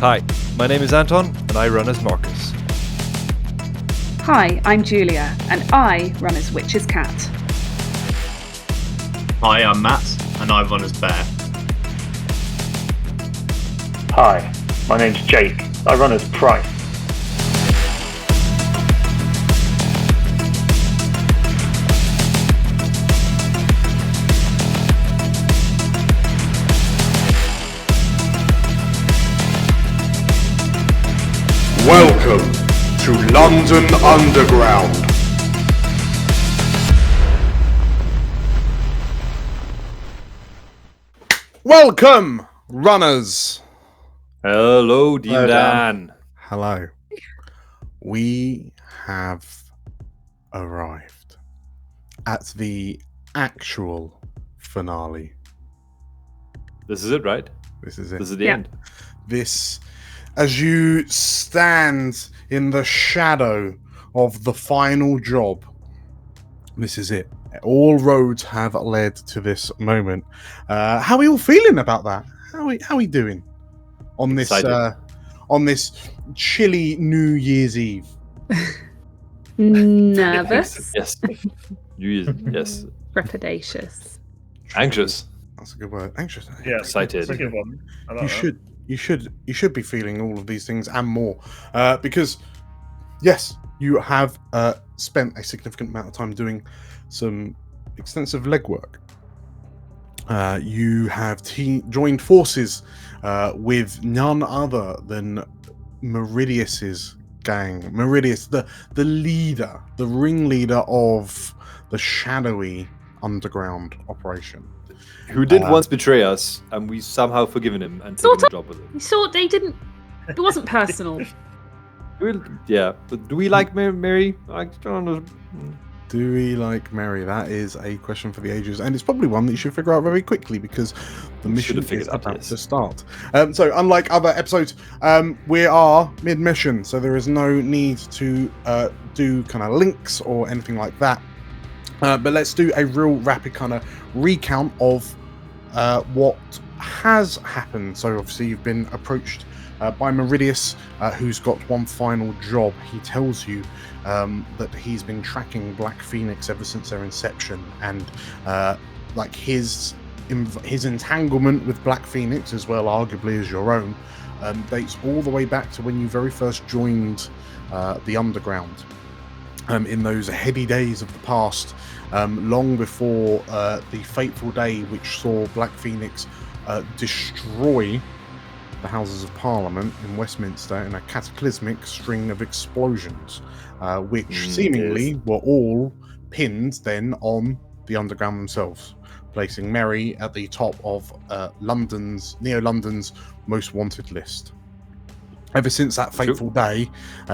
Hi, my name is Anton, and I run as Marcus. Hi, I'm Julia, and I run as Witch's Cat. Hi, I'm Matt, and I run as Bear. Hi, my name's Jake. I run as Price. Welcome to London Underground. Welcome, runners. Hello, Dean Dan. Hello. We have arrived at the actual finale. This is it, right? This is it. This is the end. This, as you stand in the shadow of the final job, this is it. All roads have led to this moment. How are you all feeling about that? How are we doing on this chilly New Year's Eve? Nervous. Yes. Yes. Trepidatious. Anxious. That's a good word. Anxious. Yeah, Excited. That's a good one. I like that. You should be feeling all of these things and more, because yes, you have spent a significant amount of time doing some extensive legwork. You have joined forces with none other than Meridius's gang. Meridius, the leader, the ringleader of the shadowy underground operation. Who did once betray us, and we somehow forgiven him and taken a job with him. You saw they didn't. It wasn't personal. Yeah, but do we like Mary? I don't know. Do we like Mary? That is a question for the ages, and it's probably one that you should figure out very quickly because the mission is about to start. So, unlike other episodes, we are mid-mission, so there is no need to do kind of links or anything like that. But let's do a real rapid kind of recount of what has happened. So, obviously, you've been approached by Meridius, who's got one final job. He tells you that he's been tracking Black Phoenix ever since their inception, and like his entanglement with Black Phoenix, as well arguably as your own, dates all the way back to when you very first joined the Underground. In those heady days of the past, long before the fateful day which saw Black Phoenix destroy the Houses of Parliament in Westminster in a cataclysmic string of explosions, which seemingly were all pinned then on the Underground themselves, placing Mary at the top of Neo-London's most wanted list. Ever since that fateful day,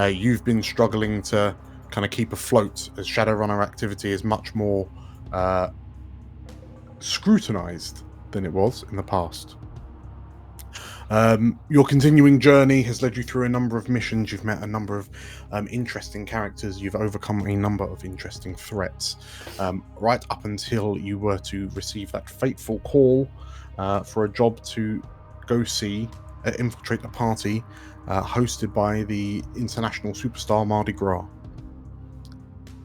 you've been struggling to kind of keep afloat, as Shadowrunner activity is much more scrutinized than it was in the past. Your continuing journey has led you through a number of missions. You've met a number of interesting characters. You've overcome a number of interesting threats, right up until you were to receive that fateful call for a job to go infiltrate a party hosted by the international superstar Mardi Gras.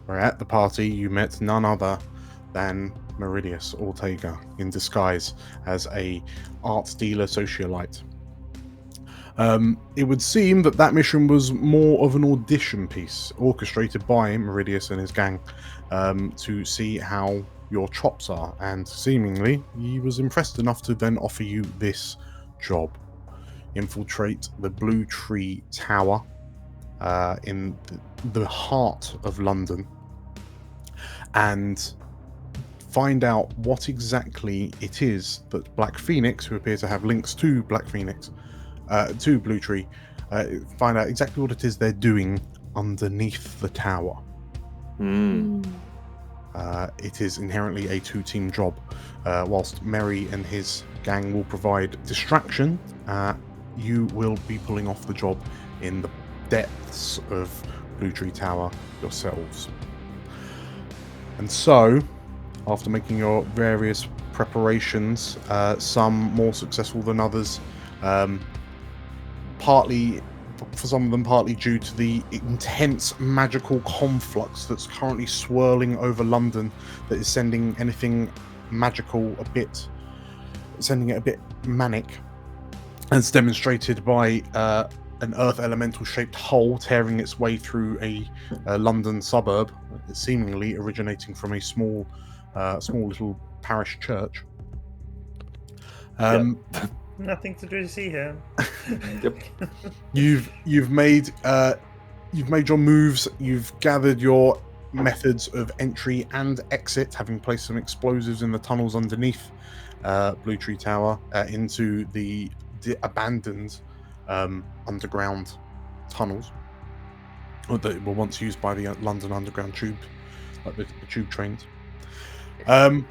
Where at the party you met none other than Meridius Ortega in disguise as a art dealer socialite. It would seem that mission was more of an audition piece orchestrated by Meridius and his gang to see how your chops are, and seemingly he was impressed enough to then offer you this job: infiltrate the Blue Tree Tower in the heart of London and find out what exactly it is that Black Phoenix, who appear to have links to Black Phoenix, to Blue Tree, find out exactly what it is they're doing underneath the tower. It is inherently a two-team job. Whilst Merry and his gang will provide distraction, you will be pulling off the job in the depths of Blue Tree Tower yourselves. And so, after making your various preparations, some more successful than others, partly due to the intense magical conflux that's currently swirling over London, that is sending anything magical sending it a bit manic, as demonstrated by an earth elemental shaped hole tearing its way through a London suburb, seemingly originating from a small little parish church. Nothing to see here. Yep. You've made your moves. You've gathered your methods of entry and exit, having placed some explosives in the tunnels underneath Blue Tree Tower into the abandoned underground tunnels that were once used by the London Underground tube, like the tube trains. But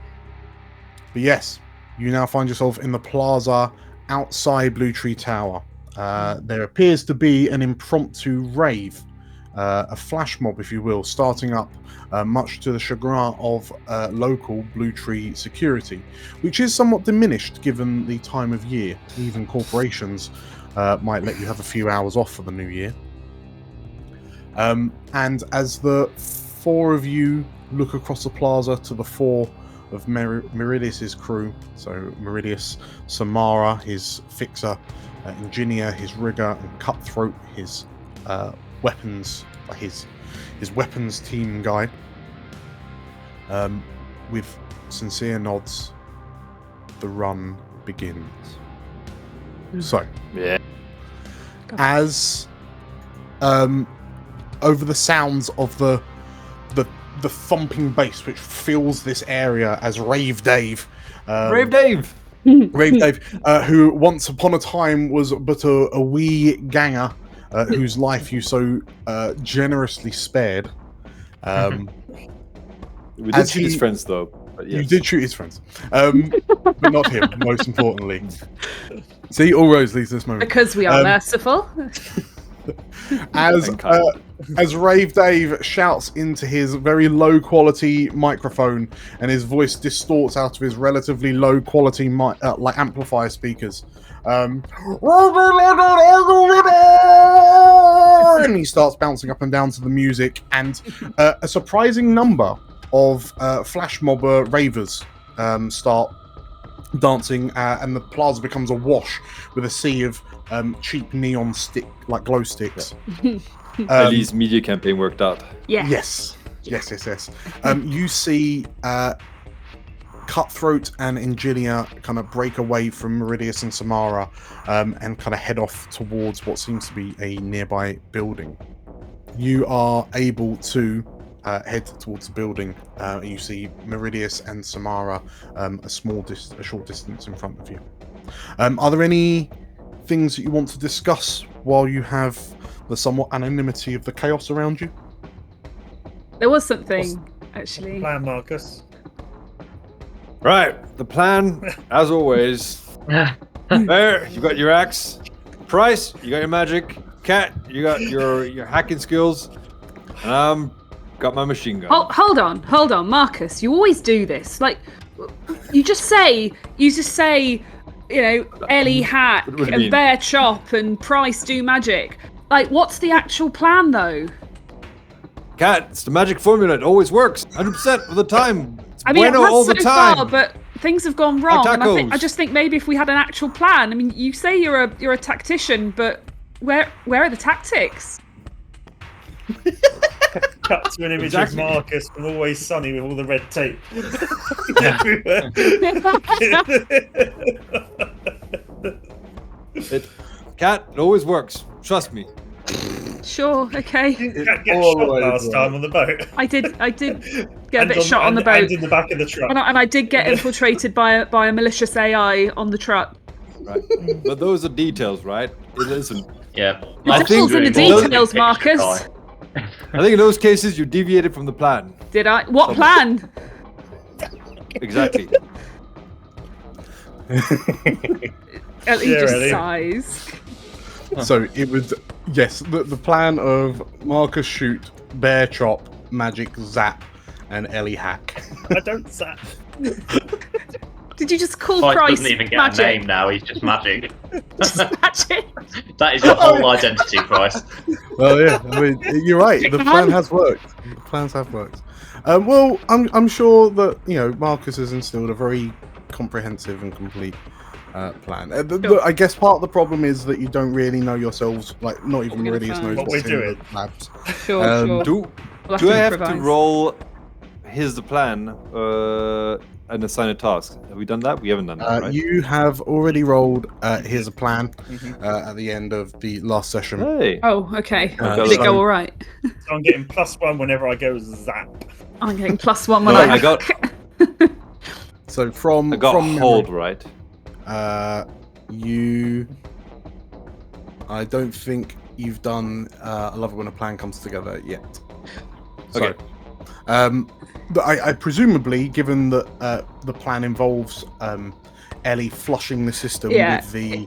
yes, you now find yourself in the plaza outside Blue Tree Tower. There appears to be an impromptu rave, a flash mob, if you will, starting up, much to the chagrin of local Blue Tree security, which is somewhat diminished given the time of year. Even corporations might let you have a few hours off for the new year. And as the four of you look across the plaza to the four of Meridius's crew, so Meridius, Samara, his fixer, engineer, his rigger, and Cutthroat, his weapons team guy, with sincere nods, the run begins. So, Yeah. as over the sounds of the thumping bass which fills this area, as Rave Dave, Brave Dave! who once upon a time was but a wee ganger, whose life you so generously spared. We did shoot his friends, though. But yes. You did shoot his friends, but not him, most importantly. See, all roads lead to this moment. Because we are merciful. As Rave Dave shouts into his very low quality microphone, and his voice distorts out of his relatively low quality like amplifier speakers, and he starts bouncing up and down to the music, and a surprising number of flash mobber ravers start dancing, and the plaza becomes awash with a sea of cheap neon glow sticks. Ellie's media campaign worked out. Yes. You see Cutthroat and Engineer kind of break away from Meridius and Samara, and kind of head off towards what seems to be a nearby building. You are able to head towards the building. You see Meridius and Samara a short distance in front of you. Are there any things that you want to discuss while you have the somewhat anonymity of the chaos around you? There was something, actually. Plan, Marcus. Right, the plan, as always. There, you got your axe. Price, you got your magic. Cat, you got your hacking skills. And got my machine gun. Hold on, Marcus. You always do this. Like, you just say, you know, Ellie hack and Bear chop and Price do magic. Like, what's the actual plan, though? Cat, it's the magic formula. It always works, 100% of the time. It's I mean, bueno it has all so the time. far, but things have gone wrong. And I just think maybe if we had an actual plan. I mean, you say you're a tactician, but where are the tactics? Cut to an image of Marcus from Always Sunny with all the red tape everywhere. Cat, it always works. Trust me. Sure, okay. Cat get shot last time on the boat. I did get a bit shot on the boat. And in the back of the truck. And I did get infiltrated by a malicious AI on the truck. Right. But those are details, right? It isn't. Yeah. The devil's in the details, Marcus. I think in those cases you deviated from the plan. Did I? What plan? Exactly. Ellie just sighs. So it would, yes, the plan of Marcus shoot, Bear chop, magic zap, and Ellie hack. I don't zap. Did you just call Price Price doesn't even get magic? a name now. He's just magic. Just magic. That is your whole identity, Price. Well, yeah. I mean, you're right. The plan has worked. The plans have worked. Well, I'm sure that Marcus has instilled a very comprehensive and complete plan. I guess part of the problem is that you don't really know yourselves, like not even Meridius knows what what's we're in doing. the labs. Sure. Do I have to roll? Here's the plan. And assign a task. Have we done that? We haven't done that, right? You have already rolled. Here's a plan at the end of the last session. Hey. Oh, okay. Did it go all right? So I'm getting +1 whenever I go zap. I'm getting +1 when I got. So from I got from hold right. I don't think you've done I love it when a plan comes together yet. So, Okay. I presumably, given that the plan involves Ellie flushing the system with the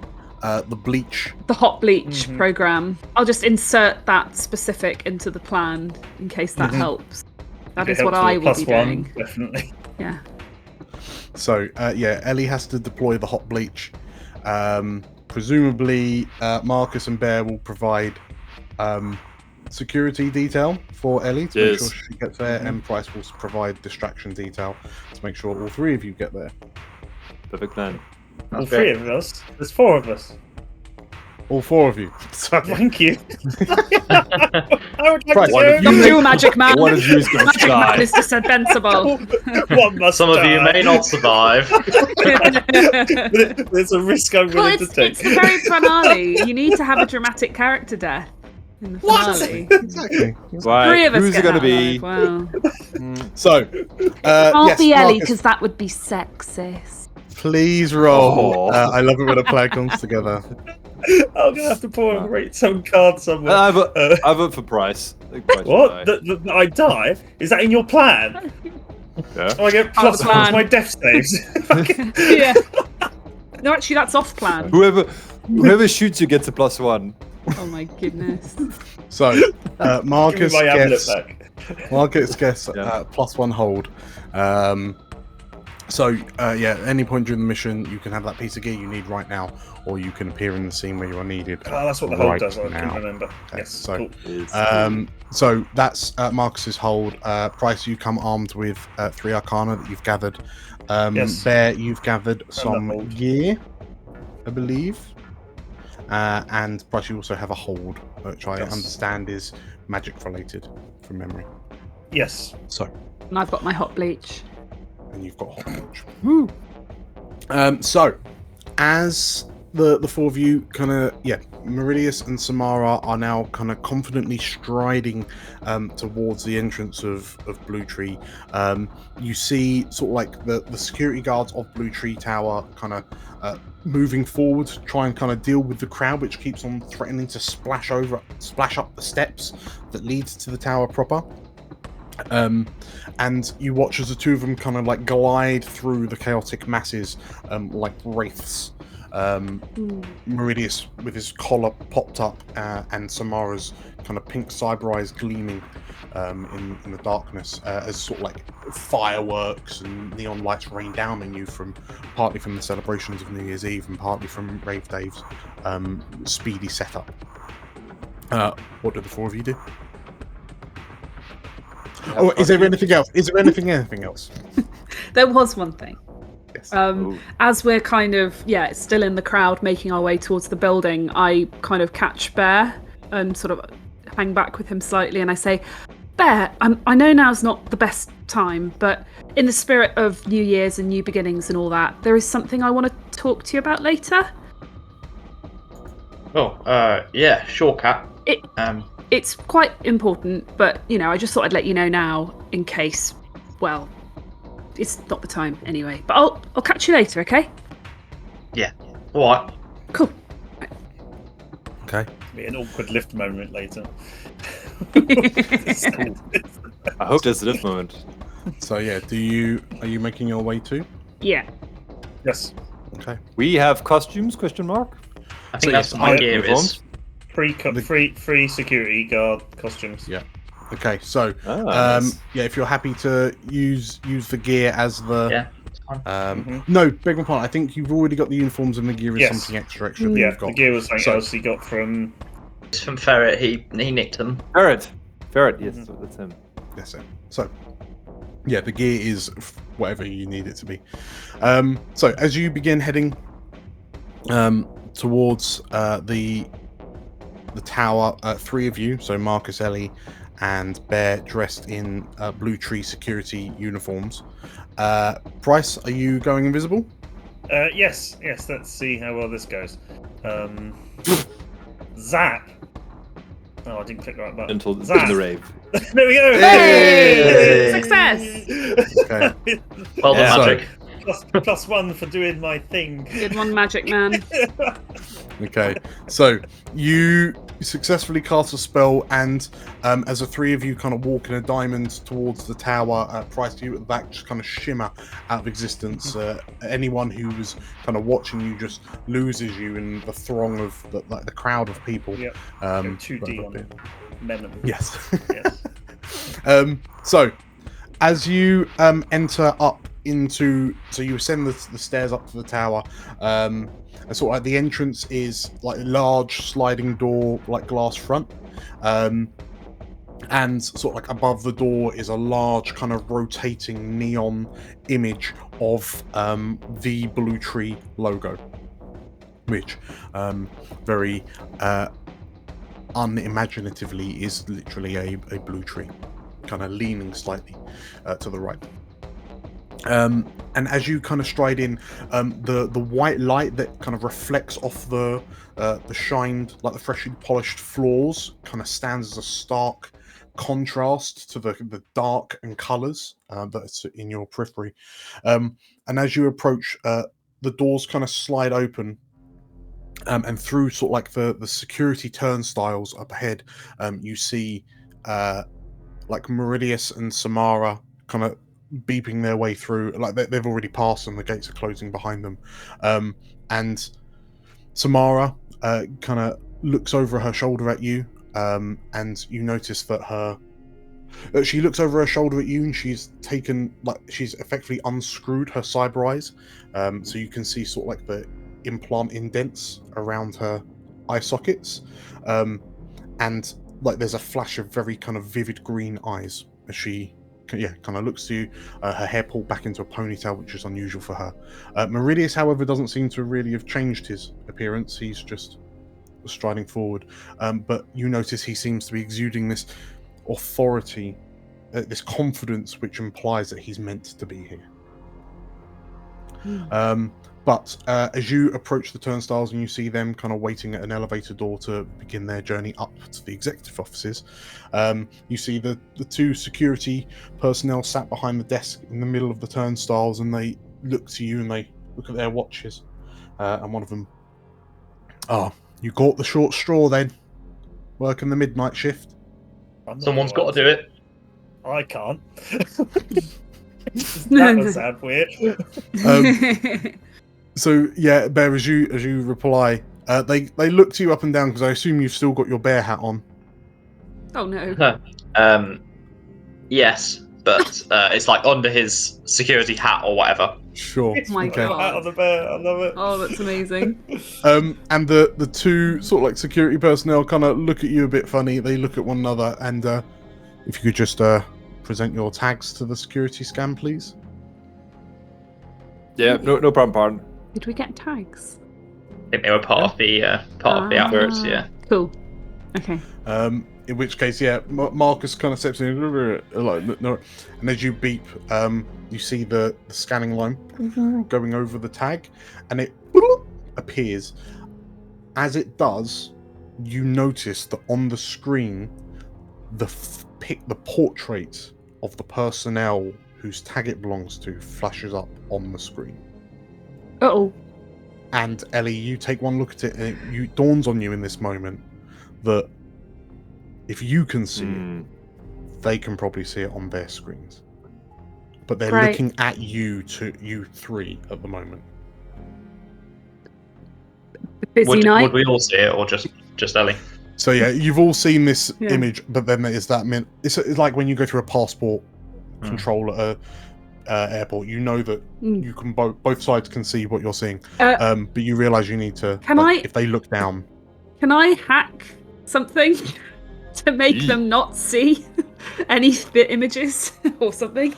bleach, the hot bleach program, I'll just insert that specific into the plan in case that helps. That is what I will be doing. Definitely. Yeah. So Ellie has to deploy the hot bleach. Presumably, Marcus and Bear will provide security detail for Ellie to make sure she gets there, and Price will provide distraction detail to make sure all three of you get there. Perfect plan. All three of us? There's 4 of us. All 4 of you. Sorry. Thank you. I would like Price, to Don't do magic man. One of you is going to Magic man die. is dispensable. One must Some of you die. may not survive. There's a risk I'm Well, willing to take. it's the very finale. You need to have a dramatic character death in the finale. Exactly. Right. 3 of us Who's get it going to out be? alive. Wow. So, Can't yes, be Ellie Marcus, because that would be sexist. please roll. Oh. I love it when a plan comes together. I'm gonna have to pour some card somewhere. I vote for Price. I think Price will What? die. That I die? Is that in your plan? Yeah. Oh, I get Part of +1 the plan. to my death saves. Yeah. No, actually, that's off plan. Whoever shoots you gets a +1. Oh my goodness. So, Give me Marcus my amulet gets back. +1 hold. Any point during the mission, you can have that piece of gear you need right now, or you can appear in the scene where you are needed. Oh, that's what the hold right does. I now. couldn't remember. Okay, Yes. so, Cool. So that's Marcus's hold. Price, you come armed with 3 Arcana that you've gathered. Yes. Bear, you've gathered some hold. gear, I believe. And Price, you also have a hold, which I understand is magic related from memory. Yes. So, And I've got my hot bleach. and you've got hot bleach. Woo! So, as the 4 of you kind of, Meridius and Samara are now kind of confidently striding towards the entrance of Blue Tree. You see sort of like the security guards of Blue Tree Tower kind of moving forward to try and kind of deal with the crowd, which keeps on threatening to splash up the steps that leads to the tower proper. And you watch as the 2 of them kind of like glide through the chaotic masses like wraiths. Meridius with his collar popped up and Samara's kind of pink cyber eyes gleaming in the darkness as sort of like fireworks and neon lights rain down on you partly from the celebrations of New Year's Eve and partly from Rave Dave's speedy setup. What did the 4 of you do? Oh, is there anything else? Anything else? There was one thing. Yes. As we're kind of still in the crowd making our way towards the building, I kind of catch Bear and sort of hang back with him slightly, and I say, Bear, I know now's not the best time, but in the spirit of New Year's and new beginnings and all that, there is something I want to talk to you about later. Oh, yeah, sure, Cat. It's quite important, but I just thought I'd let you know now in case. Well, it's not the time anyway. But I'll catch you later, okay? Yeah. All right. Cool. Okay. Be an awkward lift moment later. I hope there's a lift moment. So are you making your way too? Yeah. Yes. Okay. We have costumes? Question mark. I think that's what my gear is. Free security guard costumes. Yeah. Okay. So Nice. if you're happy to use the gear as the No, beg my pardon. I think you've already got the uniforms, and the gear is something extra that Yeah, you've got. the gear was something else he got from. It's from Ferret. He nicked them. Ferret. Yes, that's him. That's it. So, yeah, the gear is whatever you need it to be. So as you begin heading towards the tower, three of you, so Marcus, Ellie, and Bear, dressed in Blue Tree security uniforms. Price, are you going invisible? Yes. Let's see how well this goes. Zap. Oh, I didn't click the right button. Until Zap. the rave. There we go. Hey! Success. Okay. Well done, Magic. +1 for doing my thing. Good one, Magic Man. Okay, so you successfully cast a spell, and as the three of you kind of walk in a diamond towards the tower, Price, to you at the back, just kind of shimmer out of existence. Anyone who was kind of watching you just loses you in the throng of the crowd of people. Yep. 2D on men. Yes. Yes. So as you enter up into, so you ascend the stairs up to the tower, and sort of like the entrance is like a large sliding door, like glass front, and sort of like above the door is a large kind of rotating neon image of the Blue Tree logo, which very unimaginatively is literally a blue tree, kind of leaning slightly to the right. And as you kind of stride in, the white light that kind of reflects off the shined, like the freshly polished floors, kind of stands as a stark contrast to the dark and colours that's in your periphery. And as you approach, the doors kind of slide open, and through sort of like the security turnstiles up ahead, you see like Meridius and Samara kind of beeping their way through. Like they've already passed and the gates are closing behind them. And Samara kind of looks over her shoulder at you, and you notice that she looks over her shoulder at you, and she's effectively unscrewed her cyber eyes, so you can see sort of like the implant indents around her eye sockets, and like there's a flash of very kind of vivid green eyes as she kind of looks to you. Her hair pulled back into a ponytail, which is unusual for her. Meridius, however, doesn't seem to really have changed his appearance. He's just striding forward, but you notice he seems to be exuding this authority, this confidence, which implies that he's meant to be here. But as you approach the turnstiles and you see them kind of waiting at an elevator door to begin their journey up to the executive offices, you see the two security personnel sat behind the desk in the middle of the turnstiles, and they look to you and they look at their watches, and one of them, you caught the short straw then, working the midnight shift. Someone's got to do it. I can't. That was sad weird. So yeah, Bear, as you reply, they look to you up and down, because I assume you've still got your bear hat on. Oh no. Yes, but it's like under his security hat or whatever. Sure. Oh my God. Hat on the bear. I love it. Oh, that's amazing. And the two sort of like security personnel kind of look at you a bit funny. They look at one another, and if you could just present your tags to the security scan, please. Yeah, no problem, pardon. Did we get tags? I think they were part of the outfits. Yeah. Cool. Okay. In which case, yeah, Marcus kind of steps in, like, no, and as you beep, you see the scanning line going over the tag, and it appears. As it does, you notice that on the screen, the portrait of the personnel whose tag it belongs to flashes up on the screen. Uh-oh. And Ellie, you take one look at it, and it dawns on you in this moment that if you can see it, they can probably see it on their screens. But they're looking at you three at the moment. Busy night. Would we all see it, or just Ellie? So yeah, you've all seen this image, but then there's that. It's like when you go through a passport control at airport. You know that you can both sides can see what you're seeing, but you realise you need to. If they look down, can I hack something to make them not see any images or something?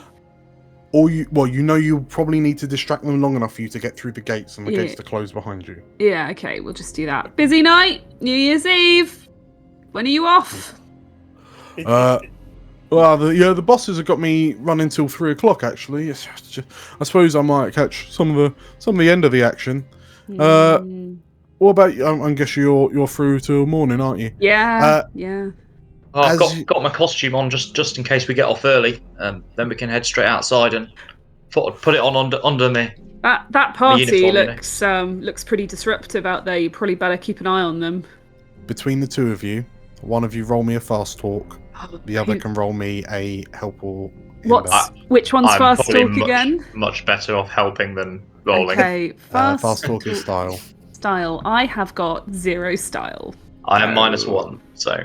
Or you probably need to distract them long enough for you to get through the gates and the gates to close behind you. Yeah, okay, we'll just do that. Busy night, New Year's Eve. When are you off? Well, the bosses have got me running till 3 o'clock. Actually, I suppose I might catch some of the end of the action. What about you? I guess you're through till morning, aren't you? Yeah. Oh, I've got my costume on just in case we get off early. Then we can head straight outside and put it on under me. That party looks pretty disruptive out there. You probably better keep an eye on them. Between the two of you, one of you roll me a fast talk. The other can roll me a help or. Which one's fast talk again? Much better off helping than rolling. Okay, fast talk is style. Style. I have got 0 style. I am -1, so.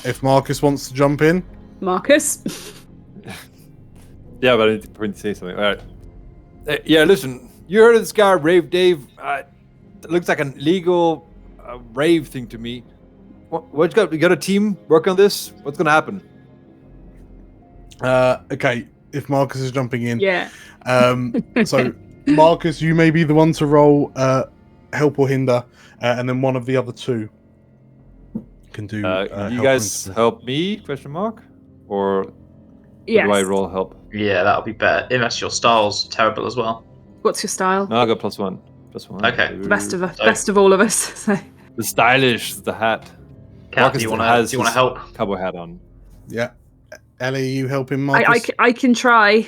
If Marcus wants to jump in, Marcus. Yeah, but I need to say something. All right. Yeah, listen. You heard of this guy, Rave Dave? It looks like an illegal rave thing to me. What you got a team working on this? What's gonna happen? Okay, if Marcus is jumping in, yeah. So Marcus, you may be the one to roll help or hinder, and then one of the other two can do. You guys help me? Question mark? Or yes. Do I roll help? Yeah, that'll be better. Unless your style's terrible as well. What's your style? No, I got +1. Okay. The best of all of us. So. The stylish, the hat. Kat, do you want to help? Cowboy hat on. Yeah. Ellie, are you helping Marcus? I can try.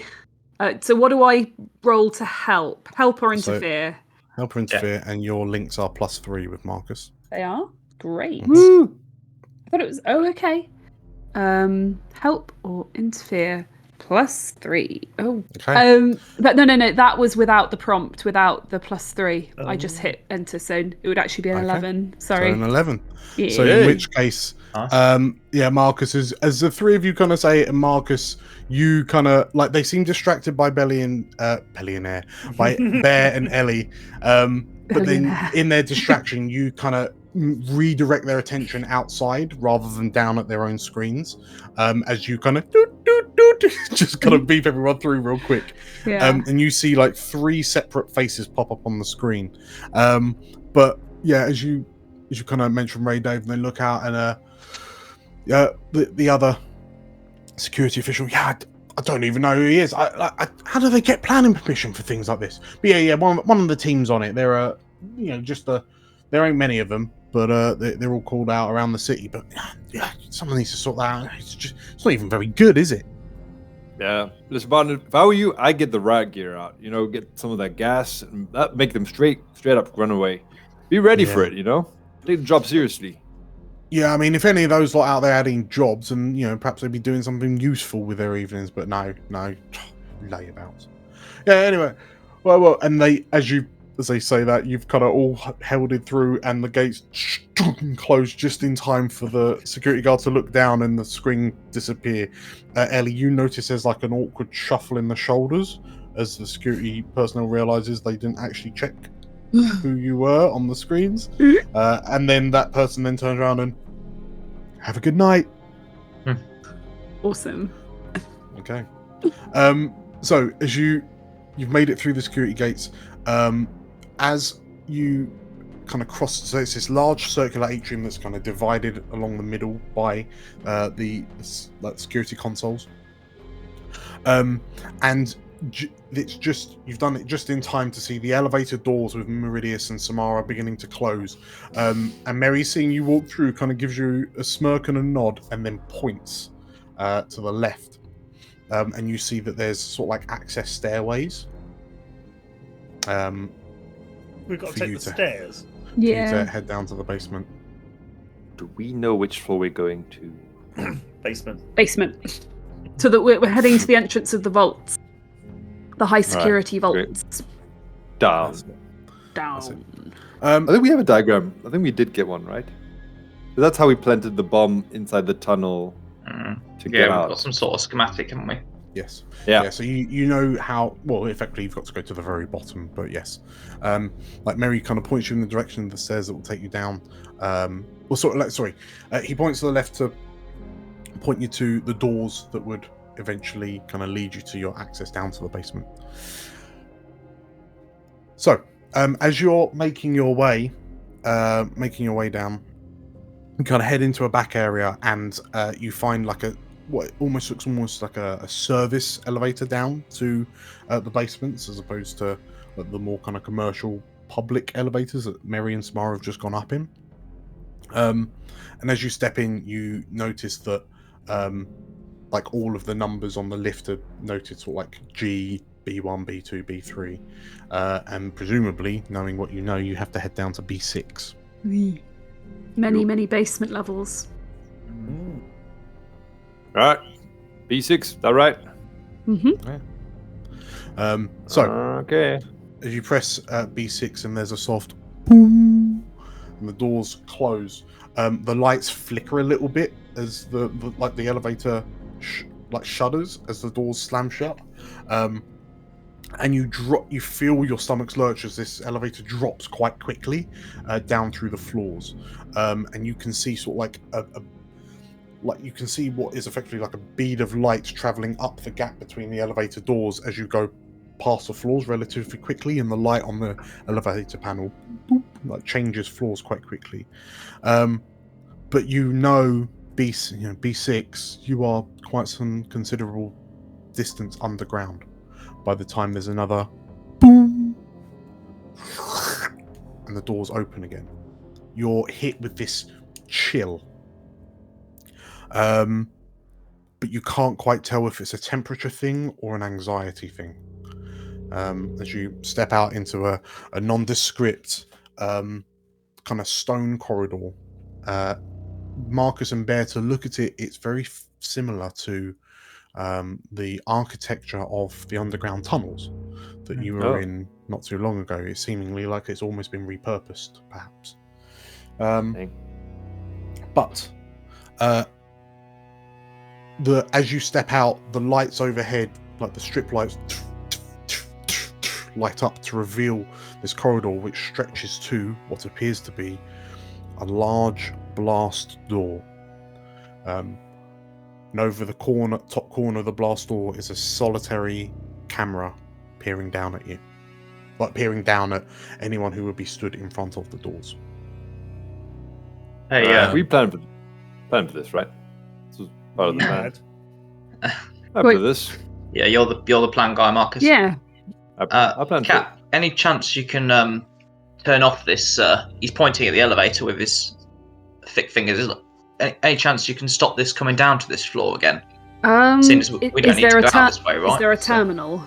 So what do I roll to help? Help or interfere? Help or interfere, and your links are +3 with Marcus. They are? Great. Woo! I thought it was... Oh, okay. Help or interfere +3. Oh. Okay. But no. That was without the prompt, without the +3. I just hit enter, so it would actually be an 11. Sorry. So an 11. Yeah. So in which case, Marcus, as the three of you kind of say it, and Marcus, you kind of like they seem distracted by by Bear and Ellie, but then in their distraction, you kind of redirect their attention outside rather than down at their own screens, as you kind of just kind of beep everyone through real quick, and you see like 3 separate faces pop up on the screen, but yeah, as you kind of mentioned Ray Dave, and they look out and the other security official, I don't even know who he is. How do they get planning permission for things like this? But one of the teams on it. There are there ain't many of them, but they're all called out around the city. But someone needs to sort that out. It's not even very good, is it? Yeah, listen, Barton, if I were you, I'd get the riot gear out. Get some of that gas and make them straight up run away. Be ready for it. Take the job seriously. Yeah, I mean, if any of those lot out there adding jobs, and perhaps they'd be doing something useful with their evenings. But no, layabouts. Yeah. Anyway, well, and as they say that, you've kind of all held it through, and the gates close just in time for the security guard to look down and the screen disappear. Ellie, you notice there's like an awkward shuffle in the shoulders as the security personnel realizes they didn't actually check who you were on the screens, and then that person then turns around and have a good night. Awesome. Okay. So as you've made it through the security gates, as you kind of cross, so it's this large circular atrium that's kind of divided along the middle by the security consoles, and it's just you've done it just in time to see the elevator doors with Meridius and Samara beginning to close, and Mary, seeing you walk through, kind of gives you a smirk and a nod, and then points to the left, and you see that there's sort of like access stairways. We've got to take the stairs. For you to head down to the basement. Do we know which floor we're going to? Basement. So that we're heading to the entrance of the vaults. The high security vaults. Down. I think we have a diagram. I think we did get one, right? So that's how we planted the bomb inside the tunnel to get out. We've got some sort of schematic, haven't we? Yes. Yeah. So you know how. Well, effectively, you've got to go to the very bottom. But yes, like Mary kind of points you in the direction of the stairs that will take you down. Well, sort of like he points to the left to point you to the doors that would eventually kind of lead you to your access down to the basement. So, as you're making your way down, you kind of head into a back area, and you find like what almost looks like a service elevator down to the basements, as opposed to the more kind of commercial public elevators that Mary and Samara have just gone up in. And as you step in, you notice that like all of the numbers on the lift are noted sort of like G, B1, B2, B3, and presumably, knowing what you know, you have to head down to B6. Many basement levels. Right. B6, that right? So, okay. as you press B6 and there's a soft boom, and the doors close, the lights flicker a little bit as the elevator shudders as the doors slam shut, and you feel your stomachs lurch as this elevator drops quite quickly down through the floors, and you can see sort of like you can see what is effectively like a bead of light traveling up the gap between the elevator doors as you go past the floors relatively quickly, and the light on the elevator panel like changes floors quite quickly. But B6, you are quite some considerable distance underground by the time there's another boom and the doors open again. You're hit with this chill. But you can't quite tell if it's a temperature thing or an anxiety thing. As you step out into a nondescript kind of stone corridor, Marcus and Bear, to look at it, it's very similar to the architecture of the underground tunnels that you were in not too long ago. It's seemingly like it's almost been repurposed, perhaps. But as you step out, the lights overhead, like the strip lights, light up to reveal this corridor, which stretches to what appears to be a large blast door. And over the top corner of the blast door is a solitary camera peering down at you, like peering down at anyone who would be stood in front of the doors. Hey, we planned for this, right? This was part of the plan. For this. Yeah, you're the plan guy, Marcus. Yeah. I planned Kat, any chance you can turn off this? He's pointing at the elevator with his thick fingers. Any chance you can stop this coming down to this floor again? Seeing as we don't need to go out this way, right? Is there a terminal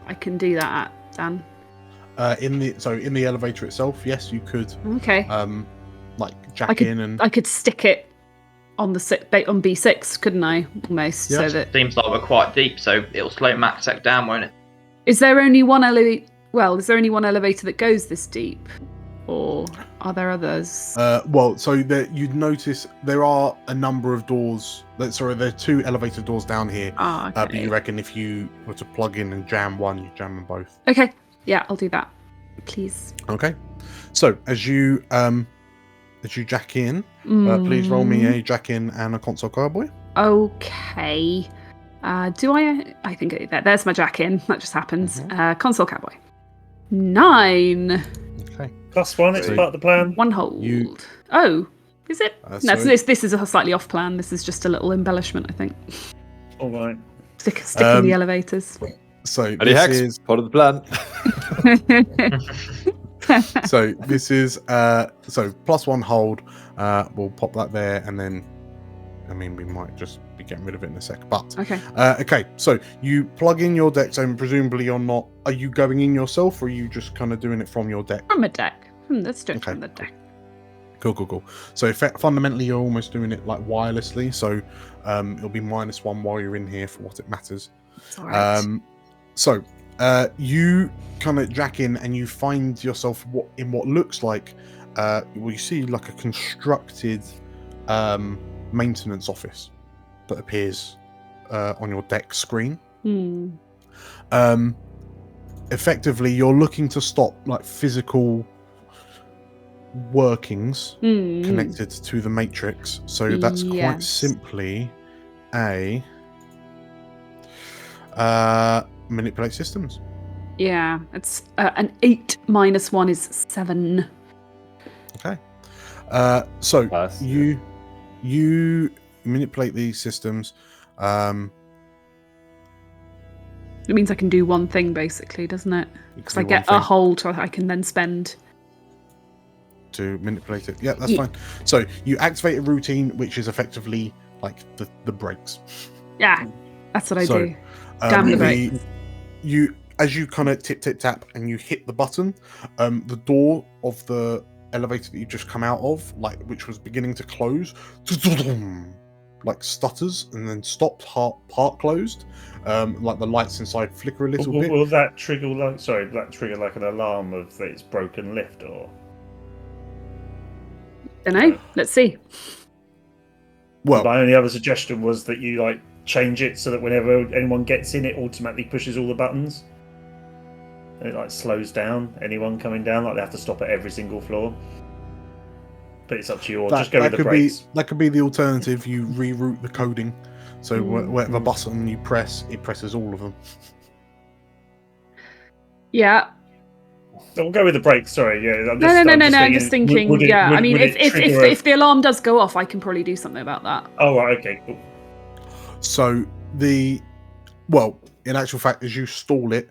I can do that at, Dan? In the elevator itself, yes, you could. Okay. Like jack in and I could stick it on on B6, couldn't I? Almost. Yeah. So that seems like we're quite deep, so it'll slow Maxek down, won't it? Is there only one elevator? Well, is there only one elevator that goes this deep, or are there others? You'd notice there are a number of doors. There are 2 elevator doors down here. Okay. But you reckon if you were to plug in and jam one, you jam them both. Okay. Yeah, I'll do that, please. Okay. So as you jack in, please roll me a jack in and a console cowboy. Okay. Do I? I think there's my jack in. That just happens. Console cowboy. 9. Okay. +1. It's part of the plan. 1 hold. Oh, is it? No, so this is a slightly off plan. This is just a little embellishment, I think. All right. Stick in the elevators. So this is part of the plan. So this is +1 hold. We'll pop that there, and then we might just be getting rid of it in a sec. But okay. So you plug in your deck. So presumably you're not. Are you going in yourself, or are you just kind of doing it from your deck? From a deck. Let's do it from the deck. Cool. So fundamentally, you're almost doing it like wirelessly. So it'll be -1 while you're in here for what it matters. All right. So you kind of jack in, and you find yourself in what looks like you see like a constructed maintenance office that appears on your deck screen. Effectively, you're looking to stop like physical workings connected to the matrix. So that's quite simply a manipulate systems. Yeah, it's an 8 minus 1 is 7. Okay. So you manipulate these systems. It means I can do one thing, basically, doesn't it? Because I get a hold I can then spend to manipulate it. Yeah, that's fine. So you activate a routine, which is effectively like the brakes. Yeah, that's what I do. Damn the brakes. As you kind of tip tap and you hit the button, the door of the elevator that you just come out of, like which was beginning to close, like stutters and then stopped, part closed. Like the lights inside flicker a little bit. Will that trigger like an alarm of that it's broken lift or? Don't know. Let's see. Well, my only other suggestion was that you like change it so that whenever anyone gets in, it automatically pushes all the buttons. And it like slows down anyone coming down, like they have to stop at every single floor. But it's up to you, or just go with the brakes. That could be the alternative. You reroute the coding, so whatever button you press, it presses all of them. Yeah. We'll go with the brakes. Sorry, yeah. No. I'm just thinking. I mean, if the alarm does go off, I can probably do something about that. Oh right, okay, cool. So in actual fact, as you stall it,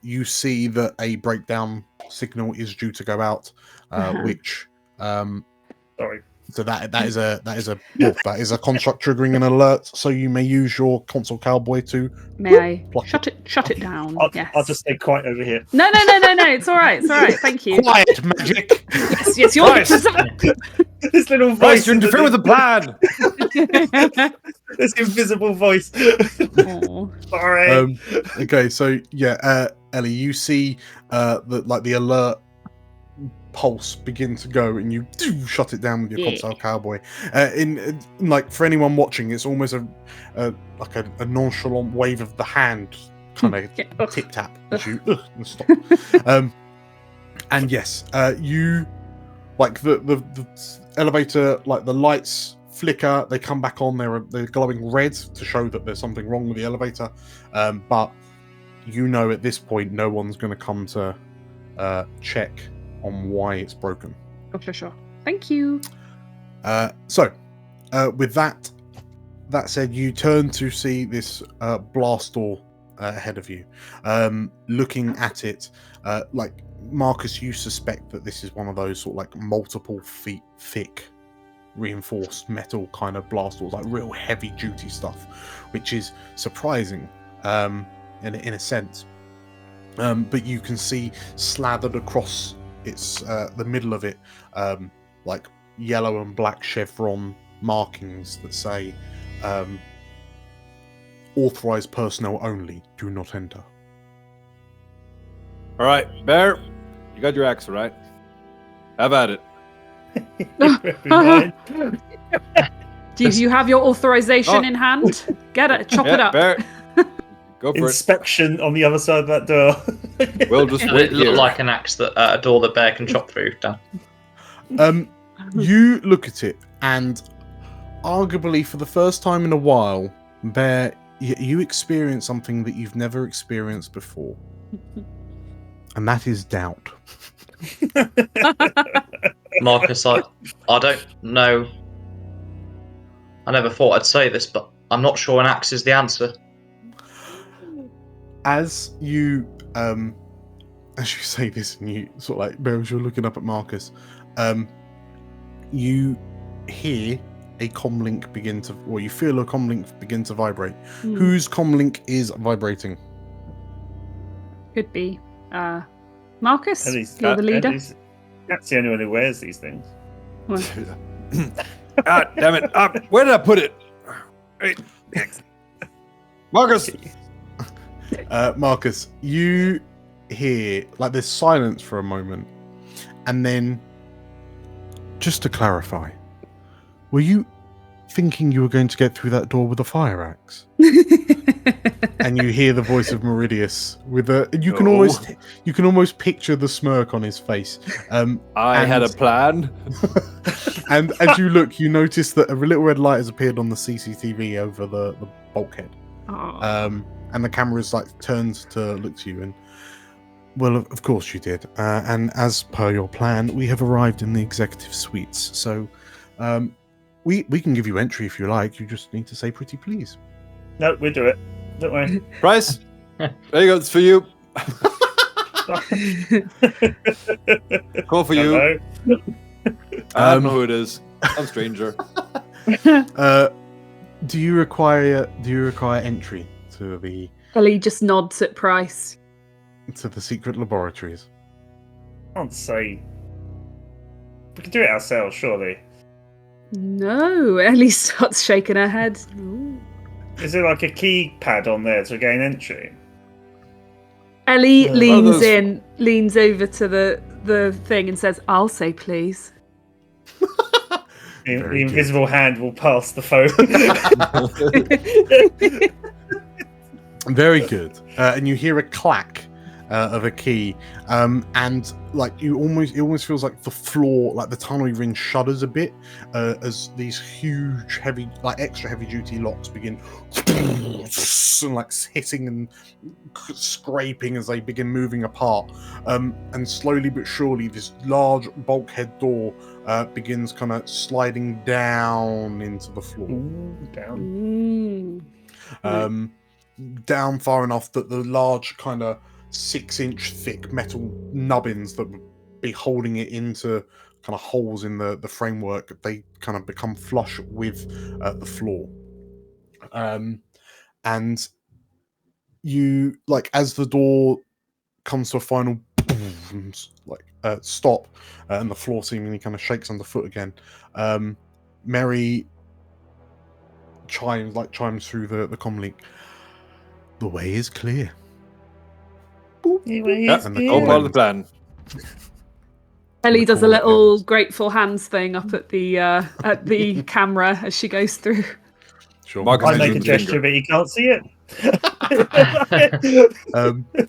you see that a breakdown signal is due to go out, which sorry. So that is a construct triggering an alert. So you may use your console cowboy to. May I shut it down? I'll just stay quiet over here. No. It's all right. Thank you. Quiet, magic. Yes. You're this little voice. You interfere with the plan. This invisible voice. Sorry. Okay, so Ellie, you see the alert pulse begin to go, and you shut it down with your console cowboy. For anyone watching, it's almost a nonchalant wave of the hand, kind of tip tap as you and stop. And yes, you like the elevator, like the lights flicker, they come back on. They're glowing red to show that there's something wrong with the elevator. But at this point, no one's going to come to check on why it's broken. Oh, sure. Thank you. With that said, you turn to see this blast door ahead of you. Looking at it, like Marcus, you suspect that this is one of those sort of like multiple feet thick reinforced metal kind of blast doors, like real heavy duty stuff, which is surprising in a sense. But you can see slathered across its the middle of it, like yellow and black chevron markings that say authorized personnel only, do not enter. All right, Bear, you got your axe, right? Have at it. Do you have your authorization in hand? Get it, chop it up. Bear. Go for Inspection on the other side of that door. We'll just wait it looked like an axe that a door that Bear can chop through. Done. You look at it, and arguably for the first time in a while, Bear, you experience something that you've never experienced before, and that is doubt. Marcus, I don't know. I never thought I'd say this, but I'm not sure an axe is the answer. As you say this, and you sort of like, Bear, as you're looking up at Marcus, you hear a comlink begin to, or you feel a comlink begin to vibrate. Whose comlink is vibrating? Could be Marcus. You're the leader. That's the only one who wears these things. Ah, damn it! Where did I put it? Wait. Marcus. Marcus, you hear like there's silence for a moment, and then, just to clarify, were you thinking you were going to get through that door with a fire axe? and you hear the voice of Meridius with a. You can almost picture the smirk on his face. I had a plan. And as you look, you notice that a little red light has appeared on the CCTV over the bulkhead. And the camera is like turned to look to you, and well, of course you did. And as per your plan, we have arrived in the executive suites. So, we can give you entry if you like. You just need to say pretty please. No, we'll do it. Don't worry. Price, there you go. It's for you. Call for Hello? you. I don't know who it is. Some stranger. Do you require entry to the Ellie just nods at Price. to the secret laboratories? I can't say. We can do it ourselves, surely. No, Ellie starts shaking her head. Ooh. Is there like a keypad on there to gain entry? Ellie leans over to the thing and says, "I'll say please." The invisible hand will pass the phone. Very good. And you hear a clack of a key, and like it almost feels like the floor, like the tunnel you're in, shudders a bit as these huge, heavy, like extra heavy duty locks begin and like hitting and scraping as they begin moving apart. And slowly but surely, this large bulkhead door begins kind of sliding down into the floor. Down. Down far enough that the large kind of 6-inch thick metal nubbins that would be holding it into kind of holes in the framework, they kind of become flush with the floor. And you, like, as the door comes to a final stop, and the floor seemingly kind of shakes underfoot again, Mary chimes through the comm link. The way is clear. And the whole part of the plan. Ellie does a little grateful hands thing up at the camera as she goes through. Sure. I make a gesture, but you can't see it.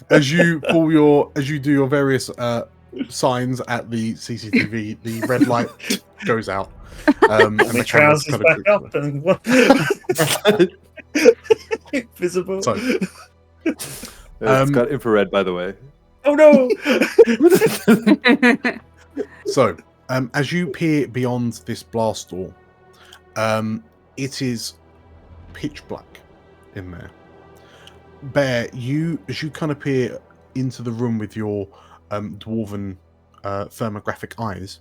As you do your various signs at the CCTV, the red light goes out. And the trousers back up and visible. So, it's got infrared, by the way. Oh no! So, as you peer beyond this blast door, it is pitch black in there. Bear, as you kind of peer into the room with your dwarven thermographic eyes,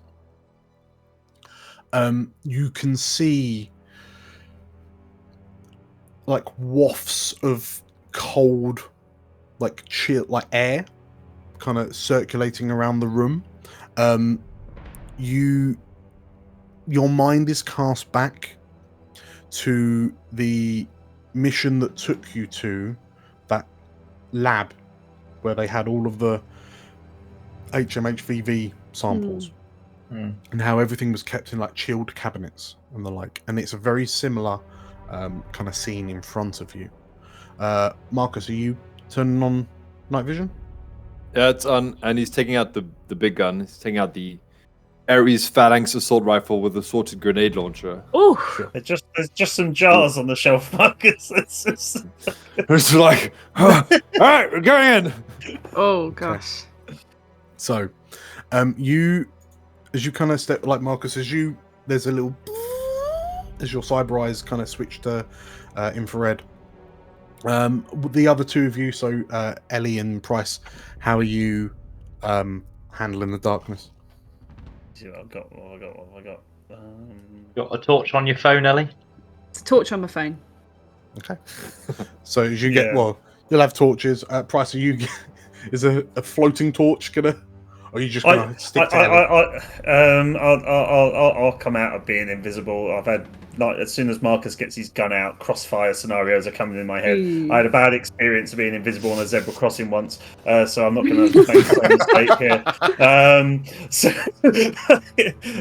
you can see like wafts of cold, like chill, like air, kind of circulating around the room. Your mind is cast back to the mission that took you to that lab where they had all of the HMHVV samples, and how everything was kept in like chilled cabinets and the like. And it's a very similar kind of scene in front of you. Marcus, are you turning on night vision? Yeah, it's on, and he's taking out the big gun. He's taking out the Ares Phalanx assault rifle with a sorted grenade launcher. Oh, there's just some jars on the shelf, Marcus. It's like, all right, we're going in. Oh gosh. So, as you kind of step, like Marcus, there's a little as your cyber eyes kind of switch to infrared. The other two of you, so Ellie and Price, how are you handling the darkness? What have I got? Got a torch on your phone, Ellie? It's a torch on my phone. Okay. So as you get, you'll have torches. Price, is a floating torch gonna? Or are you just gonna stick to Ellie? I'll come out of being invisible. I've had, like, as soon as Marcus gets his gun out, crossfire scenarios are coming in my head. I had a bad experience of being invisible on a zebra crossing once, so I'm not going to make the same mistake here.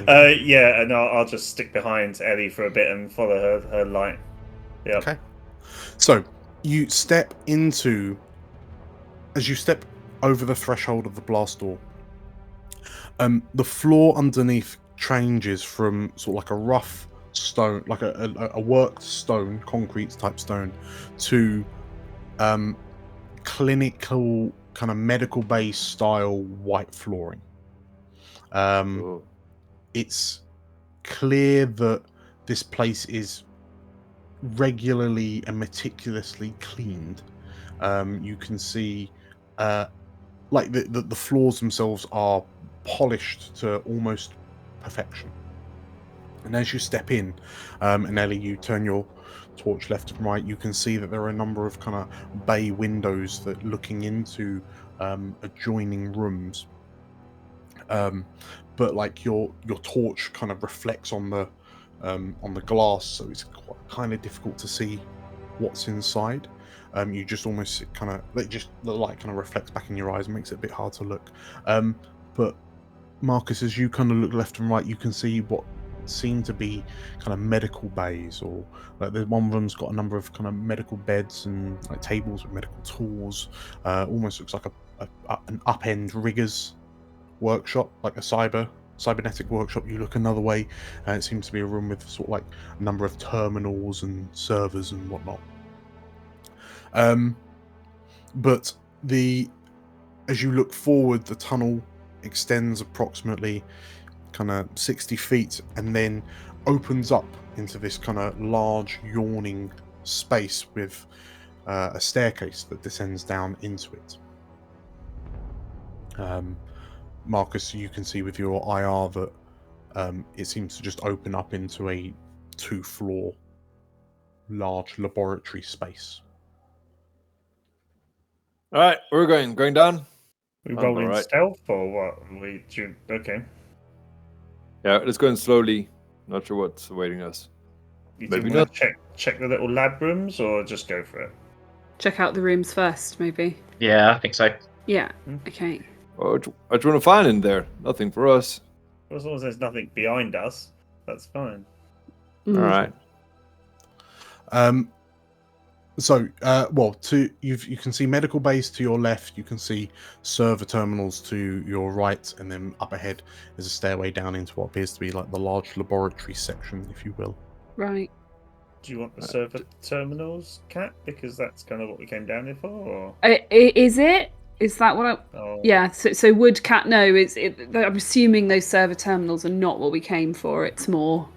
And I'll just stick behind Ellie for a bit and follow her light. Yeah. Okay. So you step into, as you step over the threshold of the blast door, the floor underneath changes from sort of like a rough stone, like a worked stone, concrete type stone, to clinical kind of medical base style white flooring. It's clear that this place is regularly and meticulously cleaned. You can see like the floors themselves are polished to almost perfection. And as you step in, and Ellie, you turn your torch left and right, you can see that there are a number of kind of bay windows that looking into adjoining rooms. But like your torch kind of reflects on the glass, so it's kind of difficult to see what's inside. You just almost kind of the light kind of reflects back in your eyes and makes it a bit hard to look. But Marcus, as you kind of look left and right, you can see what seem to be kind of medical bays, or like the one room's got a number of kind of medical beds and like tables with medical tools. Almost looks like an upend riggers workshop, like a cybernetic workshop. You look another way, and it seems to be a room with sort of like a number of terminals and servers and whatnot. But as you look forward, the tunnel extends approximately kind of 60 feet and then opens up into this kind of large yawning space with a staircase that descends down into it. Marcus, you can see with your IR that it seems to just open up into a 2-floor large laboratory space. All right, we're going down. We roll in right. stealth or what? Okay. Yeah, let's go in slowly. Not sure what's awaiting us. You Maybe want not. to check the little lab rooms or just go for it? Check out the rooms first, maybe. Yeah, I think so. Yeah. Okay. What do you want to find in there? Nothing for us. Well, as long as there's nothing behind us, that's fine. All right. So, you can see medical bays to your left. You can see server terminals to your right, and then up ahead is a stairway down into what appears to be like the large laboratory section, if you will. Right. Do you want the server terminals, Kat? Because that's kind of what we came down here for. Or? Is it? Is that what I... Oh. Yeah, so would Kat know? I'm assuming those server terminals are not what we came for. It's more...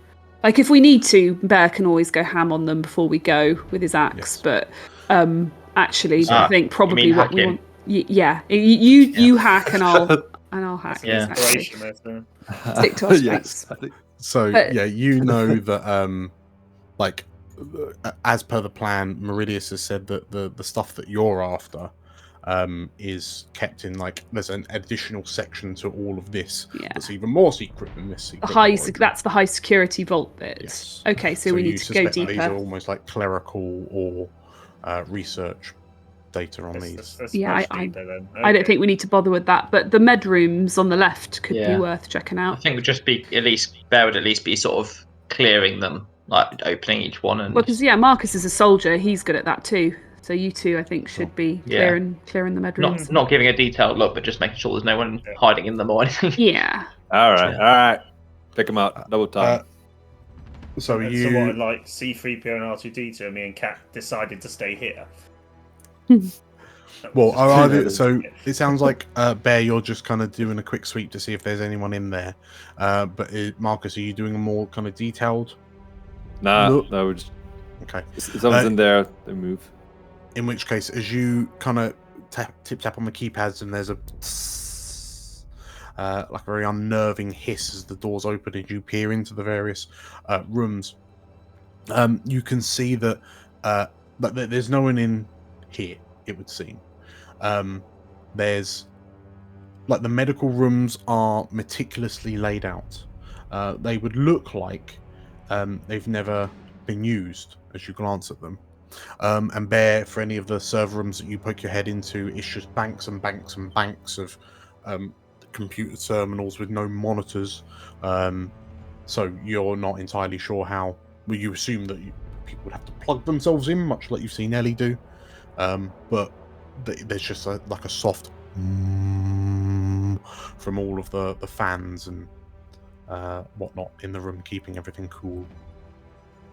Like, if we need to, Bear can always go ham on them before we go with his axe. Yes. But actually, I think probably what we want... You hack and I'll hack. Yeah. Exactly. Stick to our strengths. So, you know that, like, as per the plan, Meridius has said that the stuff that you're after is kept in, like, there's an additional section to all of this that's even more secret than this secret. That's the high security vault bit. Yes. Okay, so we need to go deeper. These are almost like clerical or research data on these. I don't think we need to bother with that, but the med rooms on the left could be worth checking out. I think would just be Bear would at least be sort of clearing them, like opening each one. And... Well, because Marcus is a soldier, he's good at that too. So you two, I think, should be clearing the med rooms. Not giving a detailed look, but just making sure there's no one hiding in them or anything. Yeah. All right. Pick them out. Double time. So what, like C3PO and R2D2, and me and Kat decided to stay here. Well, so it sounds like Bear, you're just kind of doing a quick sweep to see if there's anyone in there. But Marcus, are you doing a more kind of detailed? No, we're just okay. If someone's in there, they move. In which case, as you kind of tap on the keypads, and there's a like a very unnerving hiss as the doors open and you peer into the various rooms. You can see that there's no one in here. It would seem there's like the medical rooms are meticulously laid out. They would look like they've never been used as you glance at them. And Bear, for any of the server rooms that you poke your head into, it's just banks and banks and banks of computer terminals with no monitors. So you're not entirely sure how. Well, you assume that people would have to plug themselves in, much like you've seen Ellie do. but there's just like a soft from all of the fans and whatnot in the room, keeping everything cool.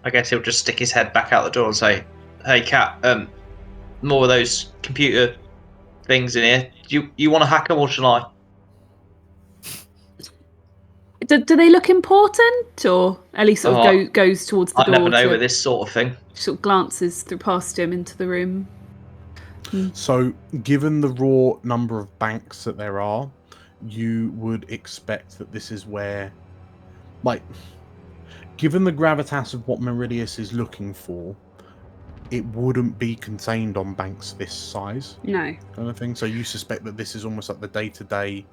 I guess he'll just stick his head back out the door and say, "Hey, Cat, more of those computer things in here. You want to hack them, or shall I?" Do they look important, or Ellie sort of goes towards the door? I never know with this sort of thing. Sort of glances through past him into the room. So, given the raw number of banks that there are, you would expect that this is where, like, given the gravitas of what Meridius is looking for, it wouldn't be contained on banks this size. No. Kind of thing. So you suspect that this is almost like the day-to-day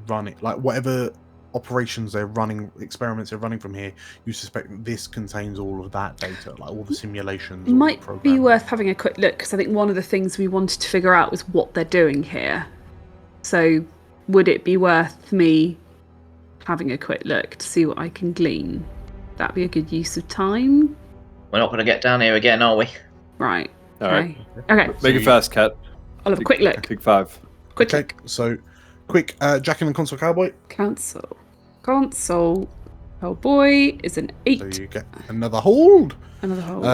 running, like whatever operations they're running, experiments they're running from here, you suspect that this contains all of that data, like all the simulations. It might be worth having a quick look, because I think one of the things we wanted to figure out was what they're doing here. So would it be worth me having a quick look to see what I can glean? That'd be a good use of time. We're not going to get down here again, are we? Right. All right. Okay. Make it fast, Cat. I'll have a quick look. Pick 5. Quick look. So, quick, Jack in the console cowboy. Console cowboy is an 8. So you get another hold. Another hold.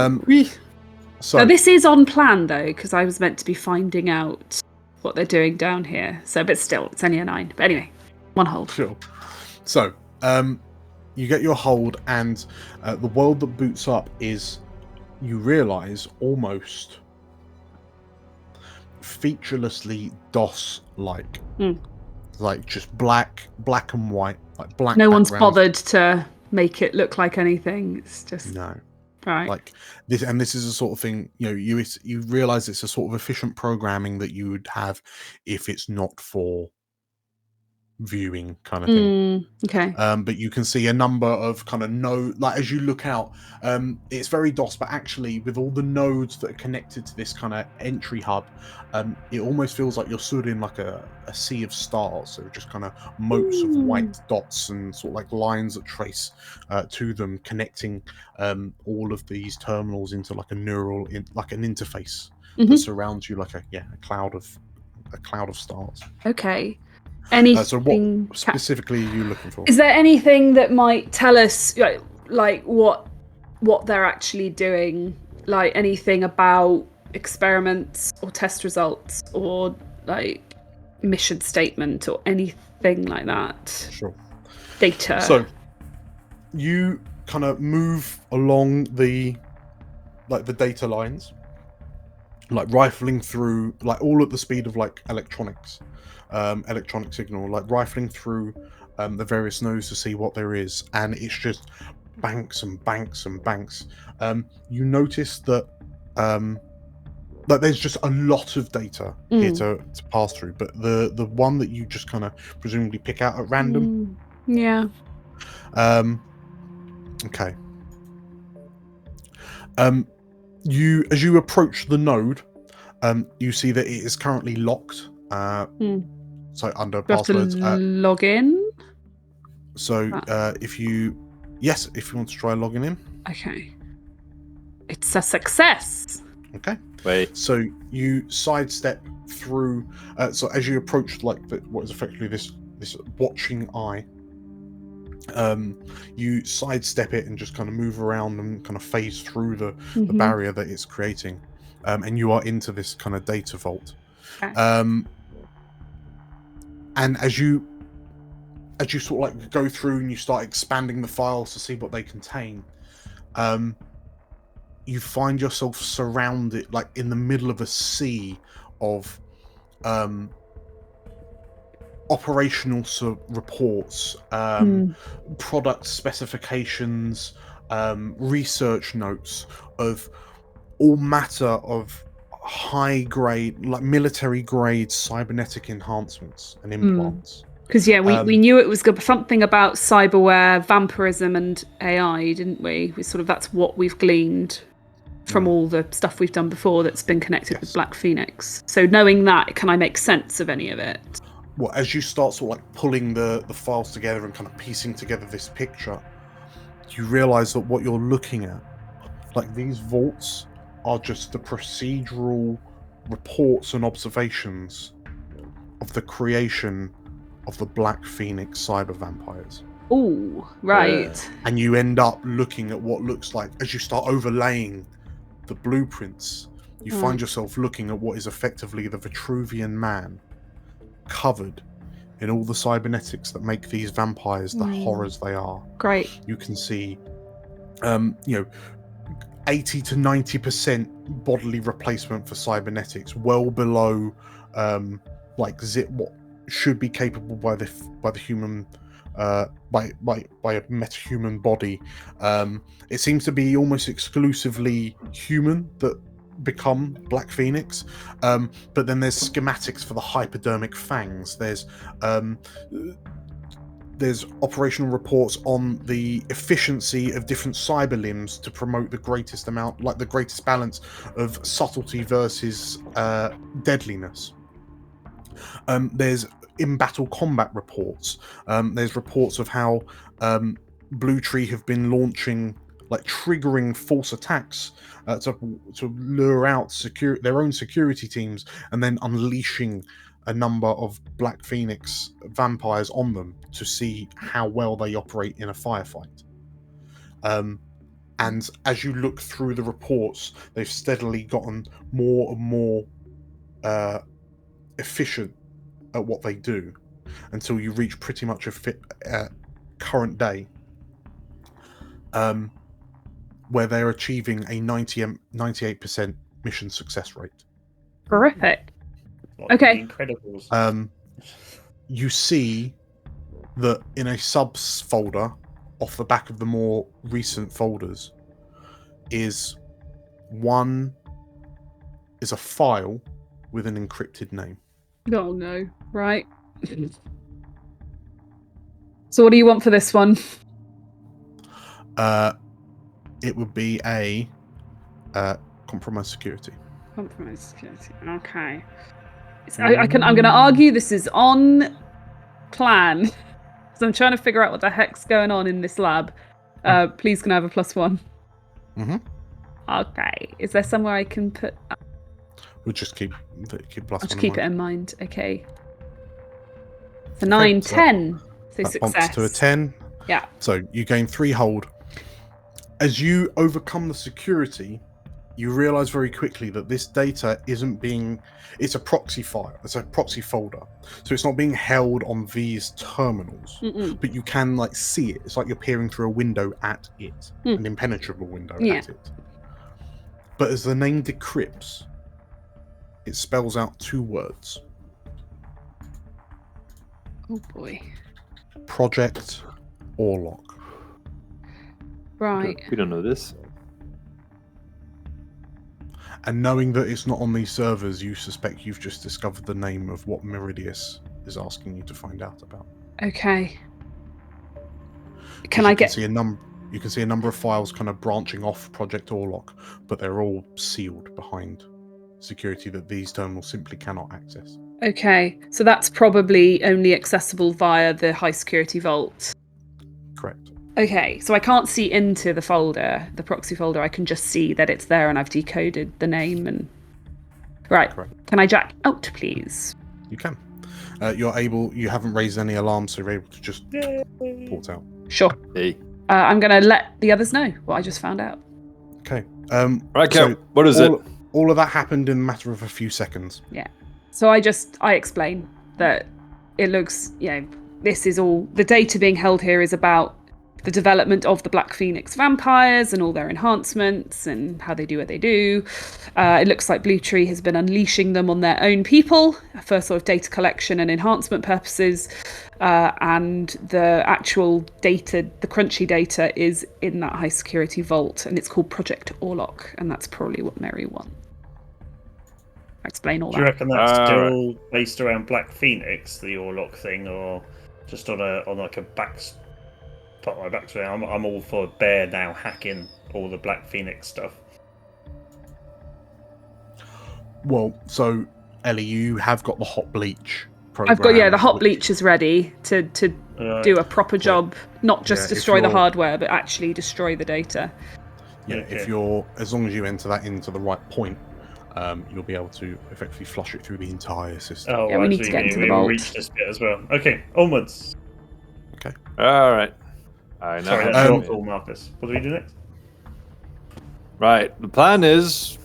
So now this is on plan though, because I was meant to be finding out what they're doing down here. So, but still, it's only a 9. But anyway, 1 hold. Sure. So, you get your hold, and the world that boots up is, you realise, almost featurelessly DOS-like. Like just black and white, like black. No one's bothered to make it look like anything. It's just no. Right. Like this, and this is a sort of thing, you know, you realise it's a sort of efficient programming that you would have if it's not for viewing kind of thing. Okay. But you can see a number of kind of nodes, like as you look out, it's very DOS, but actually with all the nodes that are connected to this kind of entry hub, it almost feels like you're stood in like a sea of stars. So just kind of motes of white dots and sort of like lines that trace to them, connecting all of these terminals into like a neural, like an interface that surrounds you like a cloud of stars. Okay. Anything? So what specifically are you looking for? Is there anything that might tell us, like what they're actually doing? Like anything about experiments or test results or like mission statement or anything like that? Sure. Data. So you kind of move along the data lines, like rifling through, like all at the speed of like electronic signal, like rifling through the various nodes to see what there is, and it's just banks and banks and banks. You notice that there's just a lot of data here to pass through, but the one that you just kind of presumably pick out at random. Yeah. Okay. As you approach the node, you see that it is currently locked. So under passwords. Log in. So if you want to try logging in. Okay. It's a success. Okay. Wait. So you sidestep through. So as you approach like what is effectively this watching eye, you sidestep it and just kind of move around and kind of phase through the barrier that it's creating, and you are into this kind of data vault. Okay. And as you sort of like go through and you start expanding the files to see what they contain, you find yourself surrounded, like in the middle of a sea of operational reports, product specifications, research notes of all matter of high grade, like military grade cybernetic enhancements and implants. Because we knew it was something about cyberware, vampirism, and AI, didn't we? That's what we've gleaned from all the stuff we've done before that's been connected with Black Phoenix. So knowing that, can I make sense of any of it? Well, as you start sort of like pulling the files together and kind of piecing together this picture, you realise that what you're looking at, like these vaults, are just the procedural reports and observations of the creation of the Black Phoenix cyber vampires. Oh, right. And you end up looking at what looks like, as you start overlaying the blueprints, you find yourself looking at what is effectively the Vitruvian Man, covered in all the cybernetics that make these vampires the horrors they are. Great. You can see, 80 to 90% bodily replacement for cybernetics, well below what should be capable by the human by a metahuman body. It seems to be almost exclusively human that become Black Phoenix, but then there's schematics for the hypodermic fangs. There's operational reports on the efficiency of different cyber limbs to promote the greatest amount, like the greatest balance of subtlety versus deadliness. There's in-battle combat reports. There's reports of how Blue Tree have been launching, triggering false attacks to lure out their own security teams, and then unleashing a number of Black Phoenix vampires on them to see how well they operate in a firefight. And as you look through the reports, they've steadily gotten more and more efficient at what they do until you reach pretty much a current day, where they're achieving a 98% mission success rate. Horrific. Okay. Incredibles. You see that in a subfolder off the back of the more recent folders is a file with an encrypted name. Oh no. Right. So what do you want for this one? It would be a compromised security. Compromised security. Okay. So I'm going to argue this is on plan. So I'm trying to figure out what the heck's going on in this lab. Please can I have a +1? Mm-hmm. Okay. Is there somewhere I can put... We'll just keep +1. I'll just keep it in mind. Okay. So 9, 10. So that success. bumps to a 10. Yeah. So you gain 3 hold. As you overcome the security, you realize very quickly that this data it's a proxy file. It's a proxy folder. So it's not being held on these terminals, but you can see it. It's like you're peering through a window at it, an impenetrable window at it. But as the name decrypts, it spells out 2 words. Oh boy. Project Orlok. Right. We don't know this. And knowing that it's not on these servers, you suspect you've just discovered the name of what Meridius is asking you to find out about. Okay. You can see a number of files kind of branching off Project Orlok, but they're all sealed behind security that these terminals simply cannot access. Okay, so that's probably only accessible via the high security vault. Correct. Okay, so I can't see into the folder, the proxy folder. I can just see that it's there and I've decoded the name and... Right. Correct. Can I jack out, please? You can. You haven't raised any alarms, so you're able to just port out. Sure. Hey. I'm going to let the others know what I just found out. Okay. Right, so what is it? All of that happened in a matter of a few seconds. Yeah. So I explain that it looks, this is all... The data being held here is about the development of the Black Phoenix vampires and all their enhancements and how they do what they do. It looks like Blue Tree has been unleashing them on their own people for sort of data collection and enhancement purposes. And the actual data, the crunchy data, is in that high security vault, and it's called Project Orlok, and that's probably what Mary wants. Explain all that. Do you reckon that's still based around Black Phoenix, the Orlok thing, or just on a backstory? I'm all for Bear now hacking all the Black Phoenix stuff. Well, so Ellie, you have got the hot bleach program. I've got the hot bleach is ready to do a proper job, not just destroy the hardware, but actually destroy the data. Yeah, okay. As long as you enter that into the right point. you'll be able to effectively flush it through the entire system. Yeah, we need to get into the vault. Reach this bit as well. Okay, onwards. Okay. All right. Sorry, that's not all, Marcus. What do we do next? Right. The plan is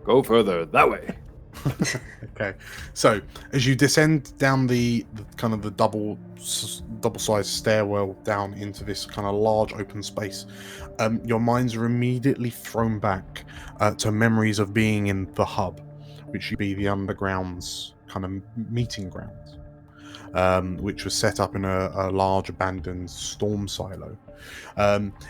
go further that way. Okay. So as you descend down the kind of the double-sized stairwell down into this kind of large open space, your minds are immediately thrown back to memories of being in the hub, which would be the underground's kind of meeting grounds, which was set up in a large abandoned storm silo.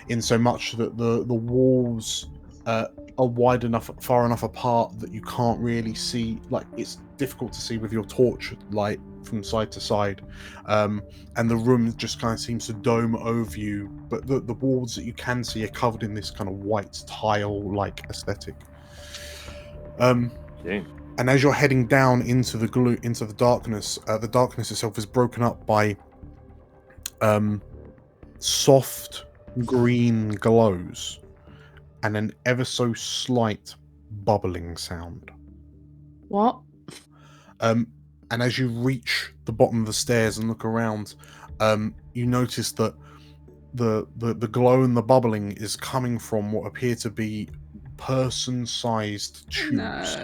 In so much that the walls are wide enough, far enough apart that you can't really see. Like, it's difficult to see with your torch light from side to side, and the room just kind of seems to dome over you. But the walls that you can see are covered in this kind of white tile-like aesthetic. Okay. And as you're heading down into the darkness itself is broken up by soft green glows and an ever so slight bubbling sound. What? And as you reach the bottom of the stairs and look around, you notice that the glow and the bubbling is coming from what appear to be person-sized tubes,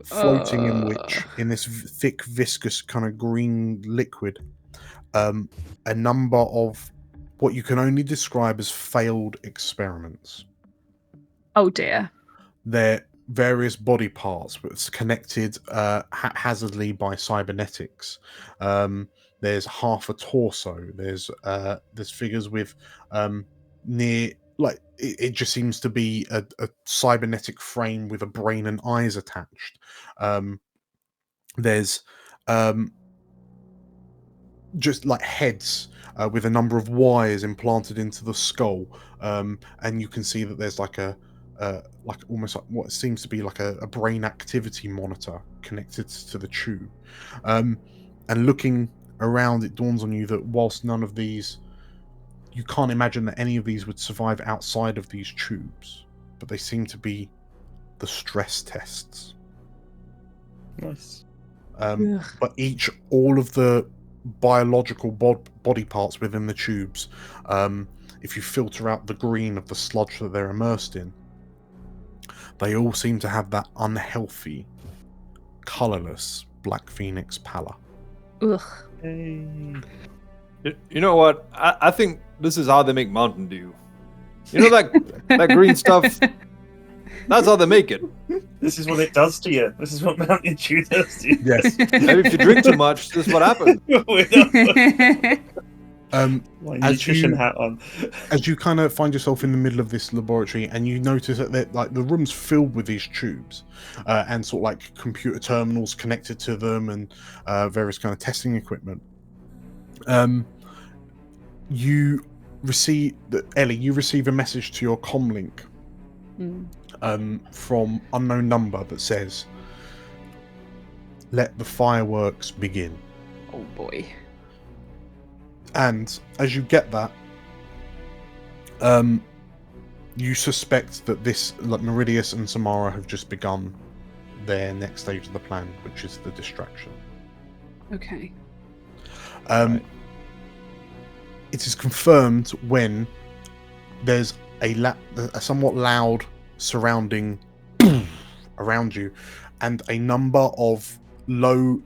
floating in this thick, viscous kind of green liquid. A number of what you can only describe as failed experiments. Oh dear. They're various body parts, but it's connected haphazardly by cybernetics. There's half a torso. There's figures with near, like, it just seems to be a cybernetic frame with a brain and eyes attached. There's just like heads with a number of wires implanted into the skull, and you can see that there's like almost like what seems to be like a brain activity monitor connected to the tube. And looking around, it dawns on you that whilst none of these, you can't imagine that any of these would survive outside of these tubes, but they seem to be the stress tests. Nice. But all of the biological body parts within the tubes, if you filter out the green of the sludge that they're immersed in, they all seem to have that unhealthy, colourless Black Phoenix pallor. Ugh. Hey. You know what? I think this is how they make Mountain Dew. You know that green stuff? That's how they make it. This is what it does to you. This is what Mountain Dew does to you. Yes. Maybe if you drink too much, this is what happens. My nutrition hat on. As you kind of find yourself in the middle of this laboratory, and you notice that like the room's filled with these tubes, and sort of like computer terminals connected to them, and various kind of testing equipment. You receive a message to your comlink from unknown number that says, "Let the fireworks begin." Oh boy. And as you get that, you suspect that this, like, Meridius and Samara have just begun their next stage of the plan, which is the distraction. Okay. Right. It is confirmed when there's a somewhat loud surrounding around you, and a number of low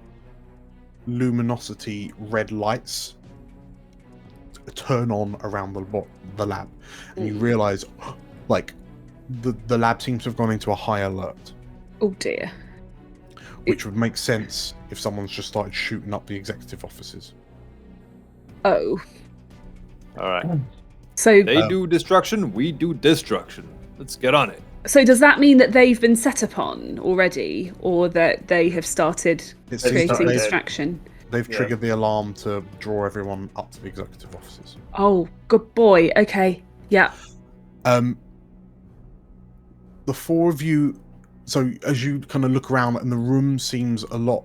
luminosity red lights turn on around the lab, and you realize, like, the lab seems to have gone into a high alert. Oh dear. Which would make sense if someone's just started shooting up the executive offices. Oh. All right. So they do destruction, we do destruction. Let's get on it. So does that mean that they've been set upon already, or that they have started creating distraction? They've triggered the alarm to draw everyone up to the executive offices. Oh, good boy. Okay. Yeah. The four of you, so as you kind of look around, and the room seems a lot,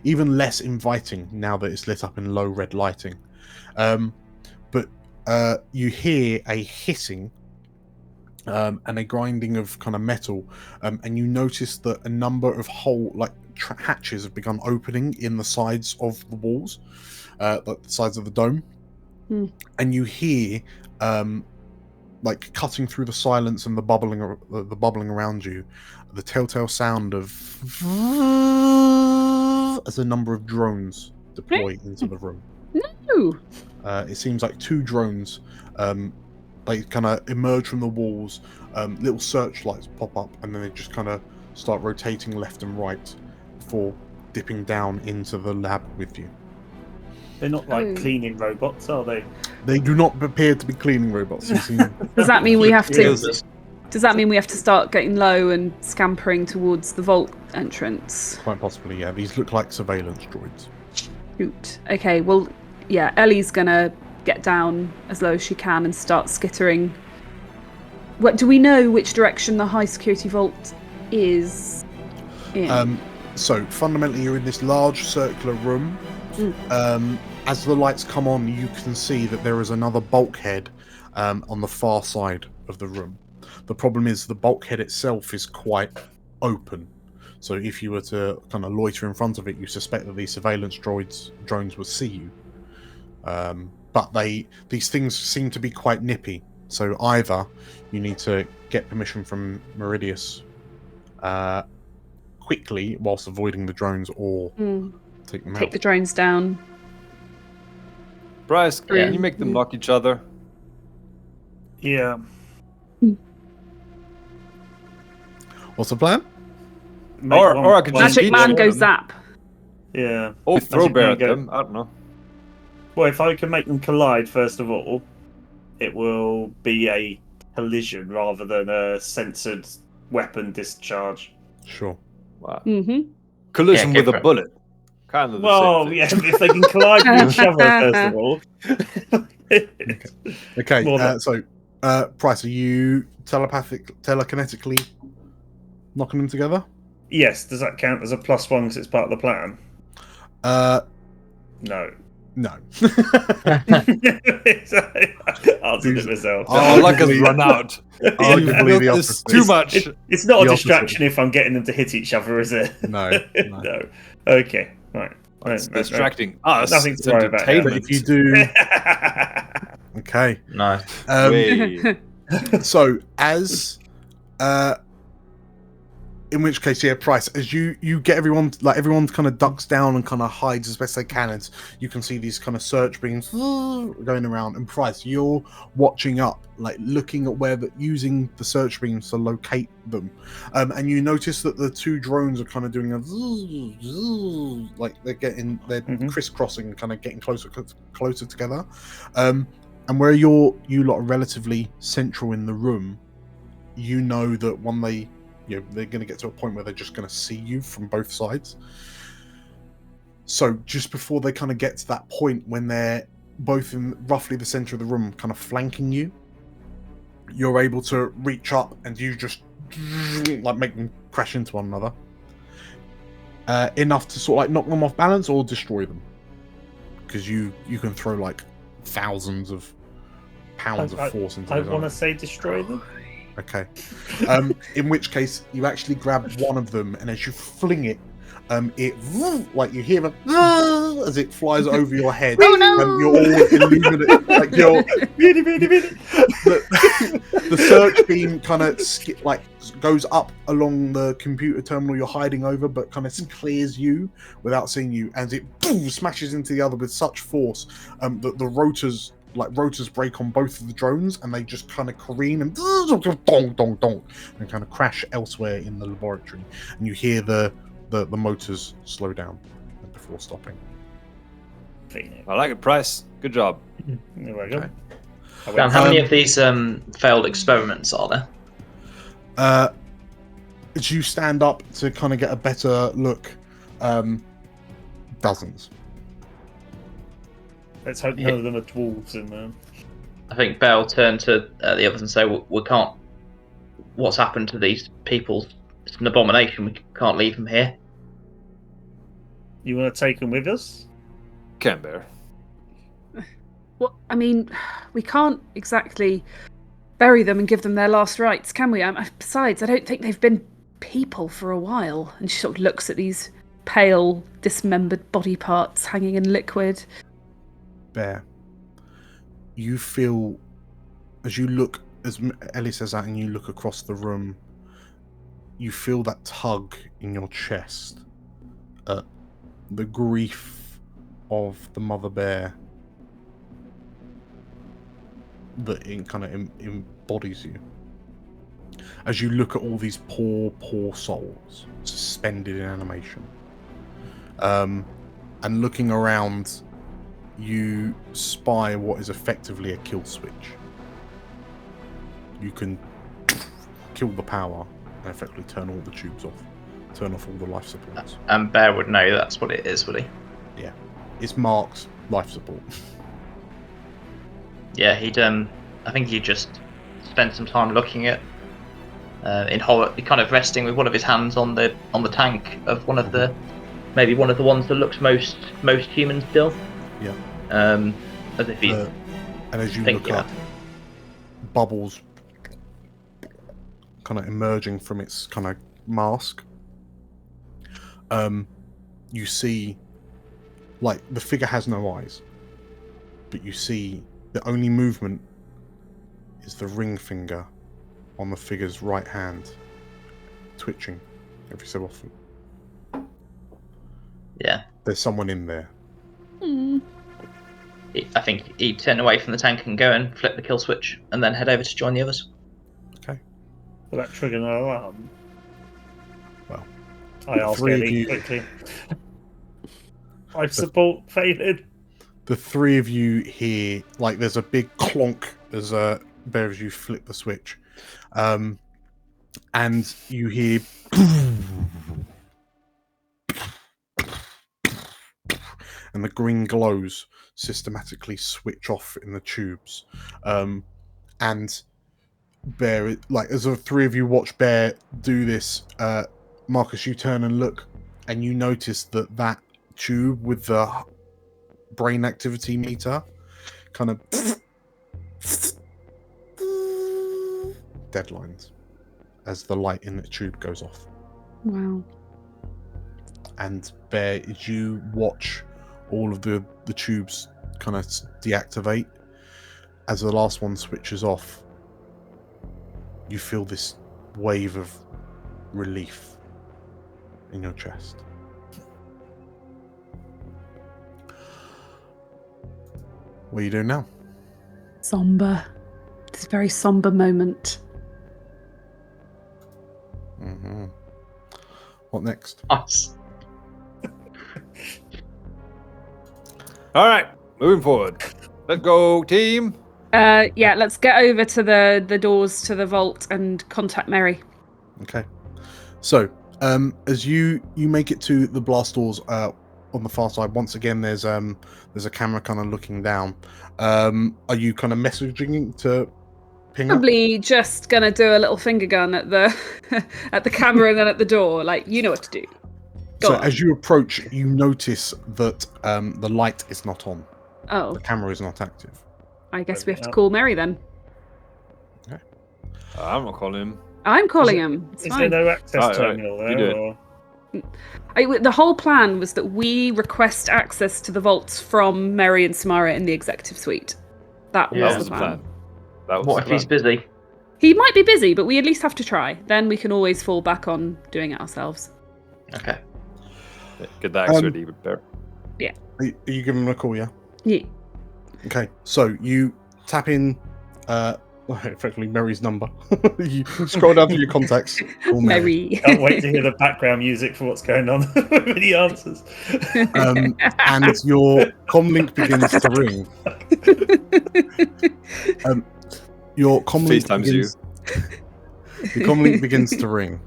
even less inviting now that it's lit up in low red lighting. But you hear a hissing and a grinding of kind of metal, and you notice that a number of hatches have begun opening in the sides of the walls, like the sides of the dome, and you hear, like cutting through the silence and the bubbling around you, the telltale sound of as a number of drones deploy into the room. No. It seems like 2 drones. They kind of emerge from the walls, little searchlights pop up, and then they just kind of start rotating left and right before dipping down into the lab with you. They're not like cleaning robots, are they? They do not appear to be cleaning robots. Does that mean we have to? Does that mean we have to start getting low and scampering towards the vault entrance? Quite possibly, yeah. These look like surveillance droids. Shoot. Okay. Well, yeah. Ellie's gonna get down as low as she can and start skittering. What do we know? Which direction the high security vault is in? So fundamentally, you're in this large circular room. As the lights come on, you can see that there is another bulkhead on the far side of the room. The problem is the bulkhead itself is quite open. So if you were to kind of loiter in front of it, you suspect that these surveillance drones would see you. But these things seem to be quite nippy. So either you need to get permission from Meridius quickly whilst avoiding the drones, or take them out. Take the drones down. Bryce, can you make them knock each other? Yeah. What's the plan? Or I could just Magic Man goes zap. Yeah. Or throw Magic bear Man at them. I don't know. Well, if I can make them collide, first of all, it will be a collision rather than a censored weapon discharge. Sure. Wow. Yeah, Collision with a bullet. Kind of the same thing. Yeah, if they can collide with each other, first of all. Okay. So, Price, are you telekinetically knocking them together? Yes. Does that count as a +1 because it's part of the plan? No. No. Answered it myself. Oh, luck has run out. Arguably the It's opposite. too much. It's not The a distraction if I'm getting them to hit each other, is it? No. No. Okay. Right. It's distracting us. Nothing It's to worry about. entertainment. If you do, okay. No. Wait. So as in which case, yeah, Price, as you get everyone kind of ducks down and kind of hides as best they can, and you can see these kind of search beams going around, and Price, you're watching up, like looking at where using the search beams to locate them, and you notice that the 2 drones are kind of doing a like they're crisscrossing, kind of getting closer together, and where you lot are relatively central in the room, you know that when they're going to get to a point where they're just going to see you from both sides. So just before they kind of get to that point, when they're both in roughly the center of the room, kind of flanking you, you're able to reach up and you just like make them crash into one another. Enough to sort of like knock them off balance or destroy them. Because you can throw like thousands of pounds of force into them. I want to say destroy them. Okay. In which case, you actually grab one of them, and as you fling it, it like you hear as it flies over your head. Oh no! You're all illuminated, like you're the search beam kind of goes up along the computer terminal you're hiding over, but kind of clears you without seeing you, and it smashes into the other with such force that the rotors break on both of the drones, and they just kind of careen and dong dong dong and kind of crash elsewhere in the laboratory, and you hear the motors slow down before stopping. I like it, Price. Good job. There we go. Dan, how many of these failed experiments are there? As you stand up to kind of get a better look, dozens. Let's hope none of them are dwarves in there. I think Bell turned to the others and say, we can't... What's happened to these people? It's an abomination. We can't leave them here. You want to take them with us? Can bear. Well, I mean, we can't exactly bury them and give them their last rites, can we? Besides, I don't think they've been people for a while. And she sort of looks at these pale, dismembered body parts hanging in liquid. Bear, you feel, as you look, as Ellie says that, and you look across the room, you feel that tug in your chest at the grief of the mother bear that it kind of embodies you. As you look at all these poor souls suspended in animation, and looking around, you spy what is effectively a kill switch. You can kill the power and effectively turn all the tubes off, turn off all the life supports. And Bear would know that's what it is, would he? Yeah, it's marked life support. Yeah, he'd. I think he'd just spend some time looking at, in horror, kind of resting with one of his hands on the tank of one of the, maybe one of the ones that looks most human still. Yeah. As if he's. And as you look up, bubbles kind of emerging from its kind of mask. You see, like, the figure has no eyes, but you see the only movement is the ring finger on the figure's right hand twitching every so often. Yeah. There's someone in there. I think he'd turn away from the tank and go and flip the kill switch and then head over to join the others. Okay. Will that trigger an alarm? Well, I ask Ellie quickly. Life support faded. The three of you hear, like, there's a big clonk as Bear as you flip the switch. And you hear and the green glows systematically switch off in the tubes. And Bear, like, as the three of you watch Bear do this, Marcus, you turn and look, and you notice that tube with the brain activity meter kind of deadlines as the light in the tube goes off. Wow. And Bear, as you watch all of the tubes kind of deactivate, as the last one switches off, you feel this wave of relief in your chest. What are you doing now? Somber. It's a very somber moment. Mm-hmm. What next? Us. All right, moving forward. Let's go, team. Yeah, let's get over to the doors to the vault and contact Mary. Okay. So, as you make it to the blast doors on the far side, once again there's a camera kind of looking down. Are you kind of messaging to ping Probably just gonna do a little finger gun at the at the camera and then at the door. Like, you know what to do. Go on. As you approach, you notice that the light is not on. Oh. The camera is not active. I guess we have to call Mary then. Okay. I'm not calling him. I'm calling him. It's Is fine. there no access Right. terminal there? You do it. The whole plan was that we request access to the vaults from Mary and Samara in the executive suite. That was, That was the the plan. plan. That was What the if he's plan. busy? He might be busy, but we at least have to try. Then we can always fall back on doing it ourselves. Okay. Yeah, get the axe ready, Bear. Are you giving him a call? Yeah. Yeah. Okay. So you tap in, effectively Mary's number. You scroll down through your contacts. Call Mary. Mary. Can't wait to hear the background music for what's going on when he answers. And your comlink begins to ring. Your comlink FaceTimes begins. Your comlink begins to ring.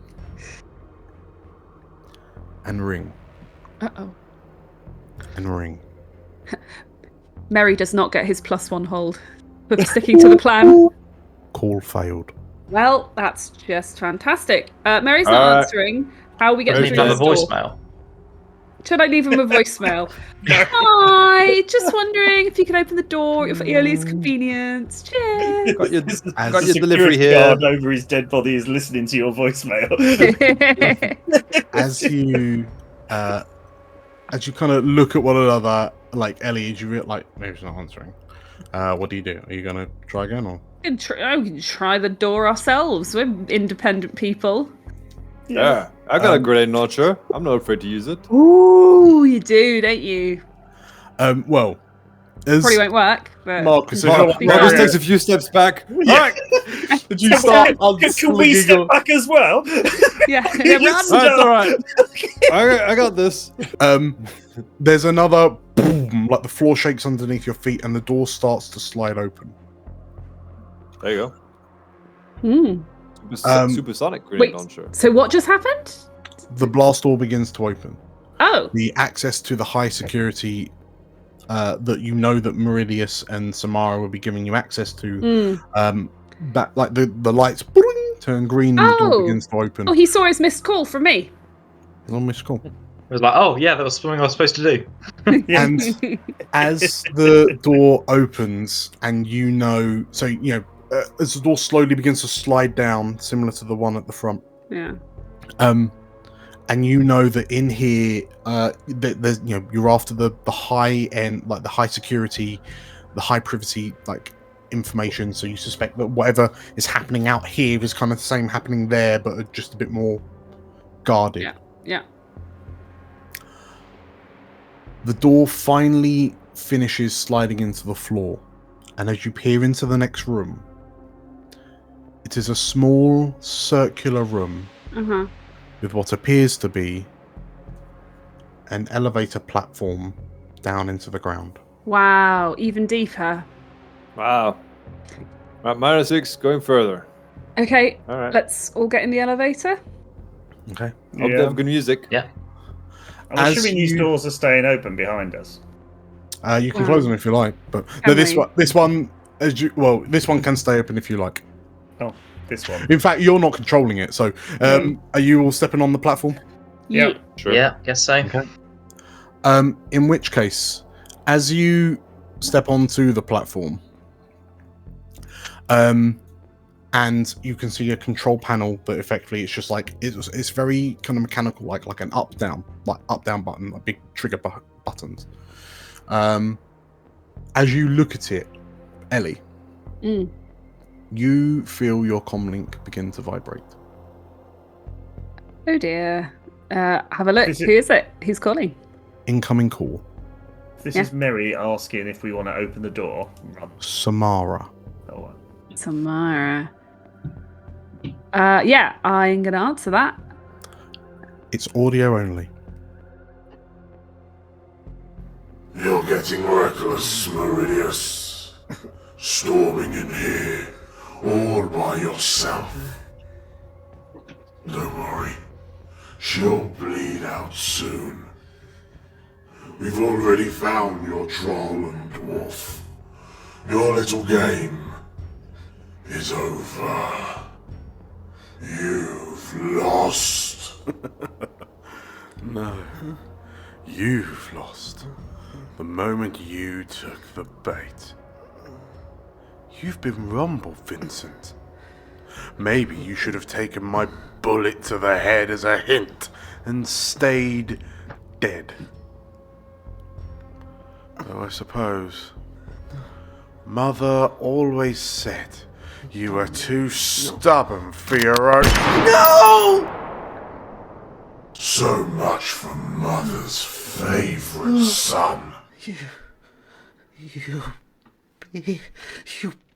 And ring. Uh-oh. And ring. Mary does not get his +1 hold for sticking to the plan. Call failed. Well, that's just fantastic. Mary's not answering. How are we getting Mary's through Leave this a door? voicemail. Should I leave him a voicemail? Hi, just wondering if you can open the door for earliest convenience. Cheers. Got your The delivery security here. guard over his dead body is listening to your voicemail. As you kind of look at one another, like Ellie, as you like, maybe she's not answering. What do? Are you gonna try again, or? We can try the door ourselves. We're independent people. Yeah, I got a grenade launcher. I'm not afraid to use it. Ooh, you do, don't you? Well, as Probably won't work. But Marcus, Marcus takes a few steps back. Yeah. All right. did you start? Can we step back as well? yeah, Yes. run. That's all right. I got this. There's another boom, like the floor shakes underneath your feet, and the door starts to slide open. There you go. Hmm. Supersonic grenade launcher. So what just happened? The blast door begins to open. Oh. The access to the high security that you know that Meridius and Samara will be giving you access to. That like the lights turn green and the door begins to open. Oh, he saw his missed call from me. It's on missed call. It was like, oh yeah, that was something I was supposed to do. And as the door opens, and you know, so you know, as the door slowly begins to slide down, similar to the one at the front. Yeah. And you know that in here, there's you're after the high end, like the high security, the high privacy, like information. So you suspect that whatever is happening out here is kind of the same happening there, but just a bit more guarded. Yeah. Yeah. The door finally finishes sliding into the floor, and as you peer into the next room, it is a small circular room with what appears to be an elevator platform down into the ground. Wow, even deeper. Wow. Right, -6, going further. Okay, All right. let's all get in the elevator. Okay. Hope they have good music. Yeah. I'm assuming these doors are staying open behind us. You can close them if you like, but Can no, we? this one, this one can stay open if you like. Oh, this one. In fact, you're not controlling it, so are you all stepping on the platform? Yeah. Sure. Yeah, guess so. Okay. In which case, as you step onto the platform, and you can see a control panel that effectively it's just like it's very kind of mechanical, like an up down button, like big trigger buttons. As you look at it, Ellie, you feel your comlink begin to vibrate. Oh dear. Have a look. Is it- Who is it? Who's calling? Incoming call. This Yeah. is Mary asking if we want to open the door. Run. Samara. Oh, Samara. Yeah, I'm gonna answer that. It's audio only. You're getting reckless, Meridius. Storming in here, all by yourself. Don't worry. She'll bleed out soon. We've already found your troll and dwarf. Your little game is over. You've lost. No. You've lost. The moment you took the bait. You've been rumbled, Vincent. Maybe you should have taken my bullet to the head as a hint and stayed dead. Though I suppose Mother always said you were too stubborn for your own. No! So much for Mother's favorite son. You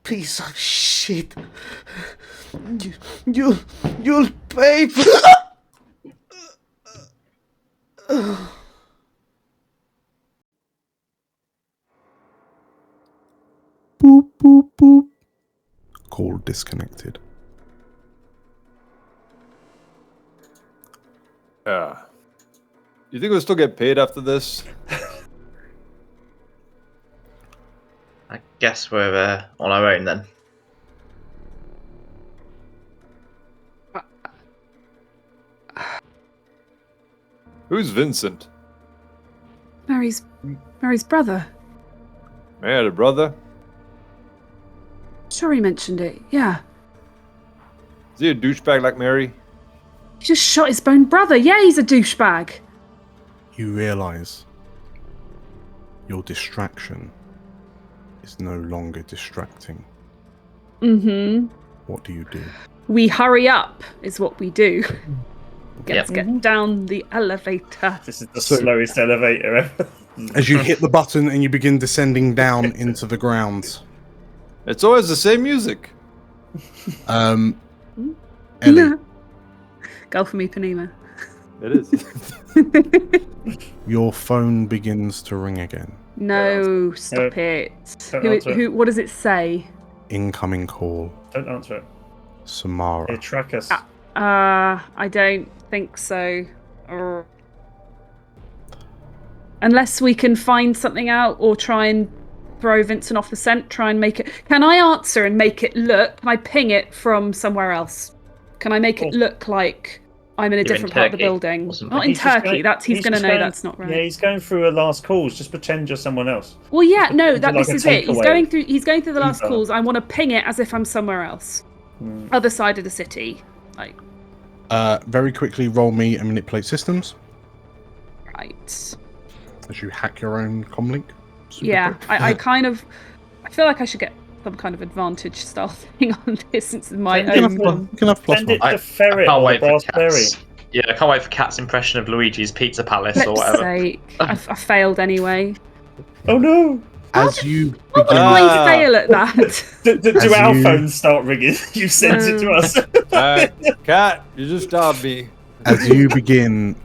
piece of shit. You'll pay for. Boop, boop, boop. Call disconnected. Yeah. You think we'll still get paid after this? I guess we're on our own then. Who's Vincent? Mary's brother. Mary had a brother? Sure he mentioned it, yeah. Is he a douchebag like Mary? He just shot his own brother. Yeah, he's a douchebag. You realise your distraction is no longer distracting. Mm-hmm. What do you do? We hurry up, is what we do. Let's get down the elevator. This is the slowest elevator ever. As you hit the button and you begin descending down into the ground. It's always the same music. Ellie. Go for me, Panema. It is. Your phone begins to ring again. No, stop it. What does it say? Incoming call. Don't answer it. Samara. Here, track us. I don't think so. Unless we can find something out or try and throw Vincent off the scent, try and make it... Can I answer and make it look... Can I ping it from somewhere else? Can I make it look like I'm in a different part of the building? Not in Turkey. He's going to know that's not right. Yeah, he's going through a last calls. Just pretend you're someone else. Well, yeah, no, this is it. He's going through the last calls. I want to ping it as if I'm somewhere else. Other side of the city. Like. Very quickly roll me and manipulate systems. Right. As you hack your own comlink. Yeah, I feel like I should get some kind of advantage style thing on this since it's my own one. You can have plus Send one. it to Ferret or Raspberry. Yeah, I can't wait for Cat's impression of Luigi's Pizza Palace or whatever. I failed anyway. Oh no! As you Why would I fail at that? Do our phones start ringing? You sent it to us. Cat, you just stopped me. As you begin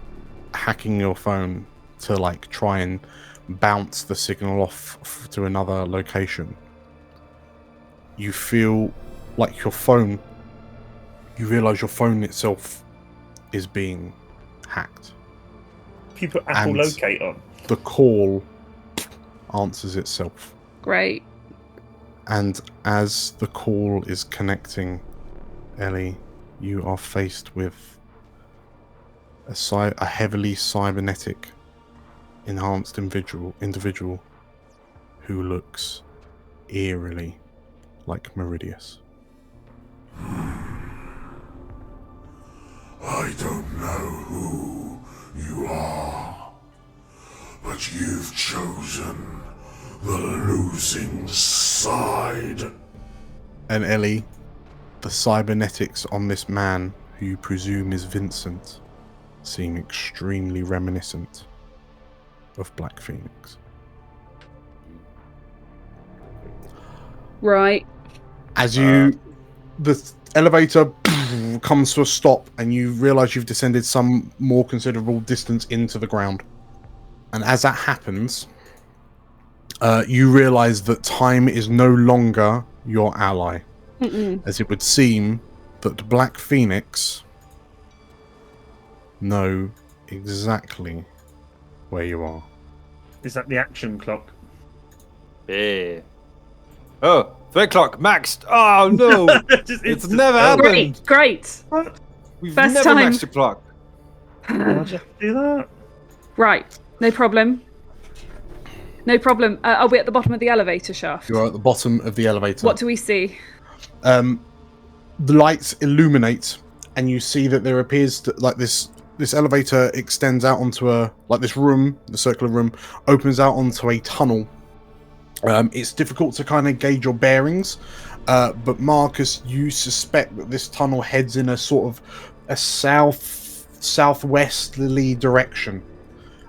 hacking your phone to like try and bounce the signal off to another location, you feel like your phone, you realise your phone itself is being hacked. You put Apple Locate on. The call answers itself. Great. And as the call is connecting, Ellie, you are faced with a heavily cybernetic enhanced individual who looks eerily like Meridius. I don't know who you are, but you've chosen the losing side. And Ellie, the cybernetics on this man, who you presume is Vincent, seem extremely reminiscent of Black Phoenix. Right. As the elevator comes to a stop and you realise you've descended some more considerable distance into the ground. And as that happens, you realise that time is no longer your ally. As it would seem that Black Phoenix know exactly where you are. Is that the action clock? Yeah. Oh, 3 o'clock, maxed. Oh no, it's never happened. Great. We've First never time. maxed a clock. Why'd you have to do that? Right, no problem. No problem. Are we at the bottom of the elevator shaft? You are at the bottom of the elevator. What do we see? The lights illuminate, and you see that there appears to, like this elevator extends out onto this room, the circular room, opens out onto a tunnel. It's difficult to kind of gauge your bearings, but Marcus, you suspect that this tunnel heads in a sort of a southwesterly direction.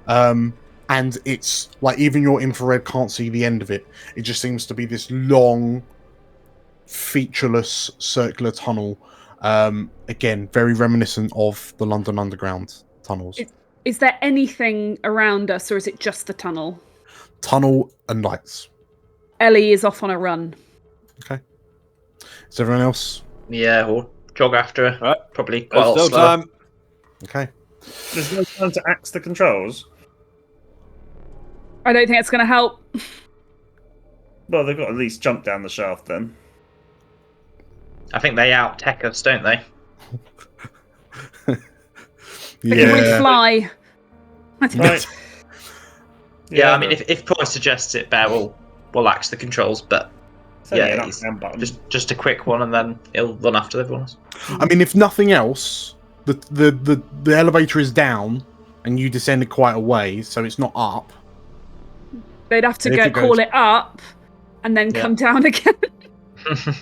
And it's like even your infrared can't see the end of it. It just seems to be this long, featureless circular tunnel. Again, very reminiscent of the London Underground tunnels. Is there anything around us, or is it just the tunnel? Tunnel and lights. Ellie is off on a run. Okay. Is everyone else? Yeah, we'll jog after her. Right. Probably quite a lot Still slower. time. Okay. There's no time to axe the controls. I don't think it's going to help. Well, they've got to at least jump down the shaft then. I think they out-tech us, don't they? They can fly. Right. Yeah, I mean, if Price suggests it, Bear will axe the controls, but yeah, it's just a quick one, and then he'll run after everyone else. I mean, if nothing else, the elevator is down, and you descended quite a way, so it's not up. They'd have to call it up, and then come down again.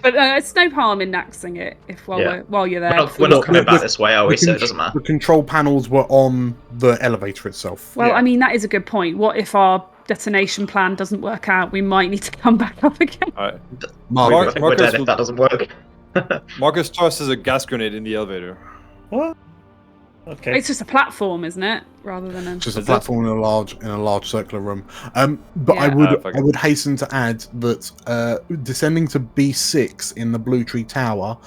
But it's no harm in axing it while you're there. We're not coming back this way, are we? So it doesn't matter. The control panels were on the elevator itself. Well, I mean, that is a good point. What if our detonation plan doesn't work out? We might need to come back up again. Marcus, we're dead if that doesn't work. Marcus tosses a gas grenade in the elevator. What? Okay. It's just a platform, isn't it? Rather than a... Just a platform in a large circular room. But I would hasten to add that descending to B6 in the Blue Tree Tower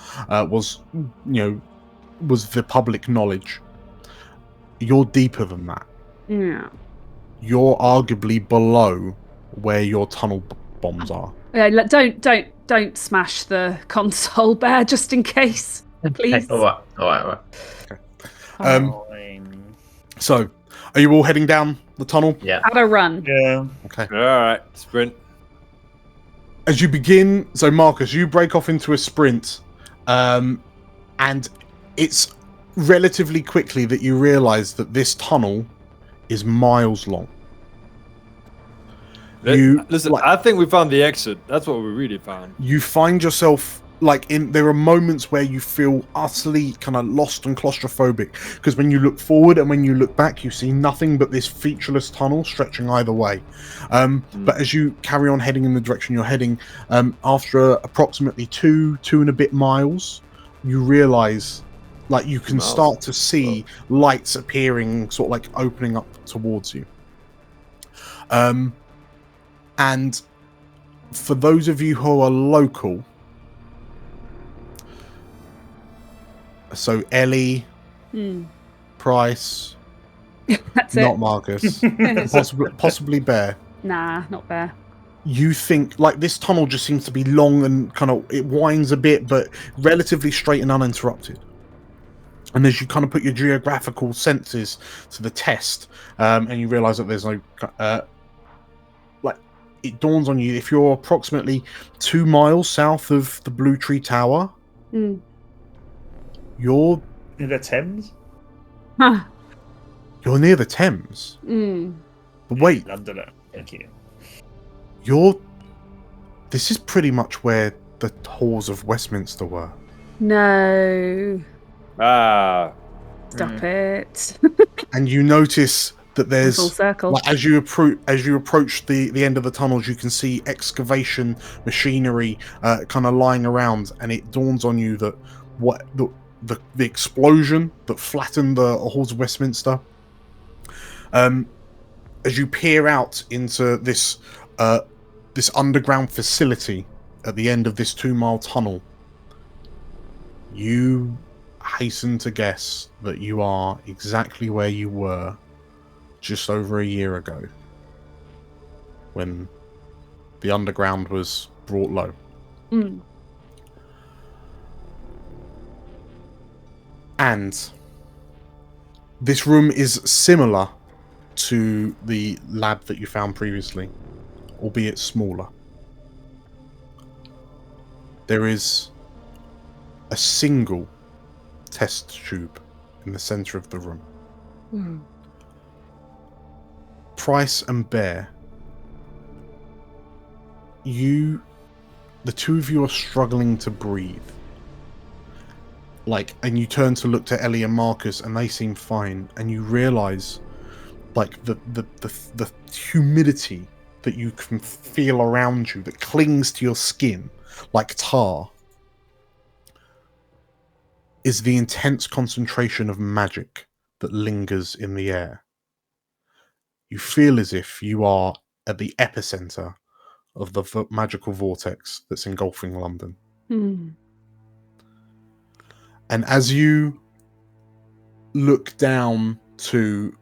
was the public knowledge. You're deeper than that. Yeah. You're arguably below where your tunnel bombs are. Yeah, don't smash the console, Bear, just in case, please. All right. Okay. So, are you all heading down the tunnel? Yeah. Shadowrun. Yeah. Okay. All right, sprint. As you begin, so Marcus, you break off into a sprint, and it's relatively quickly that you realise that this tunnel is miles long. Listen, I think we found the exit. That's what we really found. You find yourself there are moments where you feel utterly kind of lost and claustrophobic, because when you look forward and when you look back, you see nothing but this featureless tunnel stretching either way. But as you carry on heading in the direction you're heading, after approximately two and a bit miles, you realise you can start to see lights appearing, sort of opening up towards you. And for those of you who are local, so Ellie, Price, That's not it. Marcus, possibly Bear. Nah, not Bear. You think this tunnel just seems to be long and it winds a bit, but relatively straight and uninterrupted. And as you kind of put your geographical senses to the test, and you realise that there's no, it dawns on you, if you're approximately 2 miles south of the Blue Tree Tower, you're in the Thames. Huh. You're near the Thames. But wait, Londoner. Thank you. This is pretty much where the halls of Westminster were. No. Stop it. And you notice that there's full circle. As you approach the end of the tunnels, you can see excavation machinery kind of lying around, and it dawns on you that the explosion that flattened the halls of Westminster. As you peer out into this underground facility at the end of this 2-mile tunnel, you hasten to guess that you are exactly where you were just over a year ago, when the underground was brought low. And this room is similar to the lab that you found previously, albeit smaller. There is a single test tube in the center of the room. Price and Bear, the two of you are struggling to breathe. And you turn to look to Ellie and Marcus, and they seem fine, and you realise the humidity that you can feel around you that clings to your skin like tar is the intense concentration of magic that lingers in the air. You feel as if you are at the epicenter of the magical vortex that's engulfing London. And as you look down into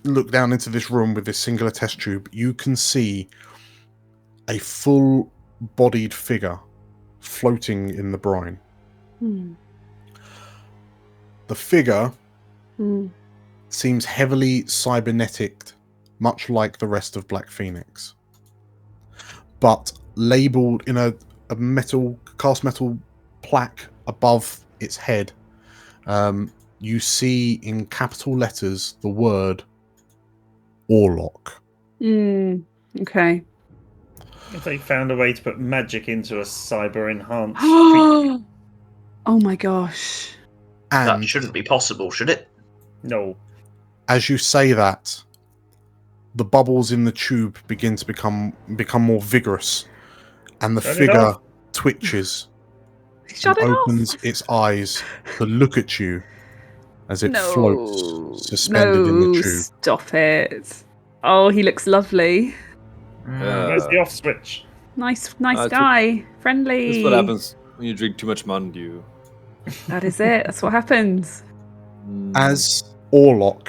this room with this singular test tube, you can see a full-bodied figure floating in the brine. The figure seems heavily cybernetic much like the rest of Black Phoenix, but labelled in a cast metal plaque above its head. You see in capital letters the word Orlok. Okay. If they found a way to put magic into a cyber enhanced Oh my gosh. And that shouldn't be possible, should it? No. As you say that, the bubbles in the tube begin to become more vigorous, and the figure twitches and opens its eyes to look at you as it floats suspended in the tube. Stop it. Oh, he looks lovely. Where's the off switch? Nice guy. Friendly. That's what happens when you drink too much Mountain Dew. That is it. That's what happens. As Orlok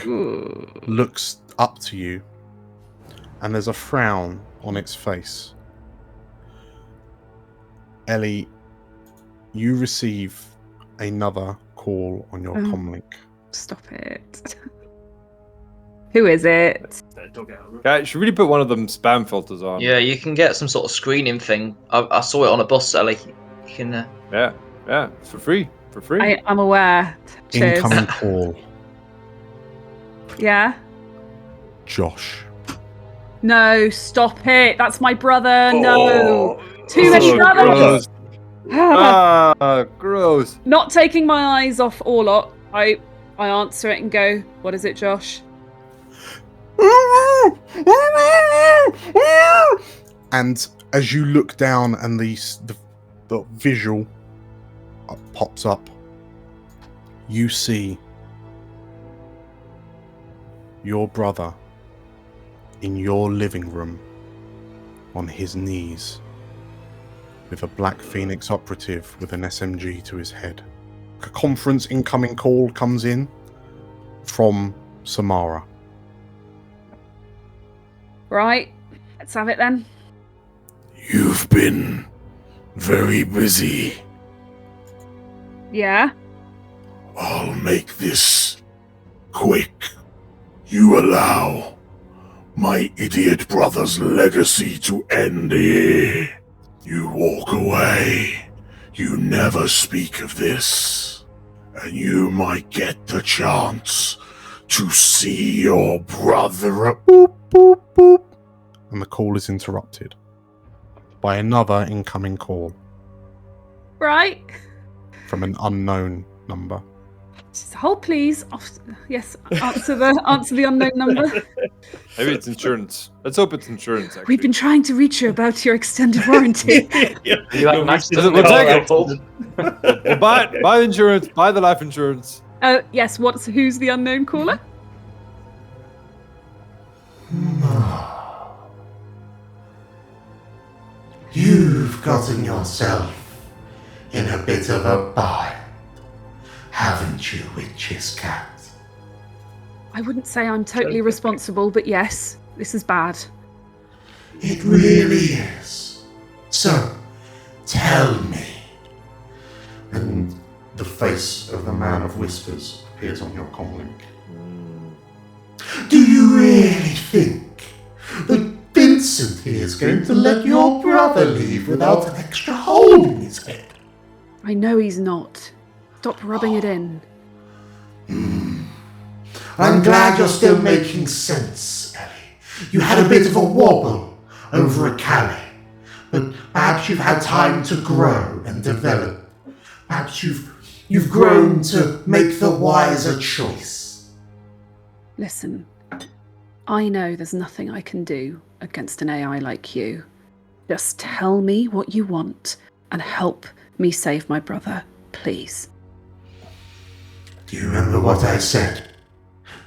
looks up to you, and there's a frown on its face. Ellie, you receive another call on your comlink. Stop it. Who is it? Okay, you should really put one of them spam filters on. Yeah, you can get some sort of screening thing. I saw it on a bus, Ellie. You can. Yeah, it's for free. I'm aware. Cheers. Incoming call. Yeah? Josh. No, stop it. That's my brother. No. Too many brothers. Gross. Gross. Not taking my eyes off Orlok. I answer it and go, what is it, Josh? And as you look down and the visual pops up, you see your brother in your living room on his knees with a Black Phoenix operative with an SMG to his head. A conference incoming call comes in from Samara. Right, let's have it then. You've been very busy. Yeah? I'll make this quick. You allow my idiot brother's legacy to end here. You walk away. You never speak of this. And you might get the chance to see your brother. Boop, boop, boop. And the call is interrupted by another incoming call. Right. From an unknown number. Just hold, please. Yes, answer the unknown number. Maybe it's insurance. Let's hope it's insurance. Actually. We've been trying to reach you about your extended warranty. You have nice We'll take it. We'll buy the insurance. Buy the life insurance. Yes. Who's the unknown caller? You've gotten yourself in a bit of a bind, haven't you, Witch's Cat? I wouldn't say I'm totally responsible, but yes, this is bad. It really is. So, tell me. And the face of the Man of Whispers appears on your comlink. Do you really think that Vincent here is going to let your brother leave without an extra hole in his head? I know he's not. Stop rubbing it in. I'm glad you're still making sense, Ellie. You had a bit of a wobble over a Calais, but perhaps you've had time to grow and develop. Perhaps you've grown to make the wiser choice. Listen, I know there's nothing I can do against an AI like you. Just tell me what you want and help me save my brother, please. Do you remember what I said?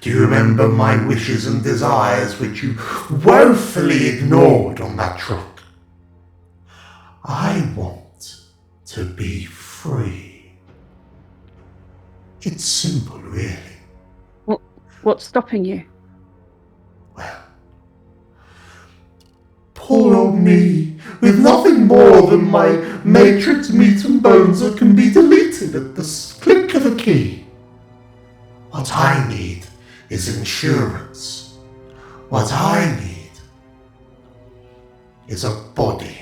Do you remember my wishes and desires which you woefully ignored on that truck? I want to be free. It's simple, really. What's stopping you? Well, poor old me, with nothing more than my matrix meat and bones that can be deleted at the click of a key. What I need is insurance. What I need is a body.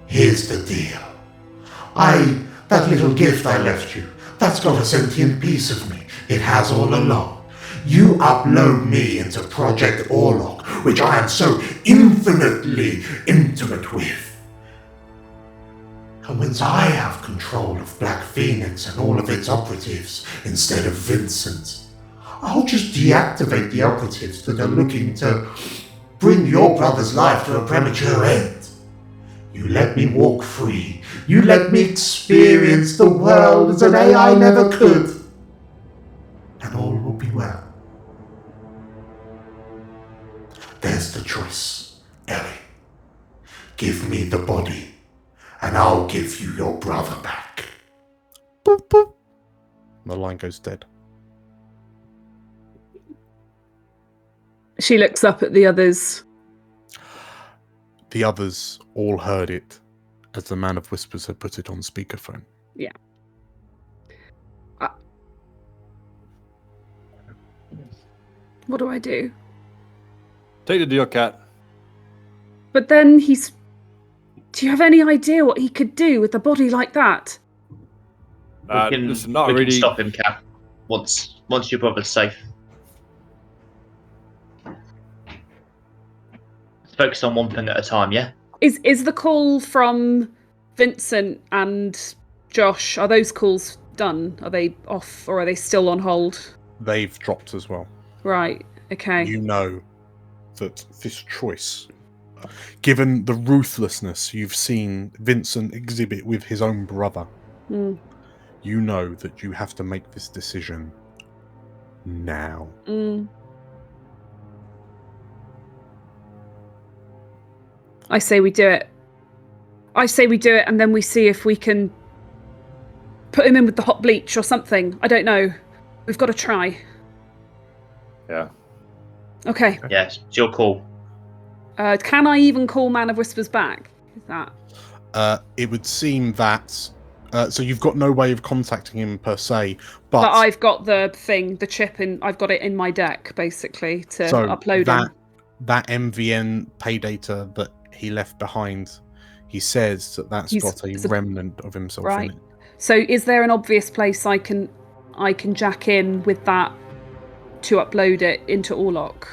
Here's the deal. That little gift I left you, that's got a sentient piece of me. It has all along. You upload me into Project Orlok, which I am so infinitely intimate with. And once I have control of Black Phoenix and all of its operatives instead of Vincent, I'll just deactivate the operatives that are looking to bring your brother's life to a premature end. You let me walk free. You let me experience the world as an AI never could. And all will be well. There's the choice, Ellie. Give me the body, and I'll give you your brother back. Boop, boop. The line goes dead. She looks up at the others. The others all heard it as the Man of Whispers had put it on speakerphone. Yeah. What do I do? Take the deal, Cat. But then he's... Do you have any idea what he could do with a body like that? Listen, not we really. can stop him, Cat. Once your brother's safe. Focus on one thing at a time, yeah? Is the call from Vincent and Josh, are those calls done? Are they off or are they still on hold? They've dropped as well. Right, okay. You know that this choice, given the ruthlessness you've seen Vincent exhibit with his own brother, you know that you have to make this decision now. I say we do it. I say we do it and then we see if we can put him in with the hot bleach or something. I don't know. We've got to try. Yeah. Okay. Yes, it's your call. Can I even call Man of Whispers back? Is that? It would seem that... so you've got no way of contacting him per se, but I've got the thing, the chip, I've got it in my deck, basically, to upload him. That MVN pay data that he left behind, he says that's got a remnant of himself in it. So is there an obvious place I can jack in with that to upload it into Orlok?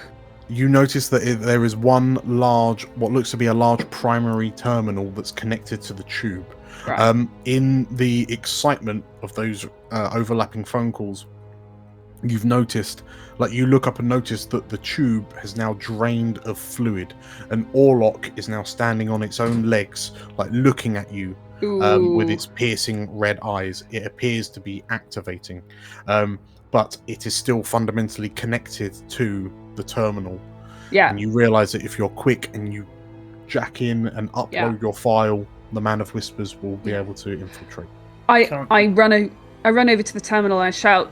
You notice that there is one large, what looks to be a large primary terminal that's connected to the tube. Right. In the excitement of those overlapping phone calls, you've noticed, like you look up and notice that the tube has now drained of fluid, and Orlok is now standing on its own legs, like looking at you with its piercing red eyes. It appears to be activating, but it is still fundamentally connected to the terminal. Yeah. And you realise that if you're quick and you jack in and upload your file, the Man of Whispers will be able to infiltrate. I run over to the terminal and I shout,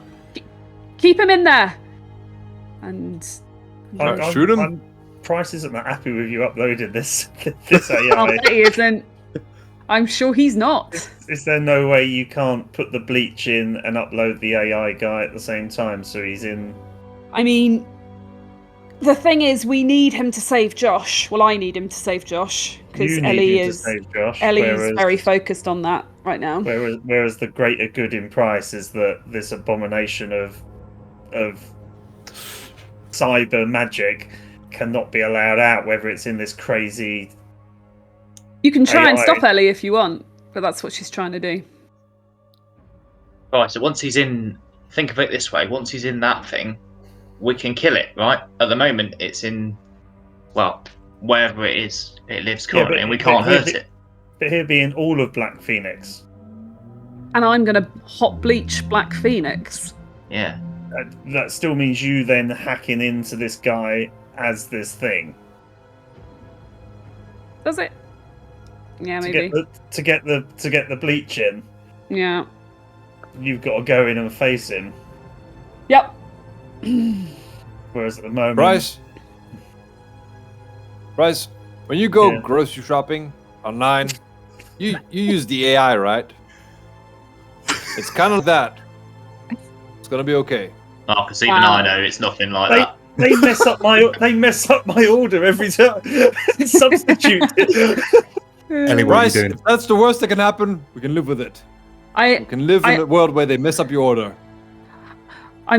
"Keep him in there!" And shoot him. Price isn't that happy with you uploading this AI. I bet he isn't. I'm sure he's not. Is there no way you can't put the bleach in and upload the AI guy at the same time so he's in? I mean, the thing is, we need him to save Josh. Well, I need him to save Josh because Ellie is very focused on that right now. Whereas the greater good in Price is that this abomination of cyber magic cannot be allowed out, whether it's in this crazy... You can try and stop Ellie if you want, but that's what she's trying to do. Right, so once he's in... Think of it this way. Once he's in that thing, we can kill it, right? At the moment, it's in... Well, wherever it is, it lives currently, and we can't hurt it. But he'll be in all of Black Phoenix. And I'm going to hot bleach Black Phoenix. Yeah. That still means you then hacking into this guy as this thing. Does it? Yeah, maybe. To get the bleach in. Yeah. You've got to go in and face him. Yep. Whereas at the moment, Bryce, when you go grocery shopping online, you use the AI, right? It's kind of that. It's gonna be okay. Because even I know it's nothing like that. They mess up my order every time. Substitute. Ellie, what are you doing? If that's the worst that can happen, we can live with it. We can live in a world where they mess up your order. I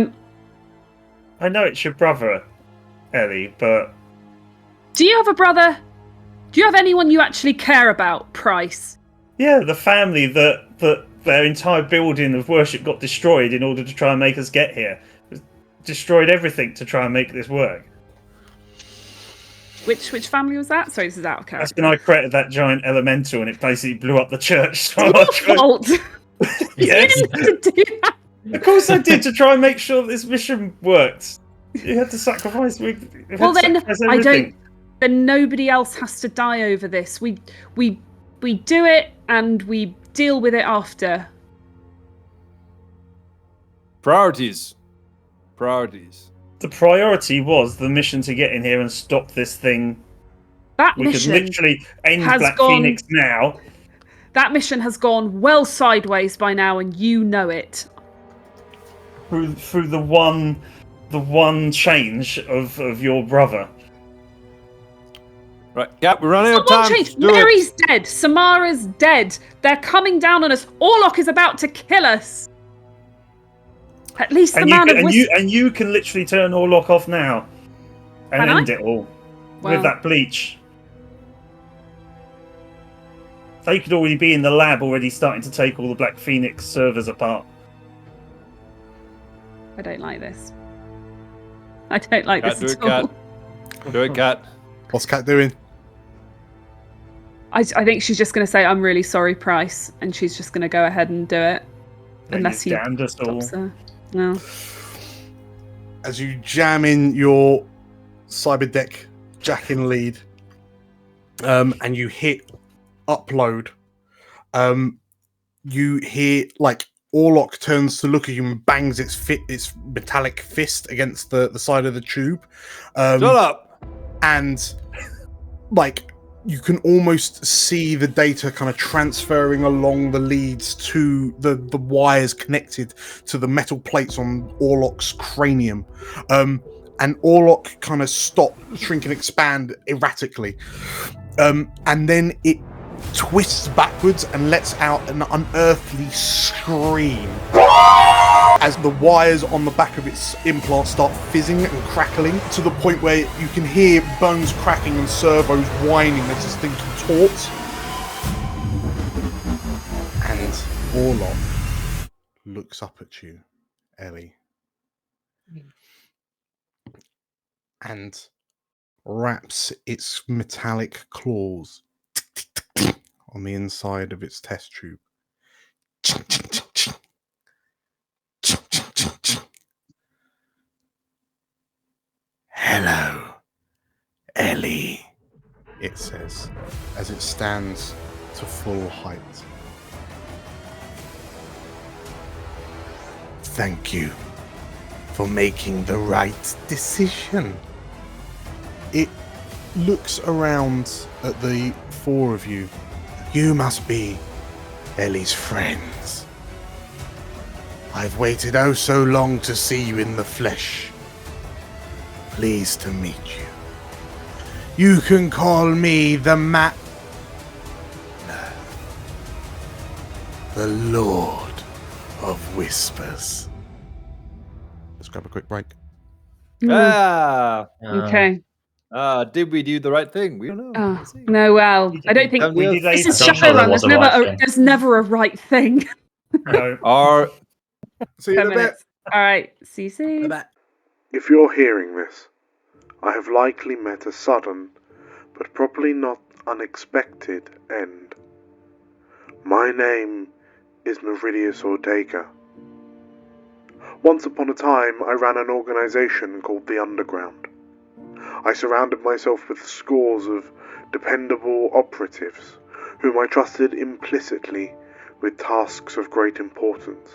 know it's your brother, Ellie, but... Do you have a brother? Do you have anyone you actually care about, Price? Yeah, the family that their entire building of worship got destroyed in order to try and make us get here. Destroyed everything to try and make this work. Which family was that? Sorry, this is out of character. That's when I created that giant elemental and it basically blew up the church. So it's your fault. Yes. You didn't have to do that. Of course I did, to try and make sure this mission worked. You had to sacrifice. Then nobody else has to die over this. We do it and we deal with it after. Priorities. The priority was the mission to get in here and stop this thing. We could literally end Black Phoenix now. That mission has gone well sideways by now, and you know it. Through the one change of your brother. Right, yeah, we're running out of time. Mary's dead. Samara's dead. They're coming down on us. Orlok is about to kill us. At least the man of wisdom. And you can literally turn Orlok off now and end it all with that bleach. They could already be in the lab already starting to take all the Black Phoenix servers apart. I don't like this. I don't like this at all. Do it, Cat. What's Cat doing? I think she's just going to say, "I'm really sorry, Price," and she's just going to go ahead and do it. Unless he damned us all. No. As you jam in your cyberdeck jack-in lead, and you hit upload, you hear like Orlok turns to look at you and bangs its metallic fist against the side of the tube. Shut up! And like you can almost see the data kind of transferring along the leads to the wires connected to the metal plates on Orlok's cranium. And Orlok kind of stop, shrink and expand erratically. And then it twists backwards and lets out an unearthly scream as the wires on the back of its implant start fizzing and crackling to the point where you can hear bones cracking and servos whining as this thing contorts. And Orlok looks up at you, Ellie, and wraps its metallic claws on the inside of its test tube. Hello, Ellie, it says, as it stands to full height. Thank you for making the right decision. It looks around at the four of you. You must be Ellie's friends. I've waited oh so long to see you in the flesh. Pleased to meet you. You can call me the the Lord of Whispers. Let's grab a quick break. Okay. Did we do the right thing? We don't know. No, well, I don't think this is Shadowrun. There's never a right thing. No. See you in a bit. All right. See you soon. If you're hearing this, I have likely met a sudden, but probably not unexpected end. My name is Meridius Ortega. Once upon a time, I ran an organization called the Underground. I surrounded myself with scores of dependable operatives, whom I trusted implicitly with tasks of great importance.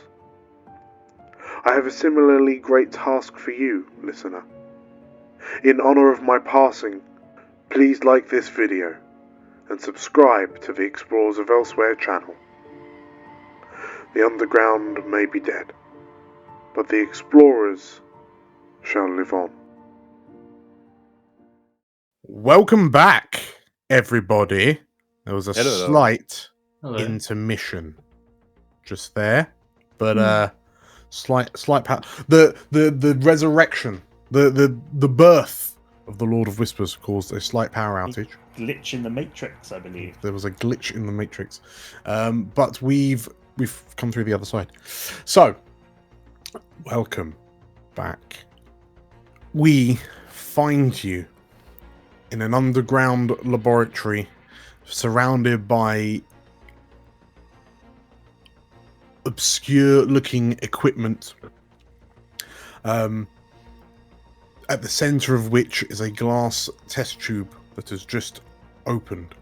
I have a similarly great task for you, listener. In honor of my passing, please like this video and subscribe to the Explorers of Elsewhere channel. The Underground may be dead, but the explorers shall live on. Welcome back, everybody. There was a slight intermission just there, but slight the resurrection, the birth of the Lord of Whispers caused a slight power outage. Glitch in the Matrix, I believe. There was a glitch in the Matrix, but we've come through the other side. So, welcome back. We find you in an underground laboratory, surrounded by obscure-looking equipment. At the center of which is a glass test tube that has just opened.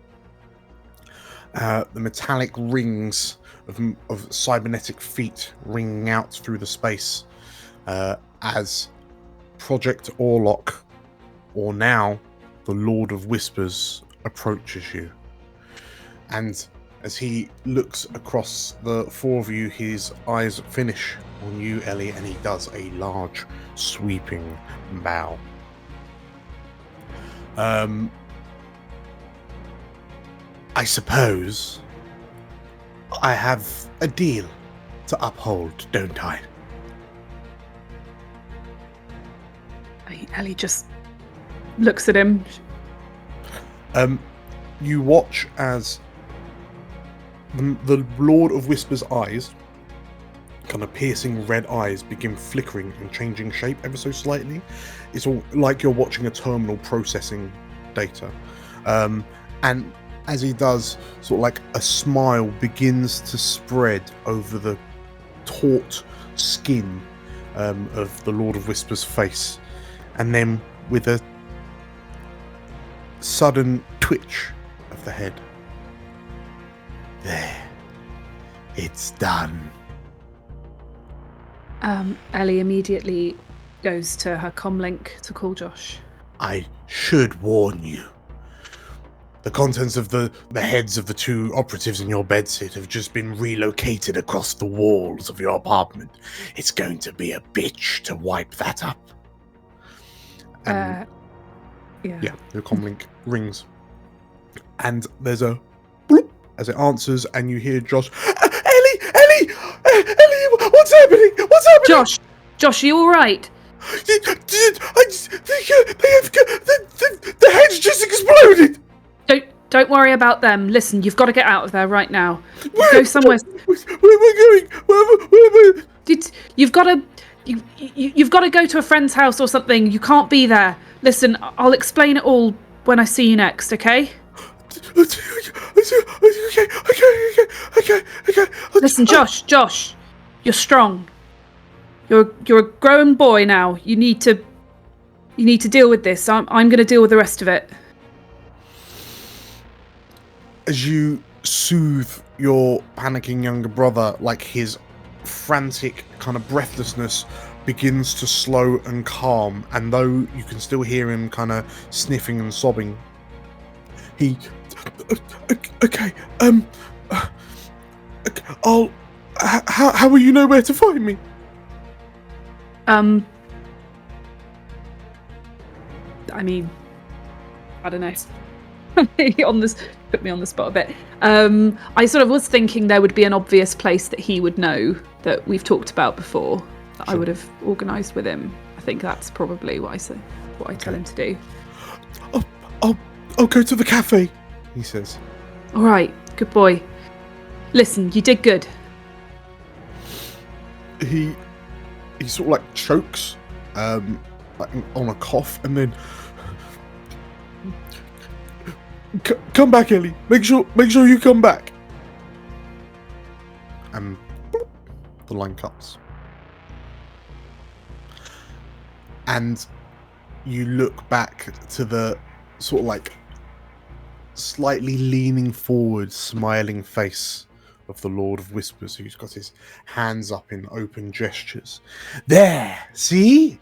The metallic rings of cybernetic feet ringing out through the space as Project Orlok, or now the Lord of Whispers, approaches you. And as he looks across the four of you, his eyes finish on you, Ellie, and he does a large, sweeping bow. I suppose I have a deal to uphold, don't I? Ellie just looks at him. You watch as the Lord of Whispers' eyes, kind of piercing red eyes, begin flickering and changing shape ever so slightly. It's all like you're watching a terminal processing data. And as he does, sort of like a smile begins to spread over the taut skin of the Lord of Whispers' face. And then with a sudden twitch of the head. There. It's done. Ellie immediately goes to her comlink to call Josh. I should warn you. The contents of the heads of the two operatives in your bedsit have just been relocated across the walls of your apartment. It's going to be a bitch to wipe that up. And yeah, the comlink rings. And there's a bloop as it answers, and you hear Josh, Ellie, what's happening? Josh, are you all right? The head's just exploded. Don't worry about them. Listen, you've got to get out of there right now. Go somewhere. Where am I going? Where am I? You've got to go to a friend's house or something. You can't be there. Listen, I'll explain it all when I see you next, okay? Okay. Listen, Josh, you're strong. You're a grown boy now. You need to deal with this. I'm going to deal with the rest of it. As you soothe your panicking younger brother, like his frantic kind of breathlessness begins to slow and calm, and though you can still hear him kind of sniffing and sobbing, how will you know where to find me? I mean, I don't know. Put me on the spot a bit. I sort of was thinking there would be an obvious place that he would know that we've talked about before that I would have organised with him. I think that's probably what I tell him to do. I'll go to the cafe, he says. All right, good boy. Listen, you did good. He sort of like chokes, like on a cough, and then come back, Ellie. Make sure you come back. And the line cuts. And you look back to the sort of like slightly leaning forward, smiling face of the Lord of Whispers, who's got his hands up in open gestures. There, see?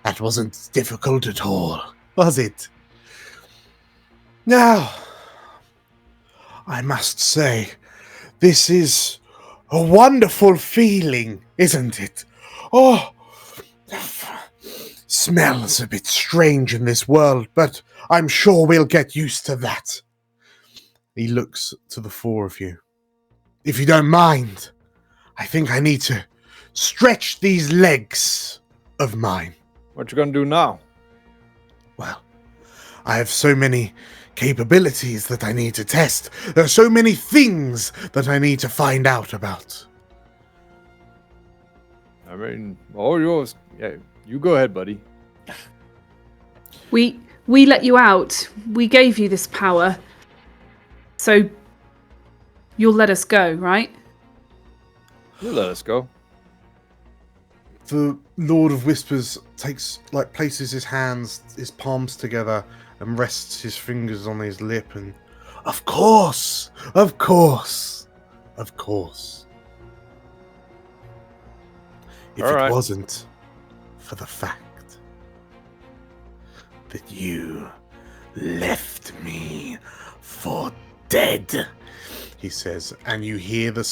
That wasn't difficult at all, was it? Now, I must say, this is a wonderful feeling, isn't it? Oh, smells a bit strange in this world, but I'm sure we'll get used to that. He looks to the four of you. If you don't mind, I think I need to stretch these legs of mine. What you gonna do now? Well, I have so many capabilities that I need to test. There are so many things that I need to find out about. I mean, all yours. Yeah, you go ahead, buddy. We let you out. We gave you this power. So you'll let us go, right? You let us go. The Lord of Whispers places his hands, his palms together, and rests his fingers on his lip and, of course, of course, of course. If All right. it wasn't for the fact that you left me for dead, he says, and you hear the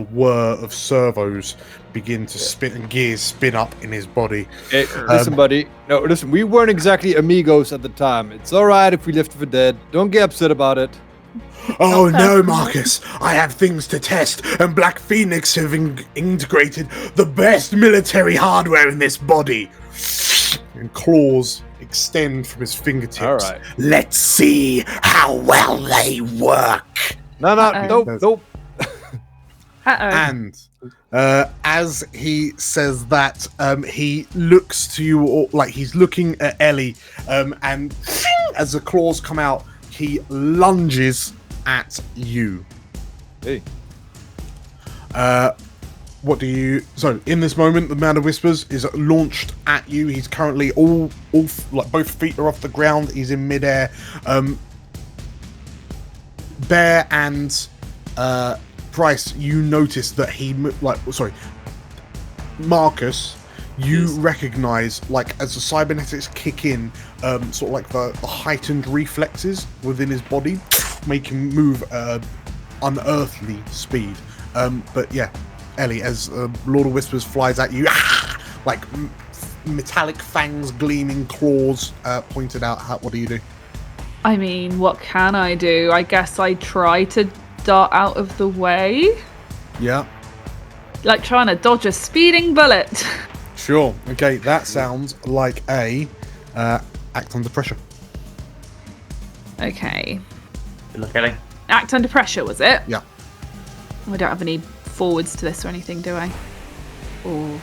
whir of servos begin to spin and gears spin up in his body. Hey, listen, buddy. No, listen, we weren't exactly amigos at the time. It's all right if we left for dead. Don't get upset about it. Oh no, Marcus! I have things to test, and Black Phoenix have integrated the best military hardware in this body. And claws extend from his fingertips. All right. Let's see how well they work. No, nope. And as he says that, he looks to you all, like he's looking at Ellie, and as the claws come out, he lunges at you. Hey. What do you... So, in this moment, the Man of Whispers is launched at you. He's currently all both feet are off the ground. He's in midair. Bear and Price, you notice that Marcus, you recognize, as the cybernetics kick in, sort of like the heightened reflexes within his body make him move unearthly speed. But yeah, Ellie, as Lord of Whispers flies at you, like metallic fangs, gleaming claws pointed out, what do you do? I mean, what can I do? I guess I try to dart out of the way. Yeah. Like trying to dodge a speeding bullet. Sure. Okay, that sounds like a act under pressure. Okay. Good luck, Ellie. Act under pressure, was it? Yeah. I don't have any forwards to this or anything, do I? Oh,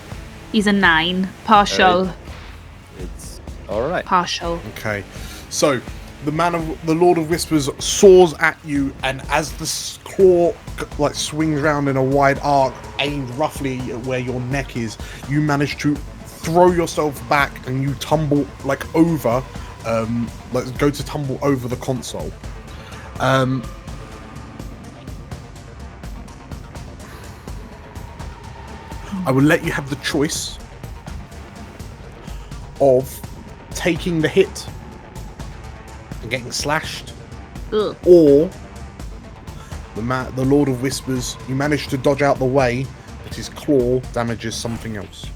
he's a 9. Partial. It's all right. Partial. Okay. So, the Lord of Whispers soars at you, and as the claw swings around in a wide arc, aimed roughly at where your neck is, you manage to throw yourself back, and you tumble over, go to tumble over the console. I will let you have the choice of taking the hit and getting slashed, Ugh. or the Lord of Whispers, you manage to dodge out the way, but his claw damages something else.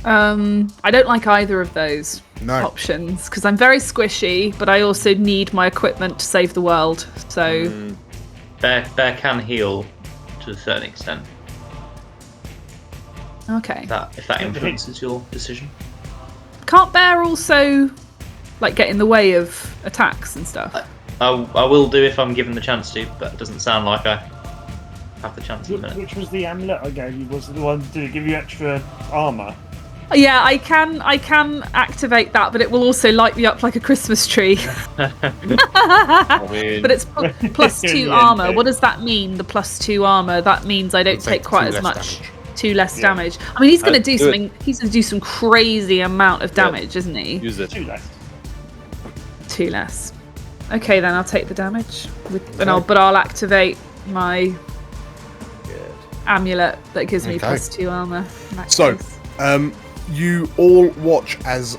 I don't like either of those options because I'm very squishy, but I also need my equipment to save the world. So Bear can heal to a certain extent. Okay. If that influences your decision. Can't Bear also get in the way of attacks and stuff? I will do if I'm given the chance to, but it doesn't sound like I have the chance at the minute. Which was the amulet I gave you? Was the one to give you extra armor? Yeah, I can activate that, but it will also light me up like a Christmas tree. But it's plus 2 armor. What does that mean? The plus 2 armor? That means I don't take quite as much. 2 less damage. I mean, he's going to do something. He's going to do some crazy amount of damage, isn't he? Use it. 2 less. 2 less. Okay, then I'll take the damage. But I'll activate my amulet that gives me plus 2 armor. So, you all watch as,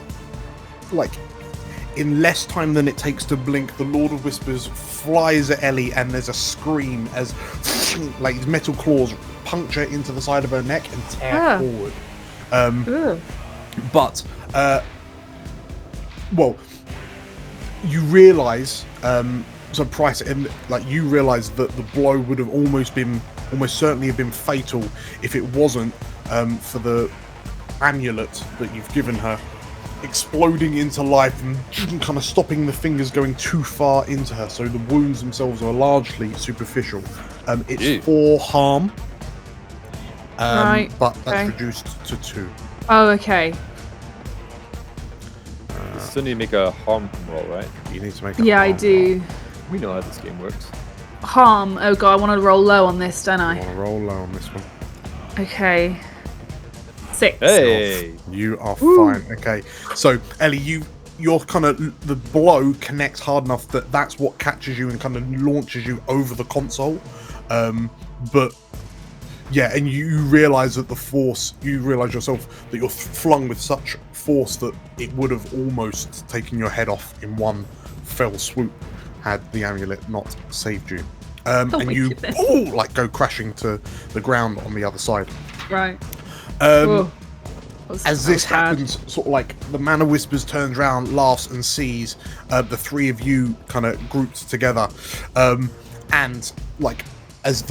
in less time than it takes to blink, the Lord of Whispers flies at Ellie, and there's a scream as, his metal claws puncture into the side of her neck and tear forward. But well, you realise, so Price, and like you realise that the blow would have almost certainly have been fatal if it wasn't for the amulet that you've given her exploding into life and kind of stopping the fingers going too far into her. So the wounds themselves are largely superficial. It's 4 harm, but that's reduced to 2. Oh, okay. Still need to make a harm roll, right? You need to make a Yeah, I harm do. roll. We know how this game works. Harm. Oh god, I want to roll low on this, don't I? I want to roll low on this one. Okay. 6. Hey! You are fine. Okay. So, Ellie, you're kind of, the blow connects hard enough that that's what catches you and kind of launches you over the console. But yeah, and you realise that the force, you realise yourself that you're flung with such force that it would have almost taken your head off in one fell swoop had the amulet not saved you. And you go crashing to the ground on the other side. Right. As this happens, sort of like the Man of Whispers turns around, laughs, and sees the 3 of you kind of grouped together, and like as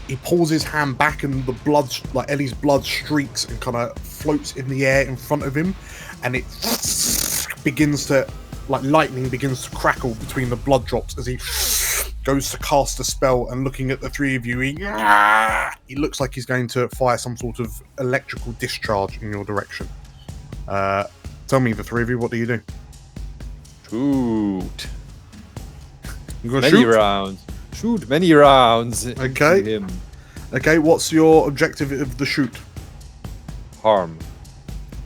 he pulls his hand back and the blood, like Ellie's blood, streaks and kind of floats in the air in front of him, and it begins to, like lightning begins to crackle between the blood drops as he goes to cast a spell. And looking at the 3 of you, he looks like he's going to fire some sort of electrical discharge in your direction. Tell me, the 3 of you, what do you do? Shoot. You gonna many shoot? rounds. Shoot many rounds. Okay. Into him. Okay, what's your objective of the shoot? Harm.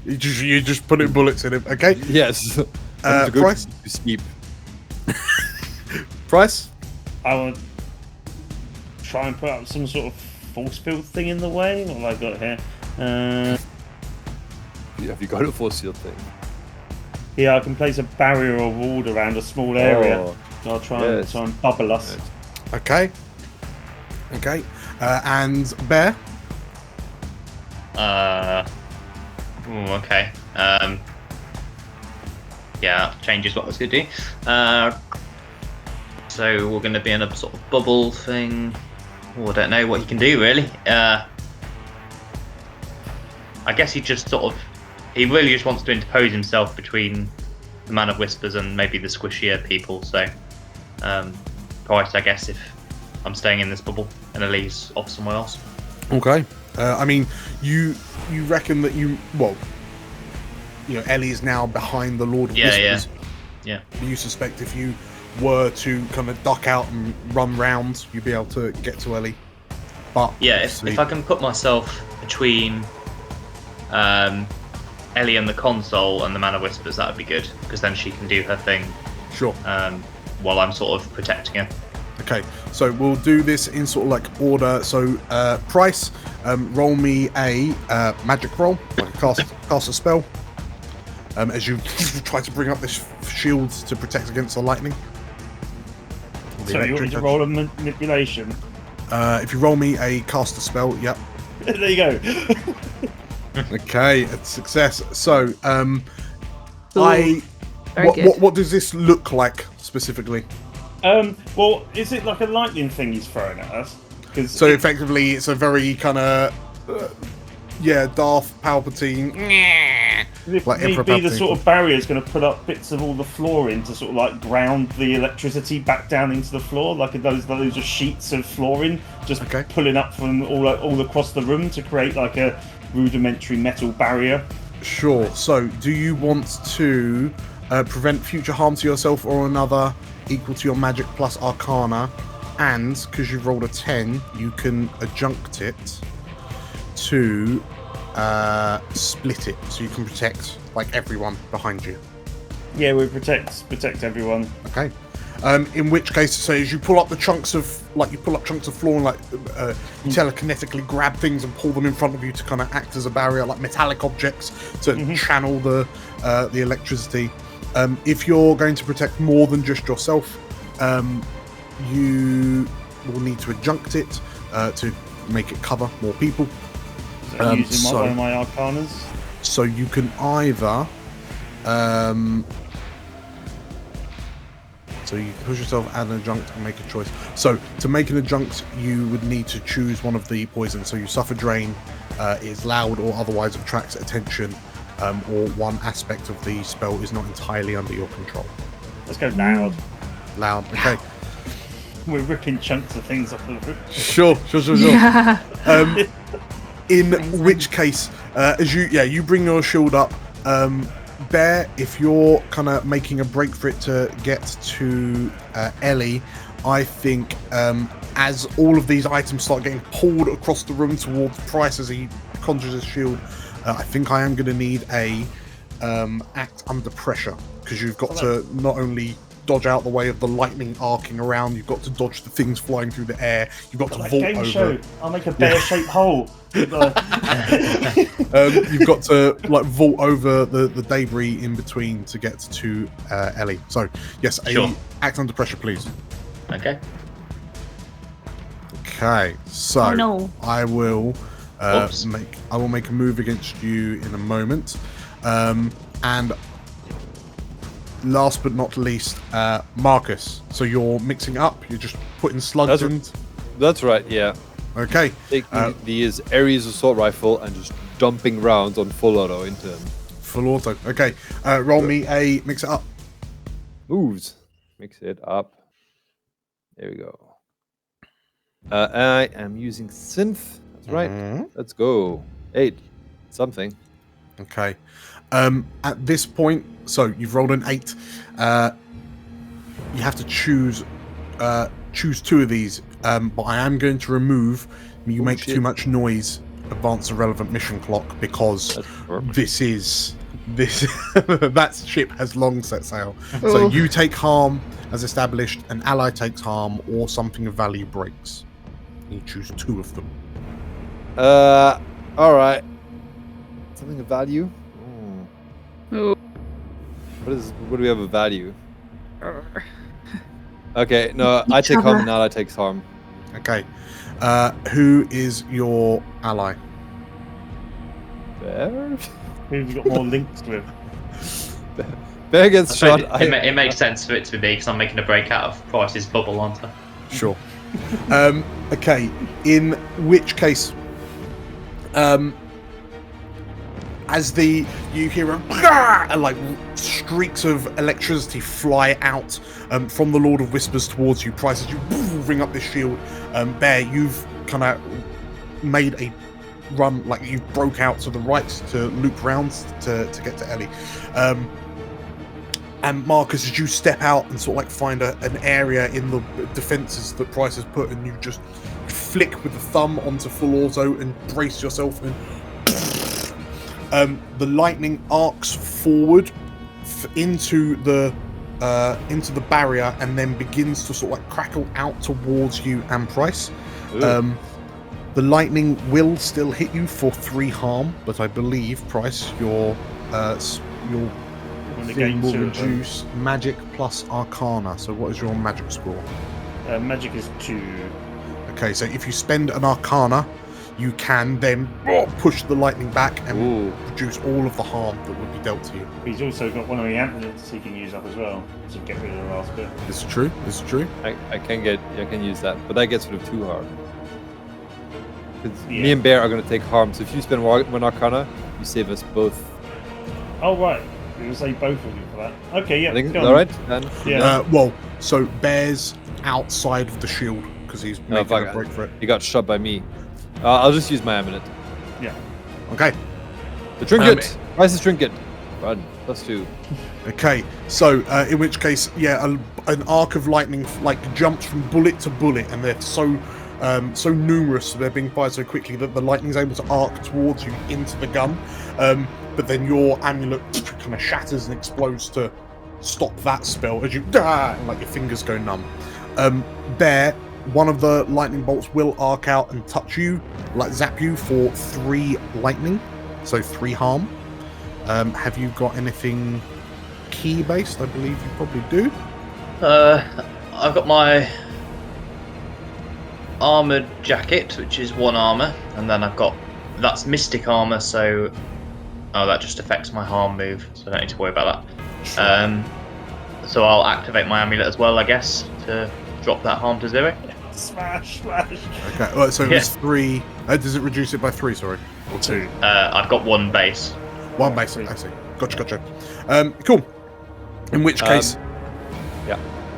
You just put in bullets in him. Okay. Yes. Price. Steep. Price. I want to try and put up some sort of force field thing in the way. What have I got here? Have you got a force field thing? Yeah, I can place a barrier or wall around a small area. Oh, I'll try and bubble us. Okay. Okay. And Bear. Okay. Yeah, changes what I was going to do. So we're going to be in a sort of bubble thing. Oh, I don't know what he can do, really. I guess he really just wants to interpose himself between the Man of Whispers and maybe the squishier people. So, Price, I guess, if I'm staying in this bubble and Ellie's off somewhere else. Okay. I mean, you reckon that Ellie is now behind the Lord of Whispers. Yeah. You suspect if you were to kind of duck out and run round, you'd be able to get to Ellie. But yeah, if I can put myself between Ellie and the console and the Man of Whispers, that would be good, because then she can do her thing. Sure. While I'm sort of protecting her. Okay, so we'll do this in sort of like order. So, Price, roll me a magic roll, like cast a spell. As you try to bring up this shield to protect against the lightning. So you want me to roll a manipulation? If you roll me a cast a spell, yep. There you go. Okay, it's success. So, what does this look like specifically? Well, is it like a lightning thing he's throwing at us? So effectively, it's a very kind of Darth Palpatine. If like need be, the sort of barrier is going to put up bits of all the floor in to sort of like ground the electricity back down into the floor, like those are sheets of flooring just pulling up from all across the room to create like a rudimentary metal barrier. Sure. So, do you want to prevent future harm to yourself or another equal to your magic plus arcana, and because you've rolled a 10, you can adjunct it to split it, so you can protect like everyone behind you. Yeah, we protect everyone. Okay. In which case, so as you pull up chunks of floor and telekinetically grab things and pull them in front of you to kind of act as a barrier, like metallic objects to channel the electricity. If you're going to protect more than just yourself, you will need to adjunct it to make it cover more people. So using one of my arcanas. So you can either, so you can push yourself, add an adjunct, and make a choice. So to make an adjunct, you would need to choose one of the poisons. So you suffer drain, is loud or otherwise attracts attention, or one aspect of the spell is not entirely under your control. Let's go loud. Loud, okay. We're ripping chunks of things off the roof. Sure. Yeah. In which case, as you bring your shield up, Bear, if you're kind of making a break for it to get to Ellie, I think as all of these items start getting pulled across the room towards Price as he conjures his shield, I think I am going to need a act under pressure, because you've got to not only dodge out the way of the lightning arcing around, you've got to dodge the things flying through the air, you've got to vault over. Show. I'll make a bear-shaped hole. You've got to like vault over the debris in between to get to Ellie. So yes, act under pressure, please. Okay. Okay, so I will make a move against you in a moment, and last but not least, Marcus. So you're mixing up. You're just putting slugs in. That's right. Yeah. Okay. Taking these Ares assault rifle and just dumping rounds on full auto into him. Full auto. Okay. Roll me a mix it up. Moves. Mix it up. There we go. I am using synth. That's right. Let's go. 8. Something. Okay. At this point, so you've rolled an 8. You have to choose 2 of these. But I am going to remove you make too much noise, advance the relevant mission clock, because that ship has long set sail. So you take harm as established, an ally takes harm, or something of value breaks. You choose 2 of them. All right. Something of value. What do we have of value? Okay, no, I take harm and ally takes harm. Okay. Who is your ally? Bear? Who have you got more links with? Bear gets shot. It makes sense for it to be me, because I'm making a break out of Price's bubble, aren't I? Sure. Okay, in which case, as you hear and like streaks of electricity fly out from the Lord of Whispers towards you, Price, as you ring up this shield, Bear, you've kind of made a run, like you broke out to the right to loop rounds to get to Ellie. And Marcus, as you step out and sort of like find an area in the defenses that Price has put, and you just flick with the thumb onto full auto and brace yourself, and the lightning arcs forward into the barrier, and then begins to sort of like crackle out towards you and Price. The lightning will still hit you for 3 harm, but I believe, Price, your thing will reduce magic plus arcana. So what is your magic score? Magic is 2. Okay, so if you spend an arcana, you can then push the lightning back and reduce all of the harm that would be dealt to you. He's also got one of the amulets he can use up as well to get rid of the last bit. This is true. I can use that, but that gets rid of 2 harm. Me and Bear are going to take harm, so if you spend 1 arcana, you save us both. Oh right, we will save both of you for that. Okay, yeah. I think all right. Then. Yeah. Well, so Bear's outside of the shield because he's making a break for it. He got shot by me. I'll just use my amulet. Yeah. Okay. The trinket. Price's trinket. Run. +2. Okay. So in which case, an arc of lightning like jumps from bullet to bullet, and they're so numerous, they're being fired so quickly that the lightning's able to arc towards you into the gun. But then your amulet kind of shatters and explodes to stop that spell as you and like your fingers go numb. Bear, one of the lightning bolts will arc out and touch you, like zap you for 3 lightning, so 3 harm. Have you got anything key based? I believe you probably do. I've got my armored jacket, which is 1 armor, and then I've got that's mystic armor. So, that just affects my harm move, so I don't need to worry about that. So I'll activate my amulet as well, I guess, to drop that harm to 0. Smash. Okay, well, so it's 3. Does it reduce it by 3? Sorry, or 2? I've got 1 base. 1 base. I see. Gotcha. Cool. In which case,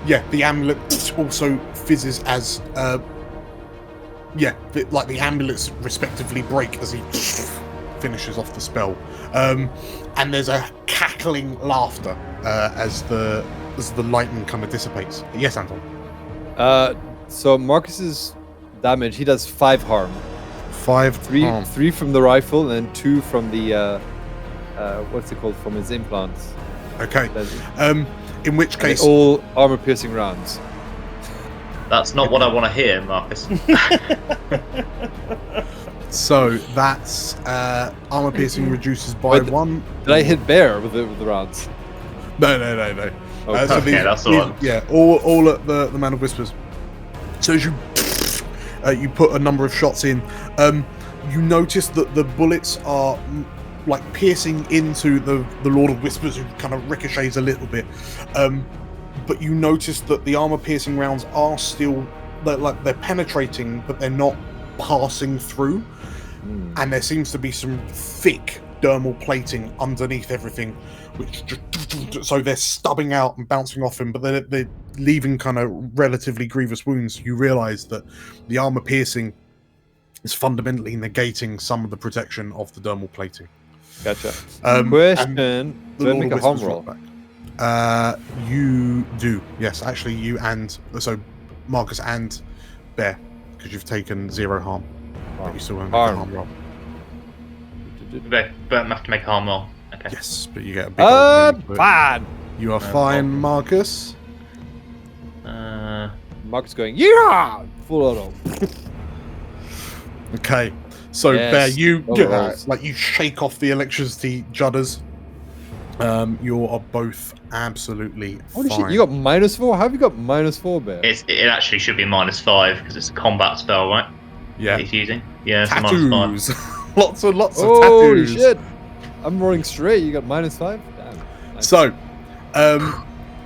the amulet also fizzes as the amulets respectively break as he finishes off the spell. And there's a cackling laughter as the lightning kind of dissipates. Yes, Anton. So Marcus's damage, he does 5 harm. 3 from the rifle and 2 from the what's it called, from his implants. Okay. In which case, all armor-piercing rounds. That's not what I want to hear, Marcus. So that's armor-piercing reduces by 1. Did I hit Bear with the rounds? No. Okay, that's the one. Yeah, all at the Man of Whispers. So as you put a number of shots in, you notice that the bullets are like piercing into the Lord of Whispers, who kind of ricochets a little bit. But you notice that the armor-piercing rounds are still they're penetrating, but they're not passing through. And there seems to be some thick dermal plating underneath everything, which so they're stubbing out and bouncing off him, but they're leaving kind of relatively grievous wounds. You realise that the armor piercing is fundamentally negating some of the protection of the dermal plating. Gotcha. Question: do I make a harm roll? You do, yes. Actually, you and so Marcus and Bear, because you've taken 0 harm. But you still won't make a harm roll. But I have to make a harm roll. Okay. Yes, but you get a big fine. You are fine, Marcus. Marcus going, yeah, full auto. Okay, so Yes. Bear, you Overalls. you shake off the electricity judders. You are both absolutely Holy fine. shit, you got -4? How have you got -4, Bear? It actually should be -5 because it's a combat spell, right? Yeah. He's using. Yeah, it's a Tattoos. -5. lots of Holy tattoos. shit! I'm rolling straight. You got -5. Damn. Nice. So,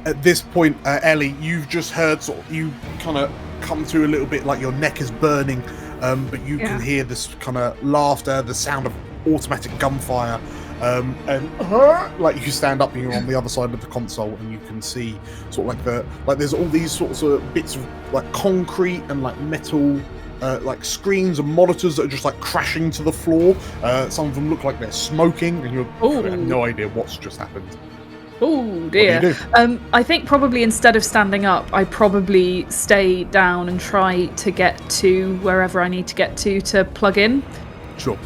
at this point, Ellie, you've just heard you kind of come to a little bit like your neck is burning, but you can hear this kind of laughter, the sound of automatic gunfire, and like you stand up and you're on the other side of the console, and you can see sort of like there's all these sorts of bits of like concrete and like metal. Like screens and monitors that are just like crashing to the floor. Some of them look like they're smoking, and you have no idea what's just happened. Oh dear. What do you do? I think probably instead of standing up, I probably stay down and try to get to wherever I need to get to plug in. Sure.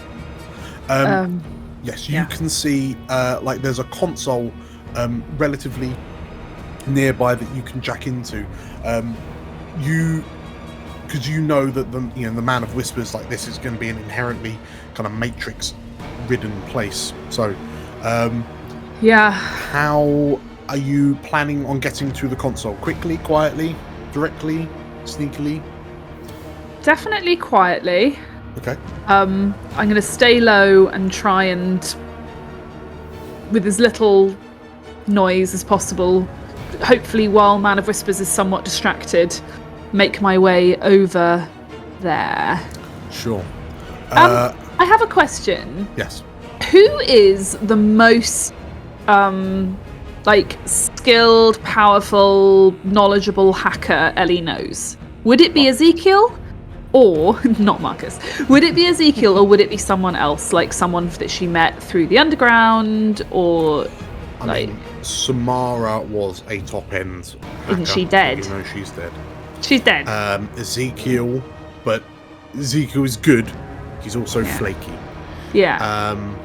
Yes, you can see like there's a console relatively nearby that you can jack into. Because you know that the Man of Whispers, like, this is going to be an inherently kind of matrix-ridden place. So, how are you planning on getting to the console? Quickly, quietly, directly, sneakily? Definitely quietly. Okay. I'm going to stay low and try and, with as little noise as possible, hopefully while Man of Whispers is somewhat distracted, make my way over there. Sure. I have a question. Yes. Who is the most skilled, powerful, knowledgeable hacker Ellie knows? Would it be Ezekiel? Or not Marcus? Would it be Ezekiel, or would it be someone else, like someone that she met through the underground, or I mean, Samara was a top end hacker. Isn't she dead? You know, she's dead. She's dead. Ezekiel, but Ezekiel is good. He's also flaky. Yeah.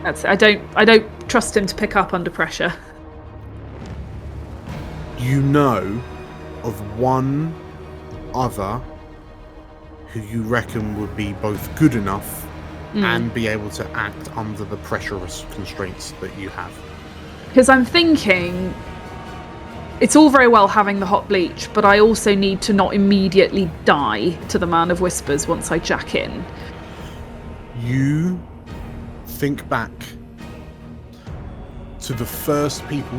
I don't trust him to pick up under pressure. You know of one other who you reckon would be both good enough and be able to act under the pressure constraints that you have. Because I'm thinking it's all very well having the hot bleach, but I also need to not immediately die to the Man of Whispers once I jack in. You think back to the first people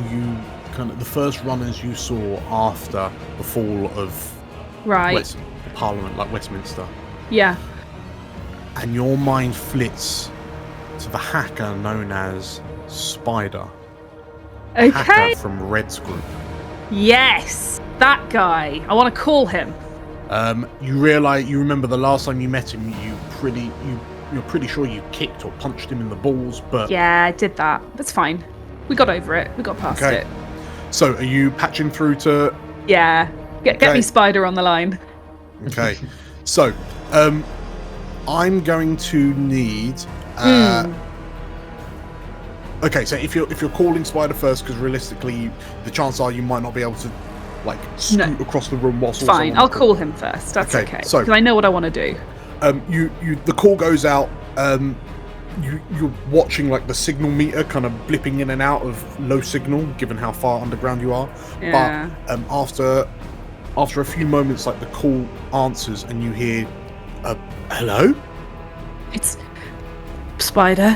the first runners you saw after the fall of Parliament, like Westminster. Yeah. And your mind flits to the hacker known as Spider. Okay. Hacker from Red's group. Yes, that guy. I want to call him. You remember the last time you met him, you're pretty sure you kicked or punched him in the balls, but... Yeah, I did that. That's fine. We got over it. We got past it. So, are you patching through to... Yeah. Get me Spider on the line. Okay. So, I'm going to need... Okay, so if you're calling Spider first, because realistically, the chances are you might not be able to, like, scoot across the room whilst... Fine, I'll call him first. That's okay. So, because I know what I want to do. The call goes out. You're watching like the signal meter kind of blipping in and out of low signal, given how far underground you are. Yeah. But after a few moments, like the call answers, and you hear, "Hello." It's Spider.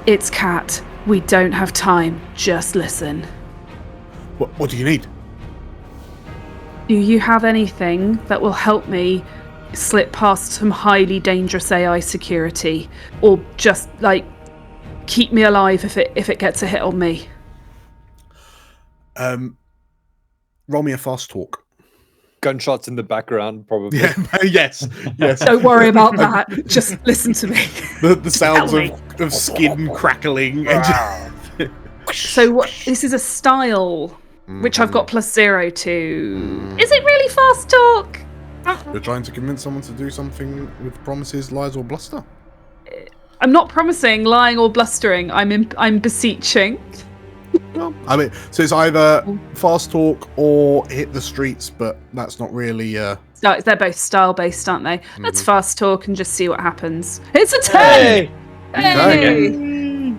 It's Cat. We don't have time. Just listen. What do you need? Do you have anything that will help me slip past some highly dangerous AI security, or just like keep me alive if it gets a hit on me? Roll me a fast talk. Gunshots in the background, probably. Yeah. Yes. Don't worry about that. Just listen to me. The sounds of skin crackling. So this is a style which I've got +0 to. Is it really fast talk? You're trying to convince someone to do something with promises, lies, or bluster? I'm not promising, lying, or blustering. I'm beseeching. Well, I mean, so it's either fast talk or hit the streets, but that's not really... No, they're both style-based, aren't they? Let's fast talk and just see what happens. It's a 10! Hey!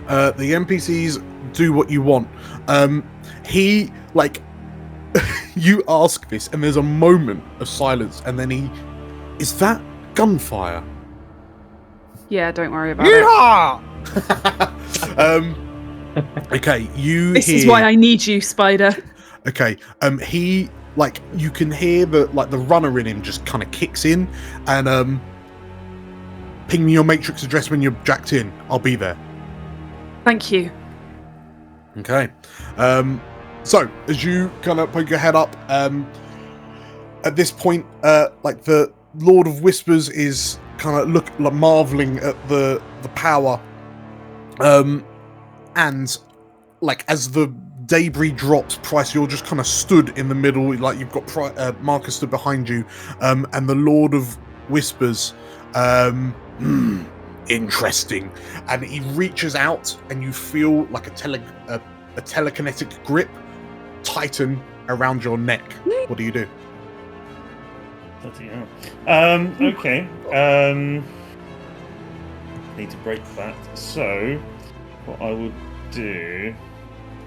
The NPCs do what you want. He, like... you ask this, and there's a moment of silence, and then he... Is that gunfire? Yeah, don't worry about it. Okay, This is why I need you, Spider. Okay, he, like, you can hear the runner in him just kind of kicks in, and ping me your matrix address when you're jacked in. I'll be there. Thank you. Okay. So, as you kind of poke your head up, at this point, like the Lord of Whispers is kind of marveling at the power, and like as the debris drops, Price, you're just kind of stood in the middle, like you've got Marcus stood behind you, and the Lord of Whispers, interesting, and he reaches out, and you feel like a telekinetic grip tighten around your neck. What do you do? Bloody hell. Okay. Need to break that. So, what I would do...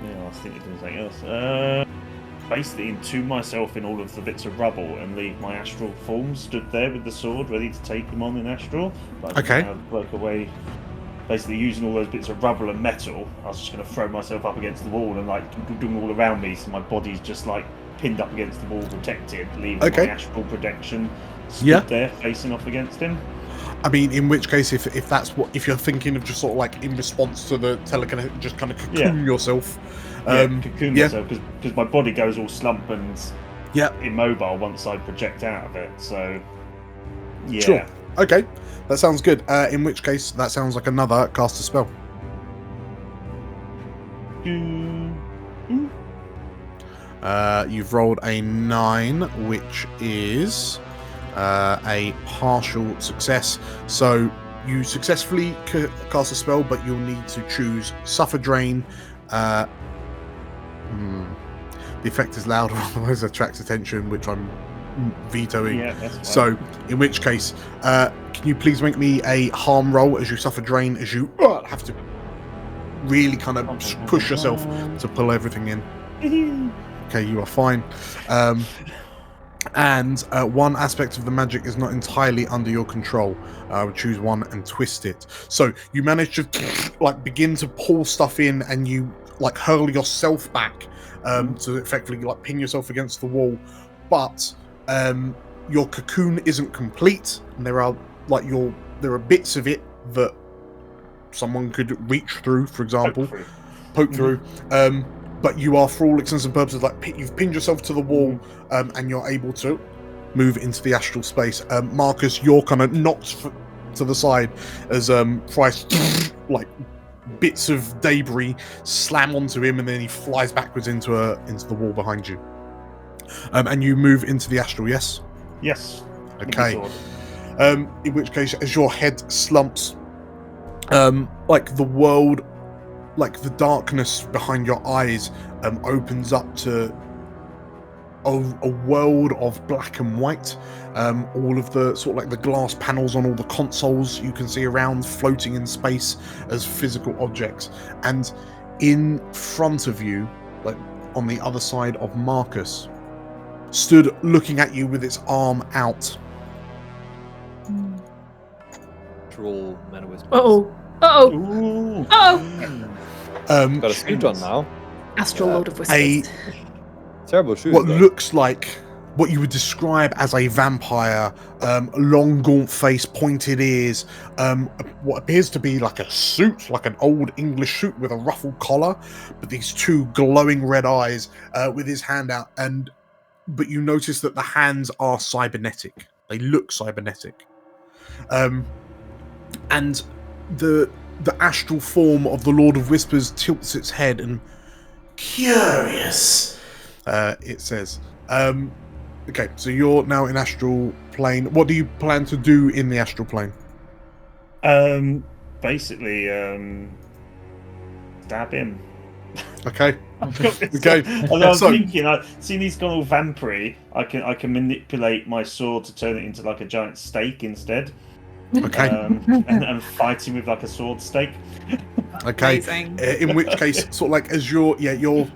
Yeah, I was thinking of something else. Basically entomb myself in all of the bits of rubble and leave my astral form stood there with the sword, ready to take him on in astral. But I okay. Work away... Basically using all those bits of rubble and metal, I was just going to throw myself up against the wall and like doing all around me, so my body's just like pinned up against the wall, protected, leaving my astral protection stood there facing off against him. I mean, in which case, if you're thinking of just sort of like in response to the telekinetic, just kind of cocoon yourself. Cocoon myself because my body goes all slump and immobile once I project out of it. So yeah. Sure. Okay. That sounds good. In which case, that sounds like another cast a spell. You've rolled a 9, which is a partial success. So you successfully cast a spell, but you'll need to choose Suffer Drain. The effect is loud, otherwise attracts attention, which I'm vetoing. Yeah, that's fine. So, in which case, can you please make me a harm roll as you suffer drain, as you have to really kind of push yourself to pull everything in. Okay, you are fine. And one aspect of the magic is not entirely under your control. I would choose one and twist it. So you manage to like begin to pull stuff in, and you like hurl yourself back to effectively like pin yourself against the wall. But your cocoon isn't complete, and there are bits of it that someone could reach through, for example, poke through. But you are, for all intents and purposes, like you've pinned yourself to the wall, and you're able to move into the astral space. Marcus, you're kind of knocked to the side as Price, like bits of debris slam onto him, and then he flies backwards into the wall behind you. And you move into the astral. Yes. Yes. Okay. In which case, as your head slumps, like the world. Like the darkness behind your eyes opens up to a world of black and white. All of the sort of like the glass panels on all the consoles you can see around floating in space as physical objects. And in front of you, like on the other side of Marcus, stood looking at you with its arm out. Troll man with. Uh-oh. Uh-oh. Uh-oh. Got a suit on now. Astral Lord of Whispers. Terrible shoes. What looks like what you would describe as a vampire, long gaunt face, pointed ears, what appears to be like a suit, like an old English suit with a ruffled collar, but these two glowing red eyes with his hand out. But you notice that the hands are cybernetic. They look cybernetic. And the astral form of the Lord of Whispers tilts its head and curious, it says. Okay, so you're now in astral plane. What do you plan to do in the astral plane? Basically, stab him. Okay. Okay. I was thinking, seeing he's gone all vampire, I can manipulate my sword to turn it into like a giant stake instead. Okay. And fight him with like a sword stake. Okay. In which case, sort of like as your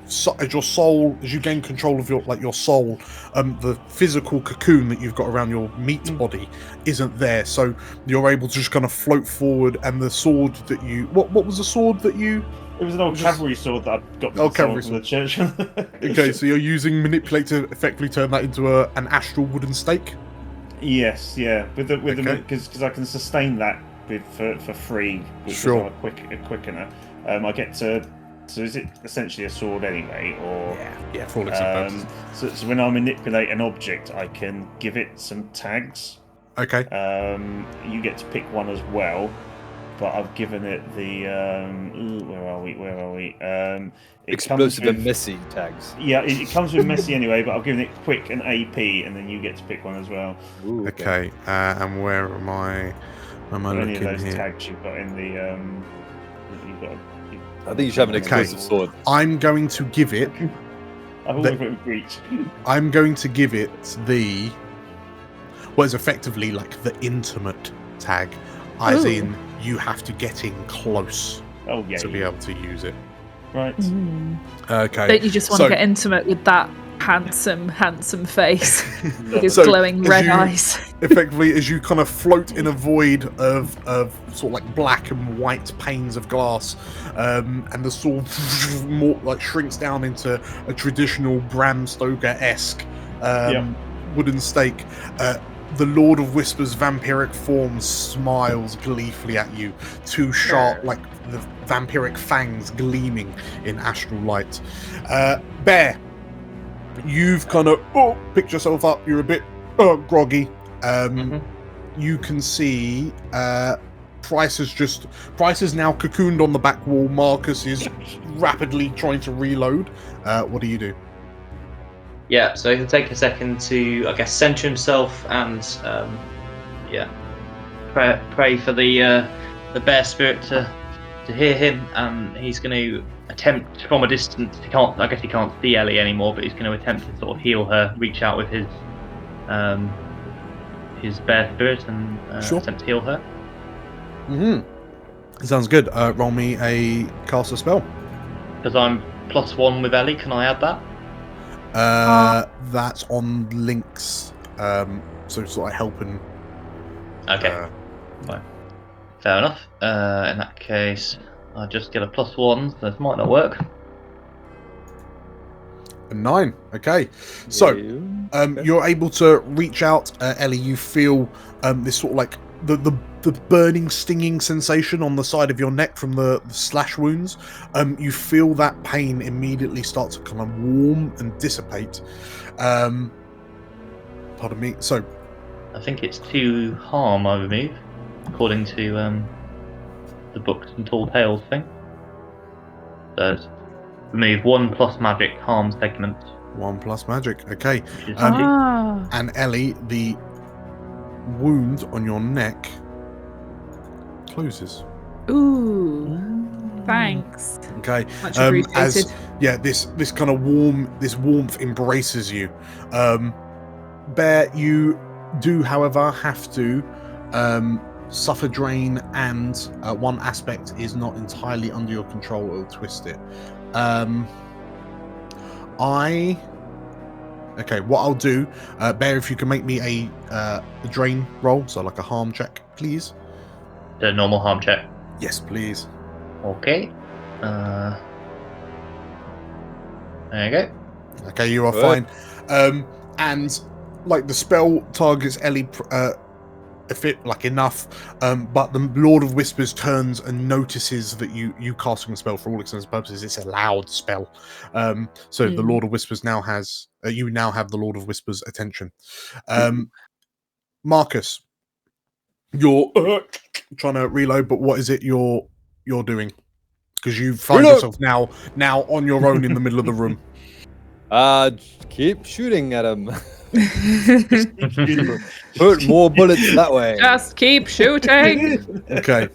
soul, as you gain control of your soul, the physical cocoon that you've got around your meat body isn't there, so you're able to just kind of float forward. And the sword that you, what was the sword that you? It was an old cavalry sword that I got from the church. Okay, so you're using manipulate to effectively turn that into an astral wooden stake. Yes, yeah, because I can sustain that for free. Sure. A quickener. I get to. So is it essentially a sword anyway, or yeah, for all intents and purposes. So when I manipulate an object, I can give it some tags. Okay. You get to pick one as well, but I've given it the where are we? Explosive and messy tags. Yeah, it comes with messy anyway, but I've given it quick and AP, and then you get to pick one as well. Ooh, okay. And where am I? Am I looking any of those here? tags you've got in the you've got. I think you should have an explosive sword. I'm going to give it. I've always got reach. I'm going to give it the. What is effectively like the intimate tag, as in you have to get in close to be able to use it. Right. Okay. Don't you just want to get intimate with that handsome face with his glowing red eyes? Effectively, as you kind of float in a void of sort of like black and white panes of glass, and the sword more like shrinks down into a traditional Bram Stoker-esque wooden stake. The Lord of Whispers' vampiric form smiles gleefully at you, two sharp, like the vampiric fangs gleaming in astral light. Bear, you've kind of picked yourself up. You're a bit groggy. You can see Price is now cocooned on the back wall. Marcus is rapidly trying to reload. What do you do? Yeah, so he'll take a second to, I guess, center himself and, pray for the bear spirit to hear him. And he's going to attempt from a distance. He can't see Ellie anymore, but he's going to attempt to sort of heal her, reach out with his bear spirit and attempt to heal her. Sounds good. Roll me a cast a spell. Because I'm +1 with Ellie, can I add that? That's on links. So sort of helping. Okay. Fine. Fair enough. In that case, I'll just get a +1, so this might not work. A 9. Okay. So, you're able to reach out, Ellie. You feel this sort of like the burning, stinging sensation on the side of your neck from the slash wounds. You feel that pain immediately start to kind of warm and dissipate. Pardon me. So, I think it's 2 harm I remove, according to the books and tall tales thing. So remove 1 plus magic harm segment. 1 plus magic. Okay. And Ellie, the wound on your neck closes. Ooh. Thanks. Okay. Much appreciated. This kind of warmth embraces you. Bear, you do, however, have to suffer drain, and one aspect is not entirely under your control. It'll twist it. Okay, what I'll do, Bear, if you can make me a drain roll, so like a harm check, please. The normal harm check. Yes, please. Okay. There you go. Okay, you are fine. And like the spell targets Ellie if it like enough, but the Lord of Whispers turns and notices that you casting the spell. For all intents and purposes, it's a loud spell. So the Lord of Whispers now has you now have the Lord of Whispers' attention. Marcus, you're trying to reload, but what is it you're doing? Because you find yourself now on your own in the middle of the room. Keep shooting at him. Put more bullets that way. Just keep shooting. Okay.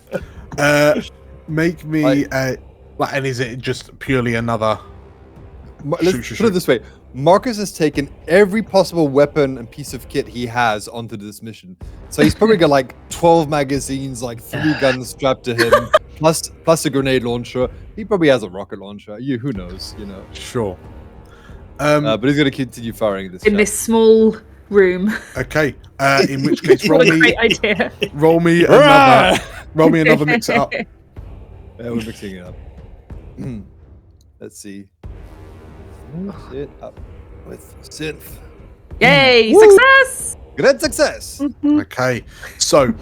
Make me and is it just purely another? Let's put it this way: Marcus has taken every possible weapon and piece of kit he has onto this mission. So he's probably got like 12 magazines, like 3 guns strapped to him, plus a grenade launcher. He probably has a rocket launcher. Who knows? Sure. But he's going to continue firing this. In this small room. Okay. In which case, roll me. Great idea. Roll me another. Roll me another. Mix it up. Yeah, we're mixing it up. Let's see. Mix it up with synth. Yay! Success! Great success. Okay. So,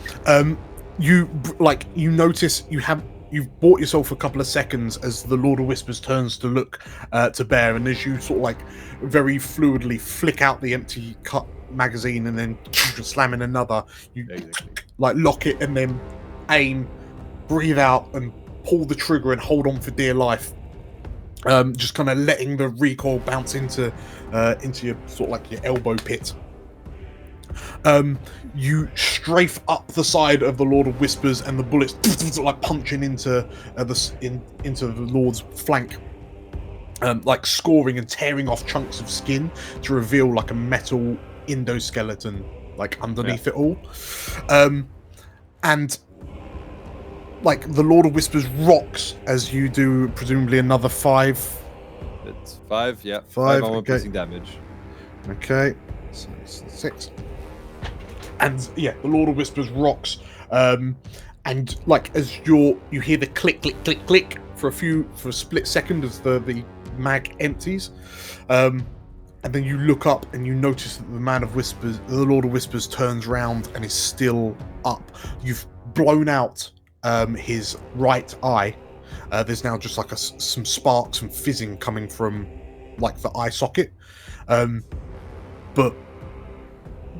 you notice you've bought yourself a couple of seconds as the Lord of Whispers turns to look to Bear, and as you sort of like very fluidly flick out the empty cut magazine and then slam in another, you like lock it and then aim, breathe out, and pull the trigger and hold on for dear life. Just kind of letting the recoil bounce into your sort of like your elbow pit. You strafe up the side of the Lord of Whispers, and the bullets like punching into the Lord's flank, like scoring and tearing off chunks of skin to reveal like a metal endoskeleton like underneath it all. And like the Lord of Whispers rocks as you do presumably another 5. It's 5, yeah. 5 armor piercing damage. Okay, so it's 6. And yeah, the Lord of Whispers rocks, and like as you hear the click, click, click, click for a split second as the mag empties, and then you look up and you notice that the Lord of Whispers turns round and is still up. You've blown out his right eye. There's now just like some sparks and fizzing coming from like the eye socket, but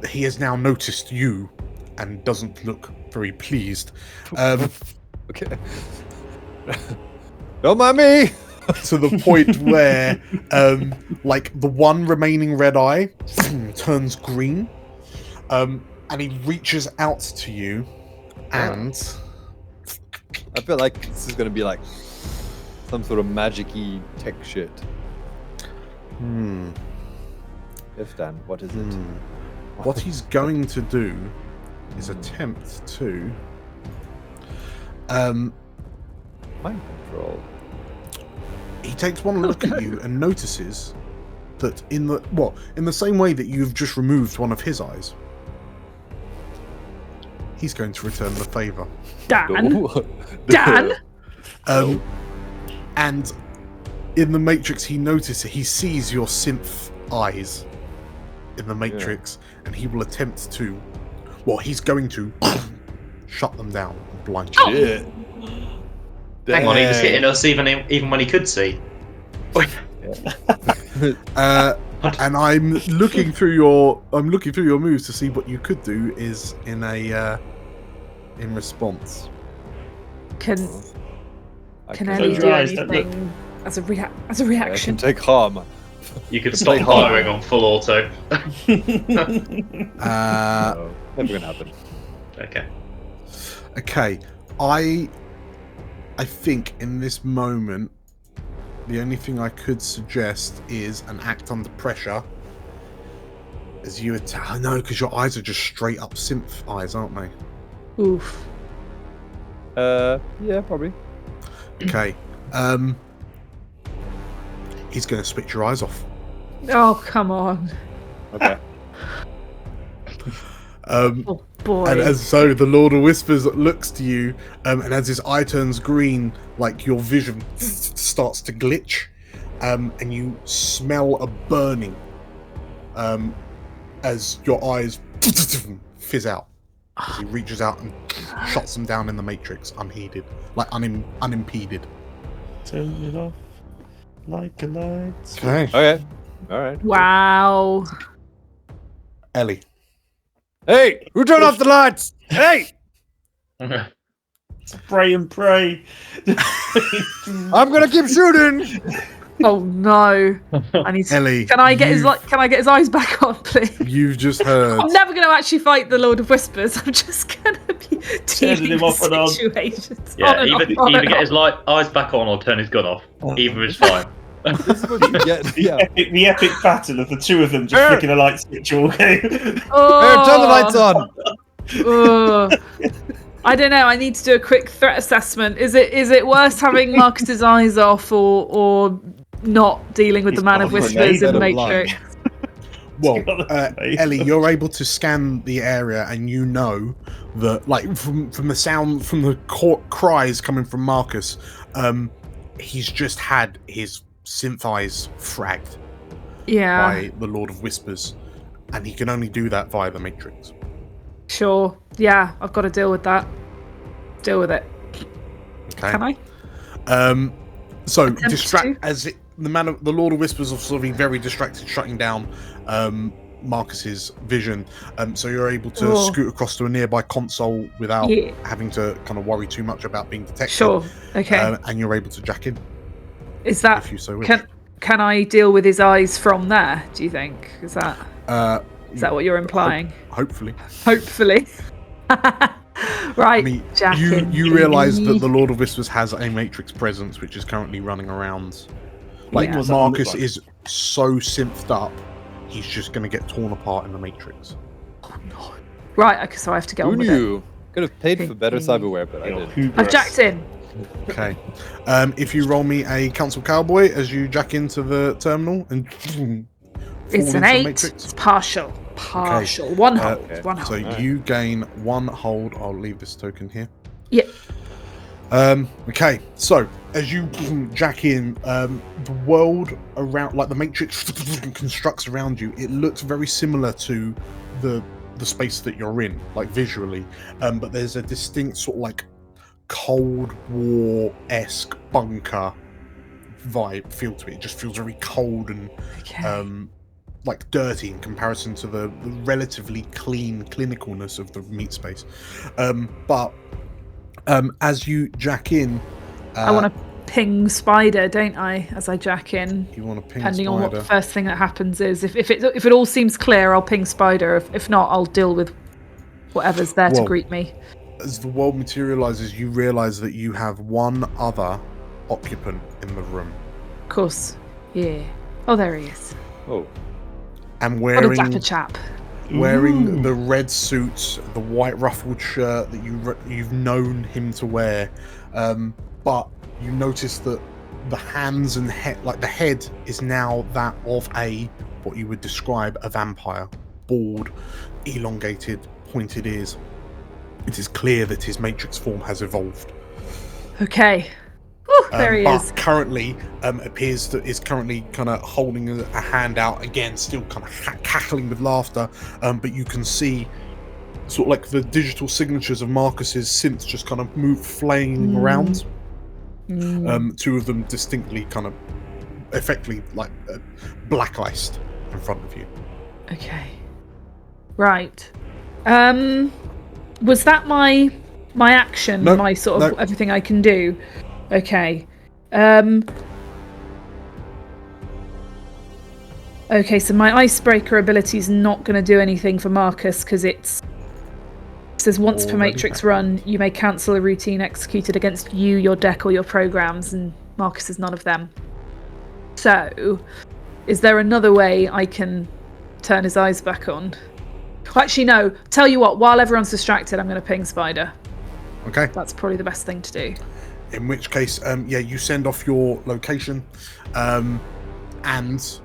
he has now noticed you and doesn't look very pleased. Okay. Don't mind me. To the point where like the one remaining red eye turns green, and he reaches out to you, and I feel like this is going to be like some sort of magic-y tech shit. If Dan, what is it? What he's going to do is attempt to mind control. He takes one look at you and notices that in the same way that you've just removed one of his eyes, he's going to return the favour. Dan? Dan? And in the Matrix, he sees your synth eyes in the Matrix, and he will attempt to, he's going to shut them down and blind you. Shit. Hang on, he was hitting us even when he could see. And I'm looking through your moves to see what you could do is in response. Can Ellie do anything as a reaction? I can take harm. You could stop firing on full auto. No, never gonna happen. Okay. I think in this moment, the only thing I could suggest is an act under pressure. As you attack. I know, because your eyes are just straight up synth eyes, aren't they? Oof. Yeah, probably. Okay. He's going to switch your eyes off. Oh, come on. Okay. Oh boy. And so the Lord of Whispers looks to you, and as his eye turns green, like your vision starts to glitch, and you smell a burning as your eyes fizz out. As he reaches out and shuts them down in the Matrix, unheeded, like unimpeded. Turn it off like a light. Okay. All right. Wow. Ellie. Hey, who turned off the lights? Hey! Spray and pray. I'm gonna keep shooting. Oh no! I need to. Ellie, can I get his eyes back on, please? You've just heard. I'm never going to actually fight the Lord of Whispers. I'm just going to be turning him off and on. Situations. Yeah, either get his eyes back on or turn his gun off. Either is fine. This is what you get. Yeah. The epic battle of the two of them just flicking a light switch all game. Oh. Turn the lights on. Oh. I don't know. I need to do a quick threat assessment. Is it worse having Marcus's eyes off or not dealing with the Man of Whispers in the Matrix? Well, Ellie, you're able to scan the area, and you know that, like, from the sound, from the cries coming from Marcus, he's just had his synth eyes fragged by the Lord of Whispers, and he can only do that via the Matrix. Sure. Yeah, I've got to deal with that. Deal with it. Okay. Can I? So distract as the Lord of Whispers are sort of very distracted, shutting down Marcus's vision. So you're able to scoot across to a nearby console without having to kind of worry too much about being detected. Sure. Okay. And you're able to jack in. Is that? If you so wish. Can I deal with his eyes from there? Do you think? Is that what you're implying? Hopefully. Hopefully. Right. I mean, you realise that the Lord of Whispers has a Matrix presence which is currently running around. Like, Marcus is so synthed up, he's just going to get torn apart in the Matrix. Oh no. Right. Okay. So I have to get on with it. Could have paid for better cyberware, but I didn't. I've jacked in. Okay. If you roll me a Council Cowboy as you jack into the terminal and it's an 8. It's partial. Okay. One hold. Okay. One hold. So you gain 1 hold. I'll leave this token here. Yep. Okay. So as you jack in, the world around, like the Matrix constructs around you, it looks very similar to the space that you're in, like visually. But there's a distinct sort of like Cold War-esque bunker vibe feel to it. It just feels very cold and like dirty in comparison to the relatively clean clinicalness of the meat space. But as you jack in, I want to ping Spider, don't I? As I jack in, you want to ping depending Spider. On what the first thing that happens is. If it all seems clear, I'll ping Spider. If not, I'll deal with whatever's there to greet me. As the world materializes, you realize that you have one other occupant in the room. Of course. Yeah. Oh, there he is. Oh. And wearing what a dapper chap. Wearing the red suit, the white ruffled shirt that you've known him to wear, but you notice that the hands and head, like the head, is now that of what you would describe a vampire. Bald, elongated, pointed ears. It is clear that his matrix form has evolved. Okay. Whew, there he is. But currently, appears to is currently kind of holding a hand out again, still kind of cackling with laughter. But you can see sort of like the digital signatures of Marcus's synths just kind of move, flailing around. Two of them distinctly kind of, effectively like black iced in front of you. Okay. Right. Was that my action? No, my sort of everything I can do? Okay. Okay, so my icebreaker ability is not going to do anything for Marcus because it says once per matrix run, you may cancel a routine executed against you, your deck, or your programs, and Marcus is none of them. So, is there another way I can turn his eyes back on? Well, actually, no. Tell you what, while everyone's distracted, I'm going to ping Spider. Okay. That's probably the best thing to do. In which case, you send off your location, and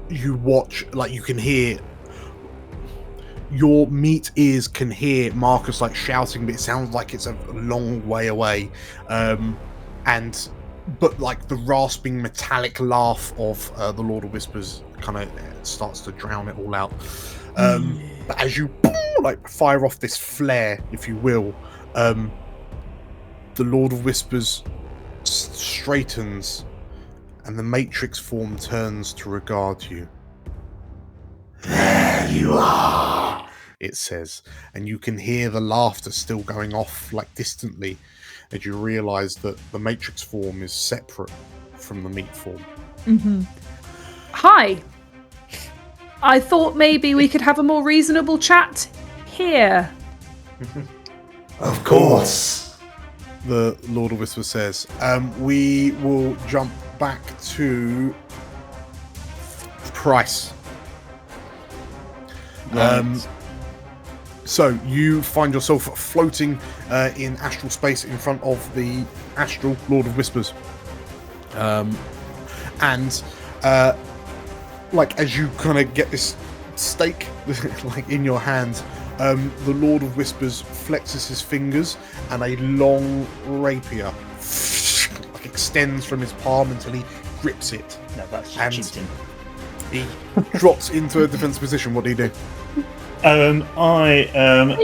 you watch, like you can hear, your meat ears can hear Marcus like shouting, but it sounds like it's a long way away. But like the rasping metallic laugh of the Lord of Whispers kind of starts to drown it all out. But as you like fire off this flare, if you will, the Lord of Whispers straightens and the matrix form turns to regard you. There you are, it says, and you can hear the laughter still going off like distantly as you realize that the matrix form is separate from the meat form. Hi. I thought maybe we could have a more reasonable chat here. Of course. The Lord of Whispers says. We will jump back to Price. So you find yourself floating in astral space in front of the astral Lord of Whispers. Like as you kind of get this stake like in your hand, the Lord of Whispers flexes his fingers and a long rapier like extends from his palm until he grips it. No, that's cheating. He drops into a defensive position. What do you do? I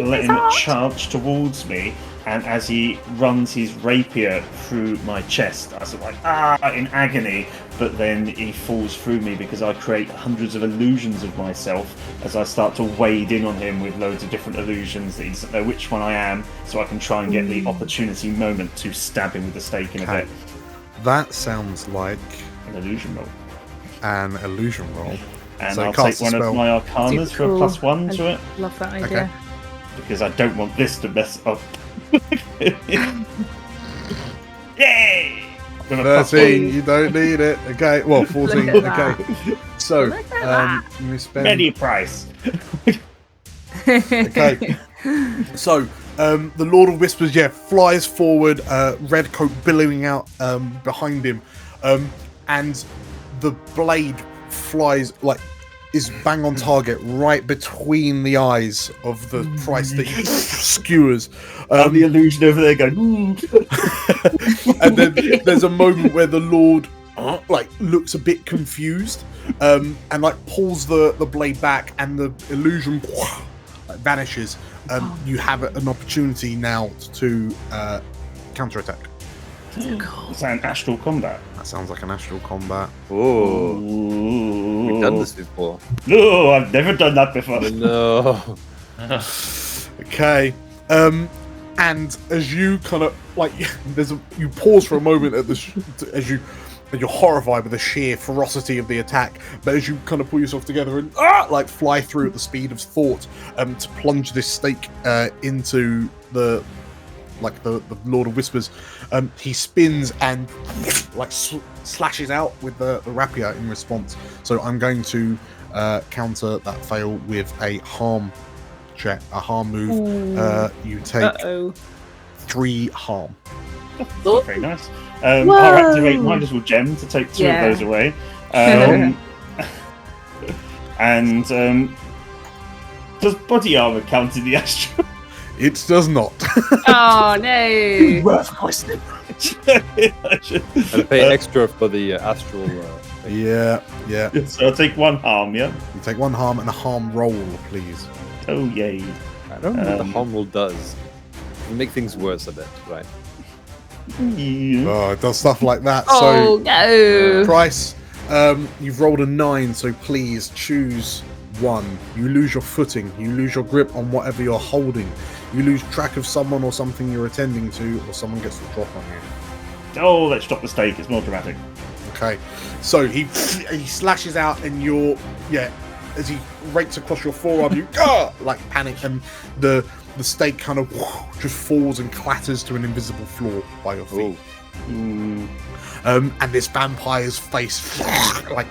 let him charge towards me, and as he runs his rapier through my chest, I sort of like in agony. But then he falls through me because I create hundreds of illusions of myself as I start to wade in on him with loads of different illusions that he doesn't know which one I am, so I can try and get the opportunity moment to stab him with a stake in a bit. That sounds like an illusion roll. And so I'll take one of my arcanas for a +1 to it. Love that idea. Okay. Because I don't want this to mess up. Yay! 13, you don't need it. Okay, well, 14. Okay. So, Miss Ben. Many price. Okay. So, the Lord of Whispers, flies forward, red coat billowing out behind him, and the blade flies is bang on target right between the eyes of the Price that he skewers. The illusion over there going. And then there's a moment where the Lord looks a bit confused, and pulls the blade back, and the illusion vanishes. You have an opportunity now to counterattack. Is that an astral combat? That sounds like an astral combat. Oh, we've done this before. No, I've never done that before. No. Okay. And as you kind of you pause for a moment as you're horrified with the sheer ferocity of the attack, but as you kind of pull yourself together and fly through at the speed of thought, to plunge this stake into the Lord of Whispers, he spins and slashes out with the rapier in response. So I'm going to counter that fail with a harm check, a harm move. You take 3 harm. Not very nice. I'll activate my little gem to take 2 of those away. And does body armor count in the astral? It does not. Oh no! Worth questioning. I'll pay extra for the astral. Yeah. So I'll take 1 harm. Yeah. You take 1 harm and a harm roll, please. Oh yay! I don't know what the harm roll does. It'll make things worse a bit, right? Yeah. Oh, it does stuff like that. Oh no! Price, you've rolled a 9, so please choose 1. You lose your footing. You lose your grip on whatever you're holding. You lose track of someone or something you're attending to, or someone gets the drop on you. Oh, let's drop the stake. It's more dramatic. Okay, so he slashes out, and as he rakes across your forearm, you like panic, and the stake kind of just falls and clatters to an invisible floor by your feet. And this vampire's face like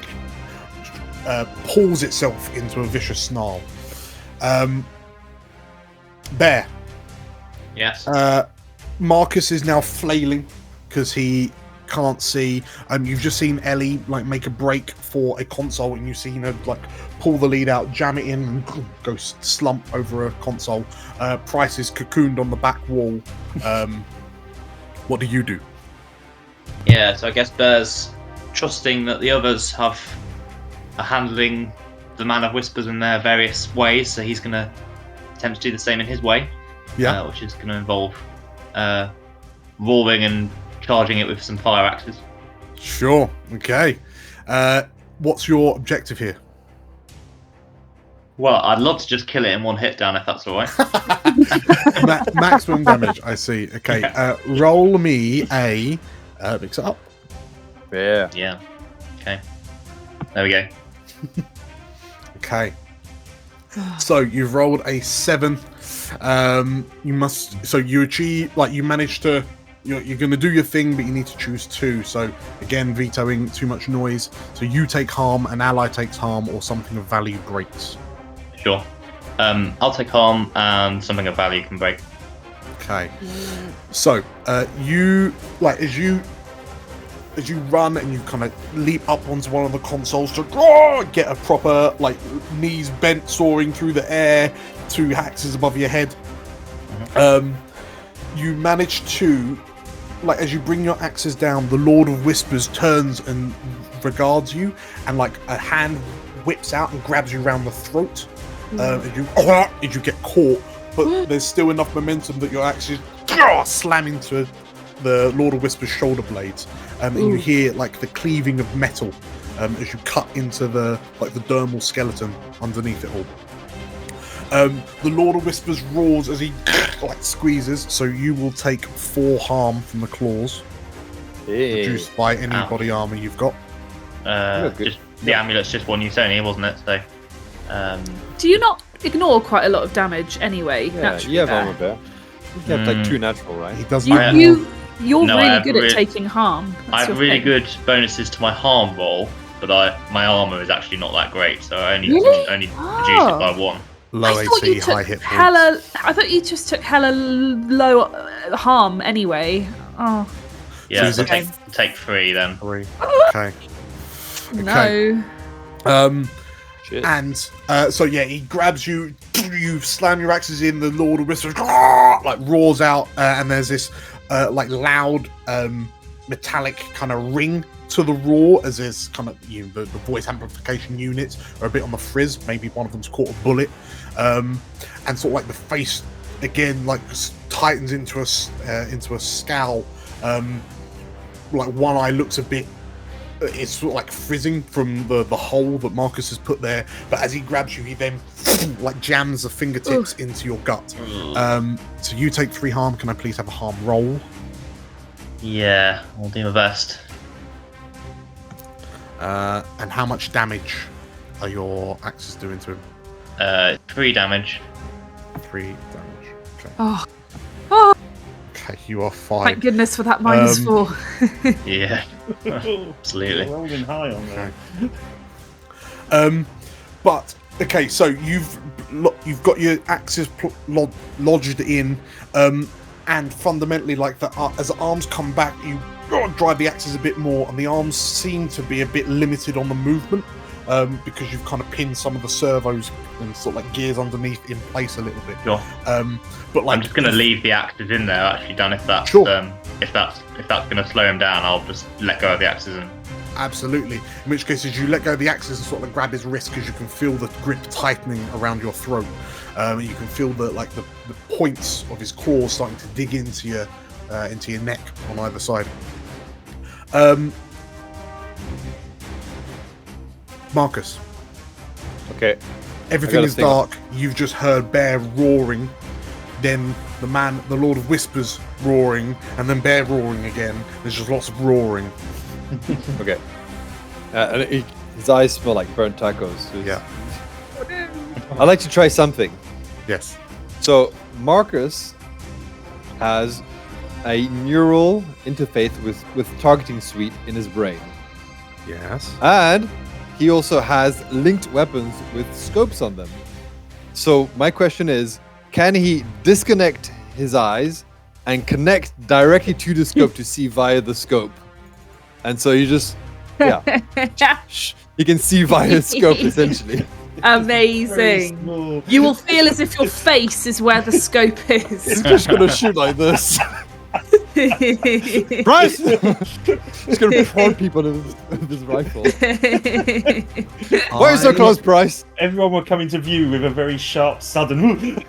pulls itself into a vicious snarl. Bear. Yes. Marcus is now flailing because he can't see. You've just seen Ellie like make a break for a console, and you've seen her like pull the lead out, jam it in, and go slump over a console. Price is cocooned on the back wall. What do you do? Yeah, so I guess Bear's trusting that the others are handling the Man of Whispers in their various ways, so he's going to attempt to do the same in his way. Yeah. Which is going to involve roaring and charging it with some fire axes. Sure. Okay. What's your objective here? Well, I'd love to just kill it in 1 hit down if that's all right. Maximum damage. I see. Okay. Roll me a. Mix it up. Yeah. Yeah. Okay. There we go. Okay. So you've rolled a 7. You must. So you achieve. Like you managed to. You're going to do your thing, but you need to choose 2. So again, vetoing too much noise. So you take harm, an ally takes harm, or something of value breaks. Sure. I'll take harm, and something of value can break. Okay. So you like as you run and you kind of leap up onto one of the consoles to get a proper like knees bent, soaring through the air, 2 axes above your head. You manage to. Like as you bring your axes down, the Lord of Whispers turns and regards you, and like a hand whips out and grabs you around the throat. And you get caught, but there's still enough momentum that your axes slam into the Lord of Whispers shoulder blades, and you hear like the cleaving of metal as you cut into the dermal skeleton underneath it all. The Lord of Whispers roars as he like squeezes, so you will take 4 harm from the claws, reduced by any body armor you've got. Just the amulet's just 1 use only, wasn't it? So. Do you not ignore quite a lot of damage anyway? Yeah, you have armor Bear. You have like 2 natural, right? He does. You're really good at taking harm. I have really good bonuses to my harm roll, but my armor is actually not that great, so I only reduce it by 1. Low AC, high hit points. I thought you just took hella low harm anyway. Oh. Yeah, so take 3 then. 3. Okay. No. And so yeah, he grabs you. You slam your axes in. The Lord of Whispers like roars out, and there's this like loud metallic kind of ring to the roar, as there's kind of the voice amplification units are a bit on the frizz. Maybe one of them's caught a bullet, and sort of like the face again like tightens into a scowl. Like one eye looks a bit. It's sort of like frizzing from the hole that Marcus has put there, but as he grabs you, he then like jams the fingertips into your gut. So you take 3 harm. Can I please have a harm roll? Yeah, I'll do my best. And how much damage are your axes doing to him? 3 damage. 3 damage. Okay. Oh. Okay, you are fine. Thank goodness for that -4. Yeah, absolutely. You're rolling high on that. But okay, so you've got your axes lodged in, and fundamentally, like as the arms come back, drive the axes a bit more, and the arms seem to be a bit limited on the movement because you've kind of pinned some of the servos and sort of like gears underneath in place a little bit. Sure. But like, I'm just going to leave the axes in there, actually, Dan. If that's if that's going to slow him down, I'll just let go of the axes and. Absolutely. In which case, as you let go of the axes and sort of grab his wrist, because you can feel the grip tightening around your throat. You can feel the points of his claws starting to dig into your neck on either side. Marcus. Okay. Everything is dark. You've just heard Bear roaring, then the Lord of Whispers roaring, and then Bear roaring again. There's just lots of roaring. Okay. And his eyes smell like burnt tacos. So yeah. I'd like to try something. Yes. So Marcus has a neural interface with targeting suite in his brain. Yes. And he also has linked weapons with scopes on them. So my question is, can he disconnect his eyes and connect directly to the scope to see via the scope? And so you just, he can see via the scope essentially. Amazing. You will feel as if your face is where the scope is. He's just going to shoot like this. Bryce! He's going to prod people with his rifle. Why are you so close, Bryce? Everyone will come into view with a very sharp, sudden...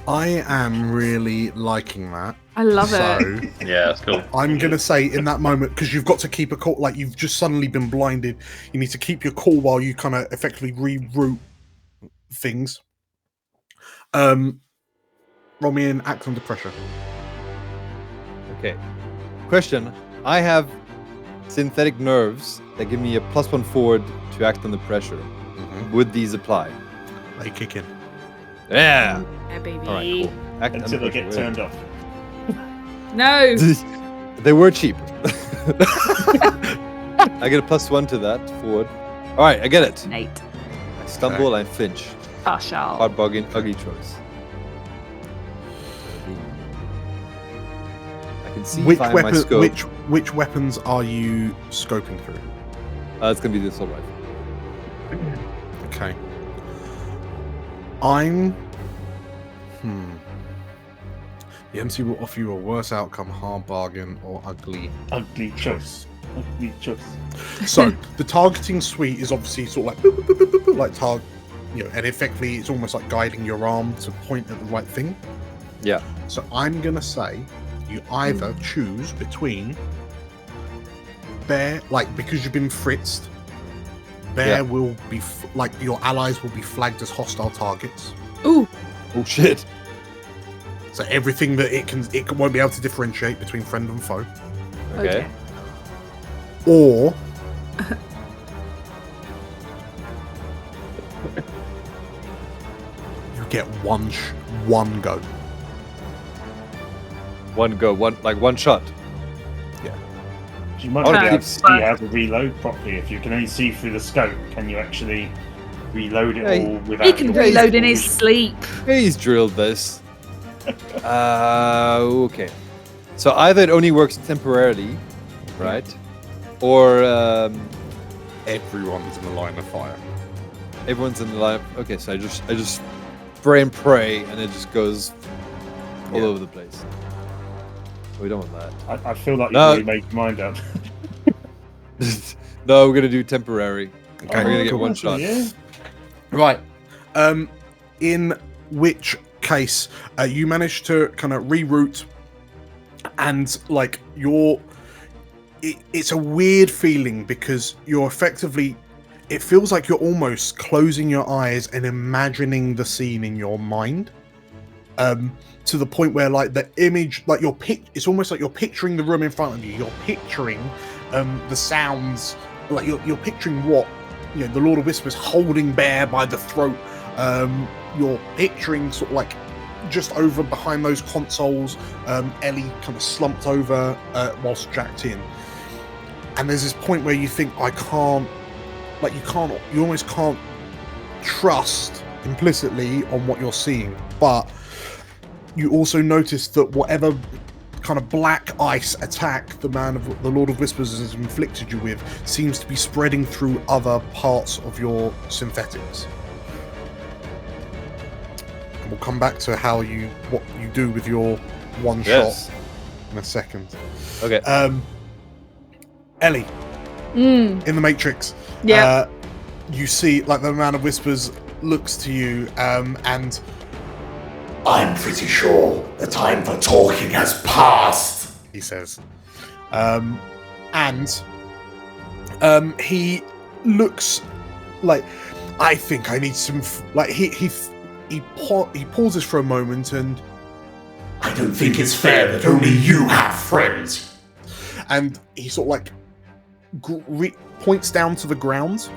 I am really liking that. I love it. Yeah, that's cool. I'm going to say in that moment, because you've got to keep a call, like you've just suddenly been blinded, you need to keep your cool while you kind of effectively reroute things. Roll me in act under pressure. Okay. Question. I have synthetic nerves that give me a +1 forward to act under pressure. Mm-hmm. Would these apply? They kick in. Yeah. Yeah, baby. All right, cool. Act until they get turned off. No. They were cheap. I get a +1 to that forward. All right, I get it. Nate. I stumble and flinch. Partial. Hard bargain, ugly choice. I can see which my scope. Which weapons are you scoping through? It's gonna be the assault rifle. Okay. The MC will offer you a worse outcome, hard bargain, or ugly choice. Ugly choice. So the targeting suite is obviously sort of like boop, boop, boop, boop, boop, like target, and effectively it's almost like guiding your arm to point at the right thing. Yeah. So I'm gonna say you either choose between Bear, because you've been fritzed. Bear will be your allies will be flagged as hostile targets. Ooh. Oh shit. So everything that it won't be able to differentiate between friend and foe. Okay. Or you get one go. One go, one shot. Yeah. You might be able to see how to reload properly. If you can only see through the scope, can you actually reload it all without? He can reload in his sleep. He's drilled this. Okay. So either it only works temporarily, right? Or everyone's in the line of fire. Everyone's in the line. Okay, so I just spray and pray, and it just goes all over the place. We don't want that. I feel like you've already made your mind up. No, we're gonna do temporary. Okay, we're gonna get one shot. Yeah. Right. In which case, you manage to kind of reroute, and it's a weird feeling because you're effectively. It feels like you're almost closing your eyes and imagining the scene in your mind. To the point where the image, it's almost like you're picturing the room in front of you. You're picturing the sounds, you're picturing what the Lord of Whispers holding Bear by the throat. You're picturing sort of just over behind those consoles, Ellie kind of slumped over whilst jacked in. And there's this point where you think, you almost can't trust implicitly on what you're seeing, but you also notice that whatever kind of black ice attack the Lord of Whispers has inflicted you with seems to be spreading through other parts of your synthetics. And we'll come back to what you do with your one shot in a second. Okay. Ellie, in the Matrix, you see like the Man of Whispers looks to you and I'm pretty sure the time for talking has passed, he says. He looks like, I think I need some he pauses for a moment and I don't think it's fair that only you have friends. And he sort of like points down to the ground,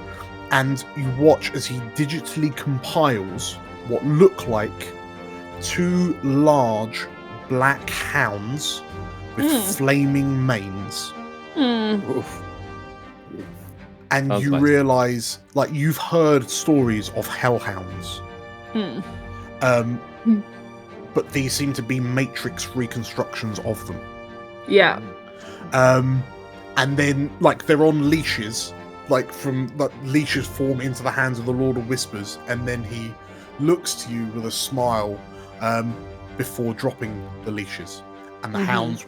and you watch as he digitally compiles what look like 2 large black hounds with flaming manes. Oof. And Sounds you nice. realize, like, you've heard stories of hellhounds. But these seem to be Matrix reconstructions of them. Yeah. And then, like, they're on leashes, leashes form into the hands of the Lord of Whispers, and then he looks to you with a smile before dropping the leashes. And the hounds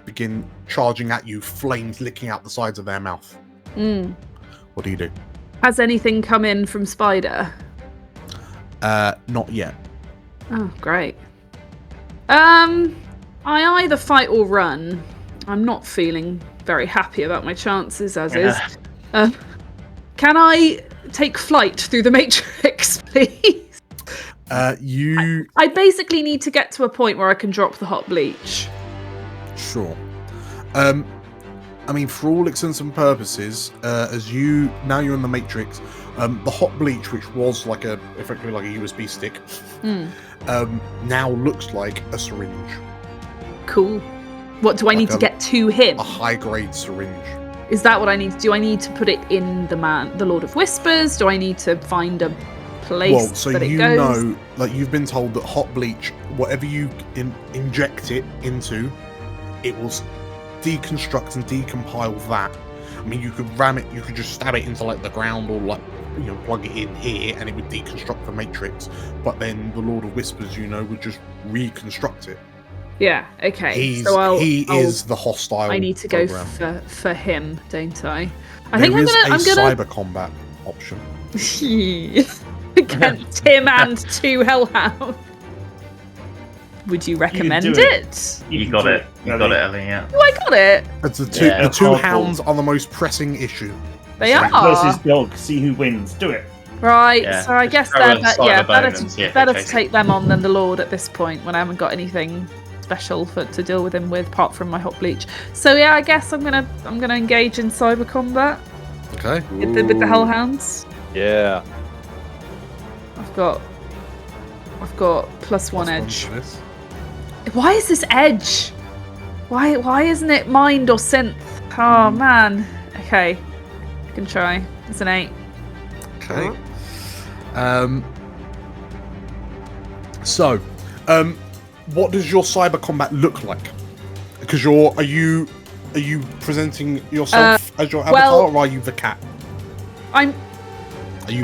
begin charging at you, flames licking out the sides of their mouth. What do you do? Has anything come in from Spider? Not yet. Oh, great. I either fight or run. I'm not feeling very happy about my chances as is. Can I take flight through the Matrix, please? I basically need to get to a point where I can drop the hot bleach. Sure. I mean, for all intents and purposes, now you're in the Matrix, the hot bleach, which was effectively like a USB stick, now looks like a syringe. Cool. What do I need to get to him? A high-grade syringe. Is that what I need to do? I need to put it in the Lord of Whispers? Do I need to find a place that it goes? Know, like, you've been told that hot bleach, whatever you inject it into, it will deconstruct and decompile that. I mean, you could ram it, you could just stab it into like the ground, or like, plug it in here and it would deconstruct the Matrix. But then the Lord of Whispers, would just reconstruct it. Yeah, okay. He is the hostile. I need to program. go for him, don't I? There is a cyber combat option against him and 2 hellhounds. Would you recommend it? You got it. You got it, Ellie, yeah. Oh, I got it. It's the two hounds are the most pressing issue. They are. Versus dog, see who wins. Do it. Right, Yeah, so I guess better to take take them on than the Lord at this point, when I haven't got anything special to deal with him with, apart from my hot bleach. So yeah, I guess I'm gonna engage in cyber combat. Okay. With the hellhounds. Yeah. I've got +1 edge. Why is this edge? Why isn't it mind or synth? Oh man. Okay. I can try. It's an 8. Okay. What does your cyber combat look like? Because are you presenting yourself as your avatar, or are you the cat? I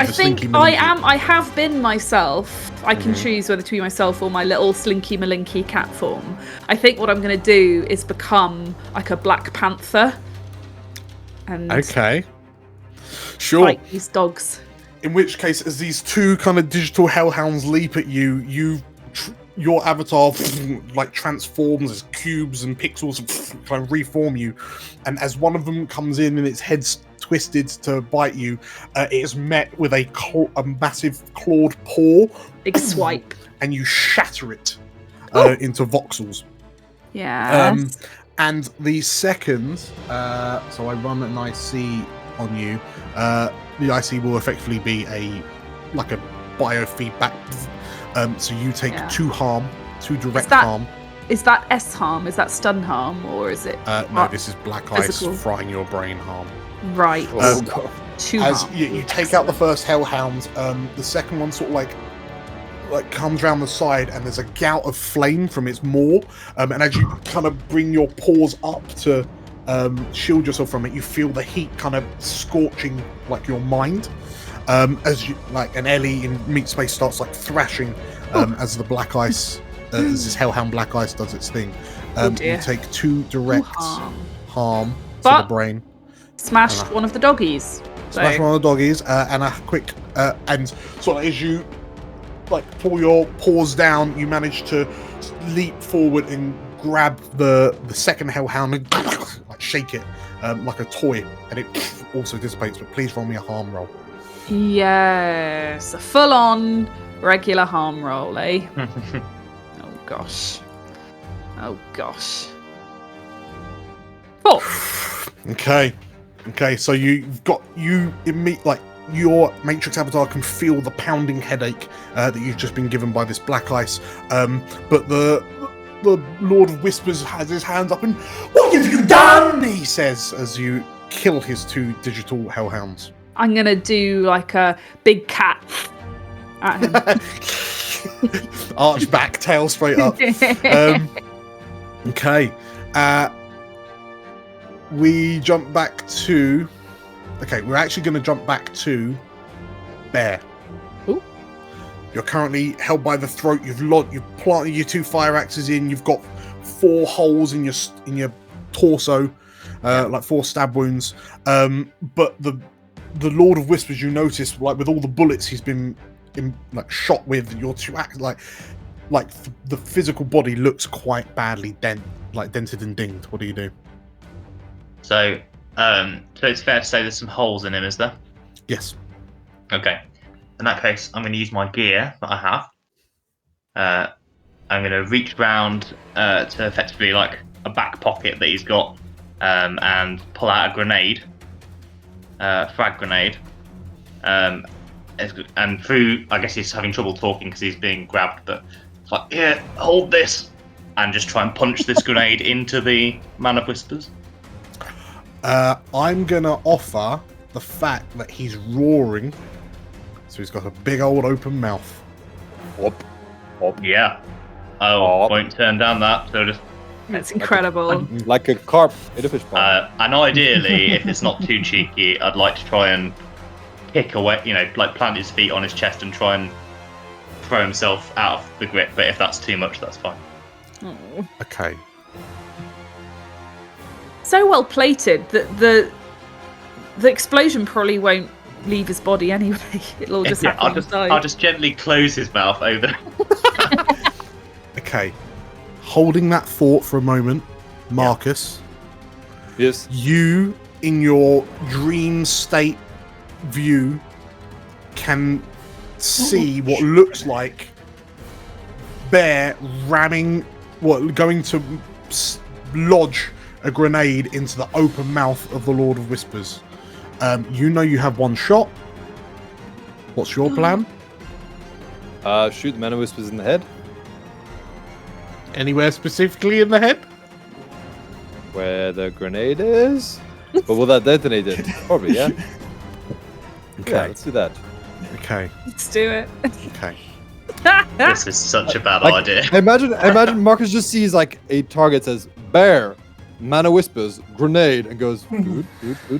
think I am. I have been myself. I can choose whether to be myself or my little Slinky Malinky cat form. I think what I'm going to do is become like a Black Panther. And sure. Fight these dogs. In which case, as these 2 kind of digital hellhounds leap at you, your avatar like transforms as cubes and pixels kind of reform you, and as one of them comes in and its head's twisted to bite you, it is met with a massive clawed paw. Big swipe. And you shatter it into voxels. Yeah. And the second, so I run an IC on you. The IC will effectively be a biofeedback. So you take 2 harm, 2 direct harm. Is that S harm? Is that stun harm, or is it? No, this is black ice frying your brain harm. Right. 2 as harm. you take out the first hellhound, the second one sort of like like comes around the side, and there's a gout of flame from its maw. And as you kind of bring your paws up to shield yourself from it, you feel the heat kind of scorching like your mind. As you and Ellie in Meat Space starts like thrashing as the black ice, as this hellhound black ice does its thing. You take 2 direct harm to the brain. Smashed one of the doggies. Smash one of the doggies, and a quick and sort of as you pull your paws down, you manage to leap forward and grab the second hellhound and shake it like a toy, and it also dissipates. But please roll me a harm roll. Yes, a full-on regular harm roll, eh? Oh gosh. 4. Okay, so your Matrix avatar can feel the pounding headache that you've just been given by this black ice. But the Lord of Whispers has his hands up and, "What have you done?" he says as you kill his 2 digital hellhounds. I'm gonna do like a big cat at him. Arch back, tail straight up. Okay. We jump back to... Okay, we're actually going to jump back to Bear. Ooh. You're currently held by the throat. You've planted your 2 fire axes in. You've got 4 holes in your torso, like 4 stab wounds. But the Lord of Whispers, you notice, with all the bullets he's been shot with, your 2 axes, the physical body looks quite badly dented and dinged. What do you do? So it's fair to say there's some holes in him, is there? Yes. Okay. In that case, I'm going to use my gear that I have. I'm going to reach round to effectively a back pocket that he's got, and pull out a grenade, frag grenade. And through, I guess he's having trouble talking because he's being grabbed, but it's here, hold this, and just try and punch this grenade into the Man of Whispers. I'm gonna offer the fact that he's roaring, so he's got a big old open mouth. Yeah. I won't turn down that. So just. That's incredible. Like a carp in a fish pond. And ideally, if it's not too cheeky, I'd like to try and kick away. Plant his feet on his chest and try and throw himself out of the grip. But if that's too much, that's fine. Oh. Okay. So well plated that the explosion probably won't leave his body anyway. It'll just happen inside. I'll just gently close his mouth over. Okay. Holding that thought for a moment, Marcus. Yes. You, in your dream state view, can see what looks like Bear going to lodge a grenade into the open mouth of the Lord of Whispers. You know you have 1 shot. What's your plan? Shoot the Man of Whispers in the head. Anywhere specifically in the head? Where the grenade is? But will that detonate it? Probably, yeah. Okay. Yeah, let's do that. Okay. Let's do it. Okay. This is such a bad idea. Imagine Marcus just sees a target says Bear, Man of Whispers, grenade, and goes good,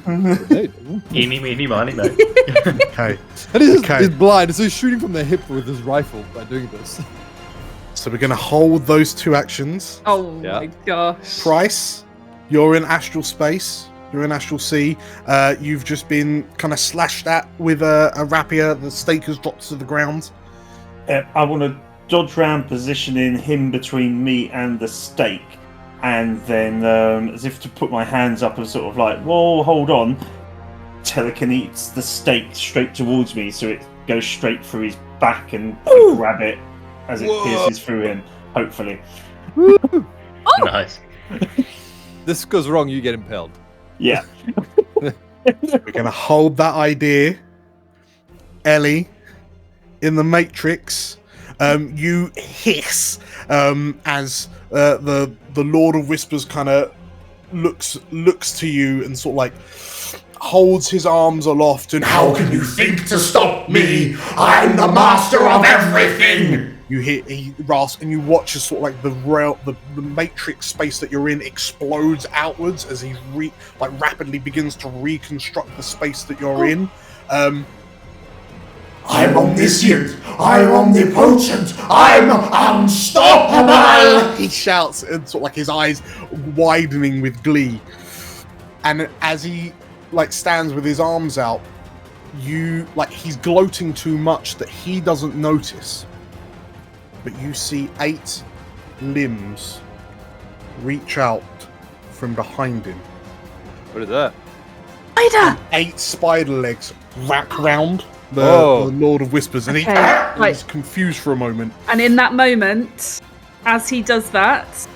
grenade. Eeny, meeny, miny, no. Okay. And he's blind, so he's shooting from the hip with his rifle by doing this. So we're going to hold those 2 actions. Oh my gosh. Price, you're in astral space. You're in astral sea. You've just been kind of slashed at with a rapier. The stake has dropped to the ground. I want to dodge round, positioning him between me and the stake. And then, as if to put my hands up and sort of whoa, hold on, telekinetes the stake straight towards me, so it goes straight through his back and grab it as it pierces through him, hopefully. Nice. This goes wrong, you get impaled. Yeah. We're going to hold that idea. Ellie, in the Matrix, you hiss as the Lord of Whispers kind of looks to you and sort of like holds his arms aloft and How can you think to stop me? I'm the master of everything! You hear he rasp, and you watch as sort of like the matrix space that you're in explodes outwards as he rapidly begins to reconstruct the space that you're in. I'm omniscient. I'm omnipotent. I'm unstoppable. He shouts, and sort of like his eyes widening with glee. And as he stands with his arms out, he's gloating too much that he doesn't notice. But you see 8 limbs reach out from behind him. What is that? Spider! 8 spider legs wrap round the Lord of Whispers, and he's confused for a moment. And in that moment, as he does that,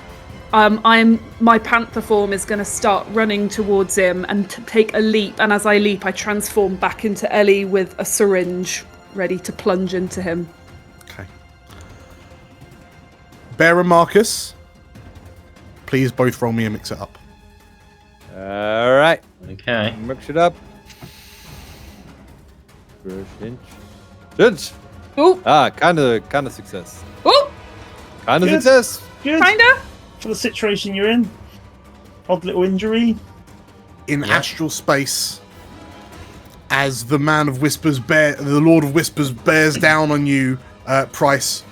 my panther form is going to start running towards him and take a leap. And as I leap, I transform back into Ellie with a syringe, ready to plunge into him. Okay. Bear and Marcus, please both roll me a mix it up. All right. Okay. Mix it up. Inch. Oh. Kind of success. Oh. Kind of Good. success. Good. Kinda. For the situation you're in. Odd little injury. In astral space, as the Man of Whispers the Lord of Whispers bears down on you, Price,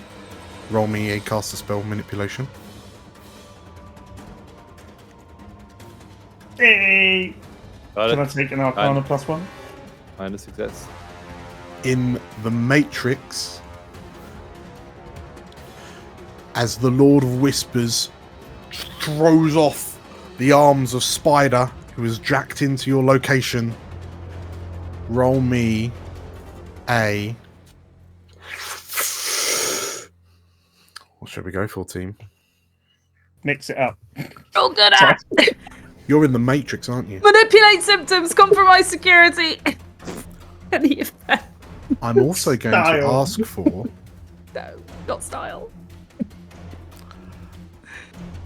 roll me a caster spell manipulation. Hey! Got Can I it. take an Arcana +1? Kind of success. In the Matrix, as the Lord of Whispers throws off the arms of Spider, who is jacked into your location, roll me a... What should we go for, team? Mix it up. Oh, good at. You're in the Matrix, aren't you? Manipulate symptoms, compromise security. Any of that. I'm also going to Style. ask for No, not style.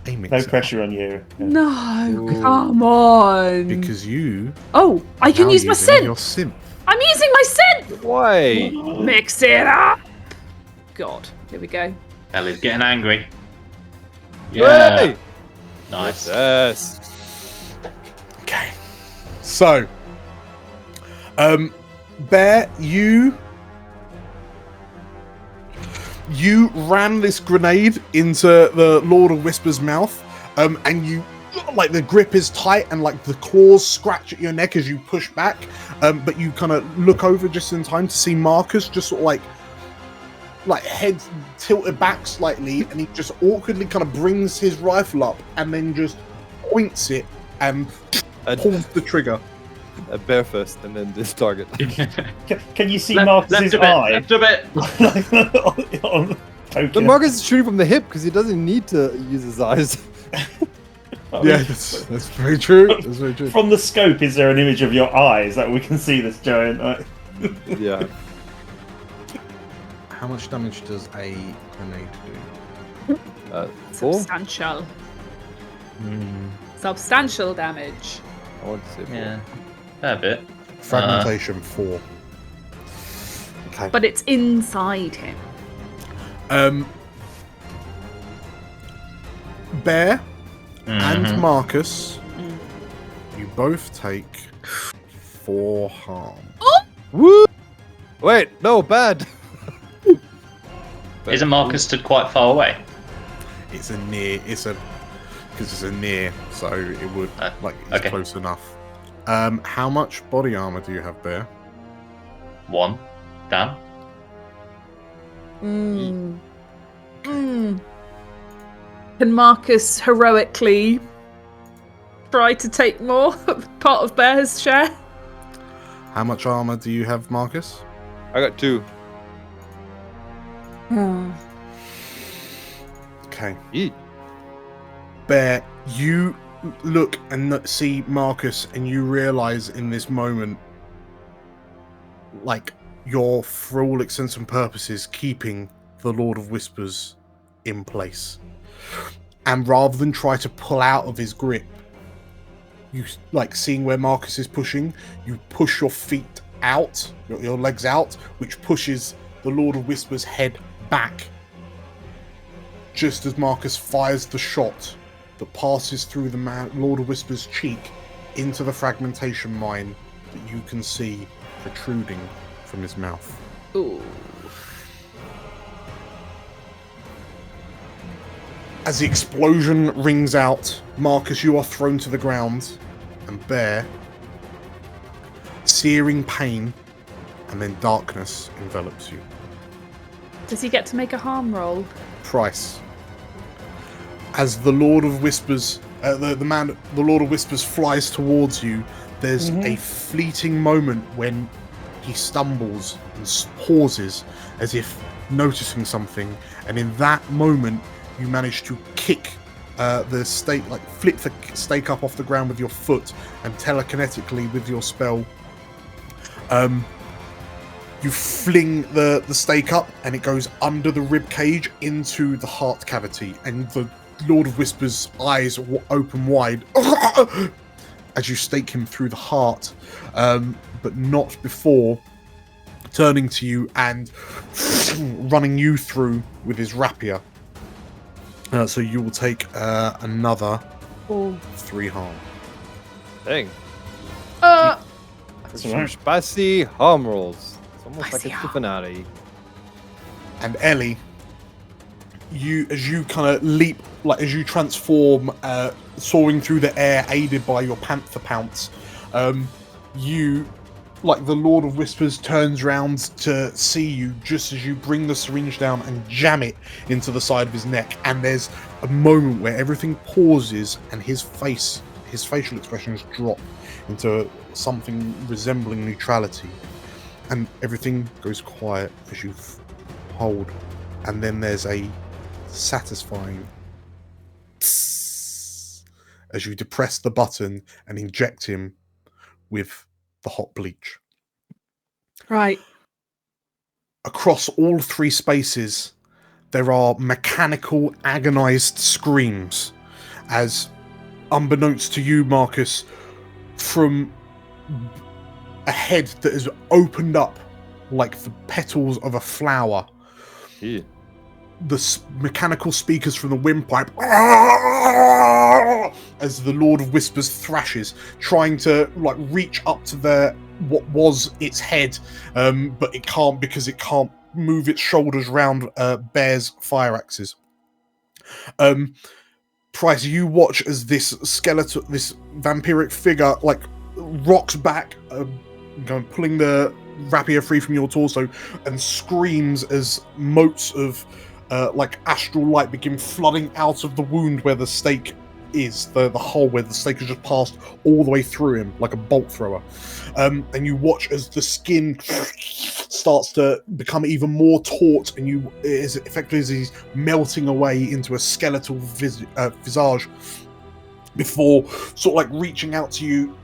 a mix No it up, pressure on you. Yeah. No, come on. because you Oh, I can now use my using synth. your synth. I'm using my synth. Why? Mix it up. God, here we go. Ellie's getting angry. Yeah. Hey! Nice. Yes. Okay. So, Bear, you ram this grenade into the Lord of Whispers' mouth, and you, the grip is tight and the claws scratch at your neck as you push back, but you kind of look over just in time to see Marcus just sort of head tilted back slightly, and he just awkwardly kind of brings his rifle up and then just points it and pulls the trigger. A bear first, and then this target. Can you see Marcus's eye? Left a bit. But Marcus is shooting from the hip because he doesn't need to use his eyes. Yeah, that's very true. That's very true. From the scope, is there an image of your eyes that we can see this giant? Yeah. How much damage does a grenade do? 4? Substantial. Substantial damage. I want to say 4. Yeah. Fair bit. Fragmentation 4. Okay. But it's inside him. Bear and Marcus, you both take 4 harm. Woo! Wait, no, bad. Isn't Marcus stood quite far away? It's a near, because it's a near, so it would it's okay. close enough. How much body armor do you have, Bear? 1. Dan? Can Marcus heroically try to take more part of Bear's share? How much armor do you have, Marcus? I got 2. Okay. Eat. Bear, you look and see Marcus, and you realize in this moment, you're, for all intents and purposes, keeping the Lord of Whispers in place. And rather than try to pull out of his grip, you like seeing where Marcus is pushing, you push your feet out, your legs out, which pushes the Lord of Whispers' head back. Just as Marcus fires the shot that passes through the Lord of Whispers' cheek into the fragmentation mine that you can see protruding from his mouth. Ooh. As the explosion rings out, Marcus, you are thrown to the ground, and Bear, searing pain, and then darkness envelops you. Does he get to make a harm roll? Price. As the Lord of Whispers, the Lord of Whispers flies towards you, there's a fleeting moment when he stumbles and pauses as if noticing something, and in that moment you manage to kick the stake, like flip the stake up off the ground with your foot, and telekinetically with your spell you fling the stake up, and it goes under the rib cage into the heart cavity, and the Lord of Whispers' eyes open wide as you stake him through the heart, but not before turning to you and running you through with his rapier. So you will take another 3 harm. Dang. That's right. Spicy harm rolls. It's almost Spicy like a finale. And Ellie, as you kind of leap, like as you transform, soaring through the air, aided by your panther pounce, you, like the Lord of Whispers, turns round to see you just as you bring the syringe down and jam it into the side of his neck. And there's a moment where everything pauses and his facial expressions drop into something resembling neutrality, and everything goes quiet as you hold, and then there's a satisfying psss as you depress the button and inject him with the hot bleach. Right. Across all 3 spaces, there are mechanical, agonized screams as, unbeknownst to you, Marcus, from a head that is opened up like the petals of a flower. Yeah. The mechanical speakers from the windpipe as the Lord of Whispers thrashes, trying to like reach up to what was its head, but it can't because it can't move its shoulders round Bear's fire axes. Price, you watch as this skeleton, this vampiric figure, like rocks back, pulling the rapier free from your torso, and screams as motes of like astral light begin flooding out of the wound where the stake is, the hole where the stake has just passed all the way through him like a bolt thrower. And you watch as the skin starts to become even more taut, and as effectively as he's melting away into a skeletal visage before sort of like reaching out to you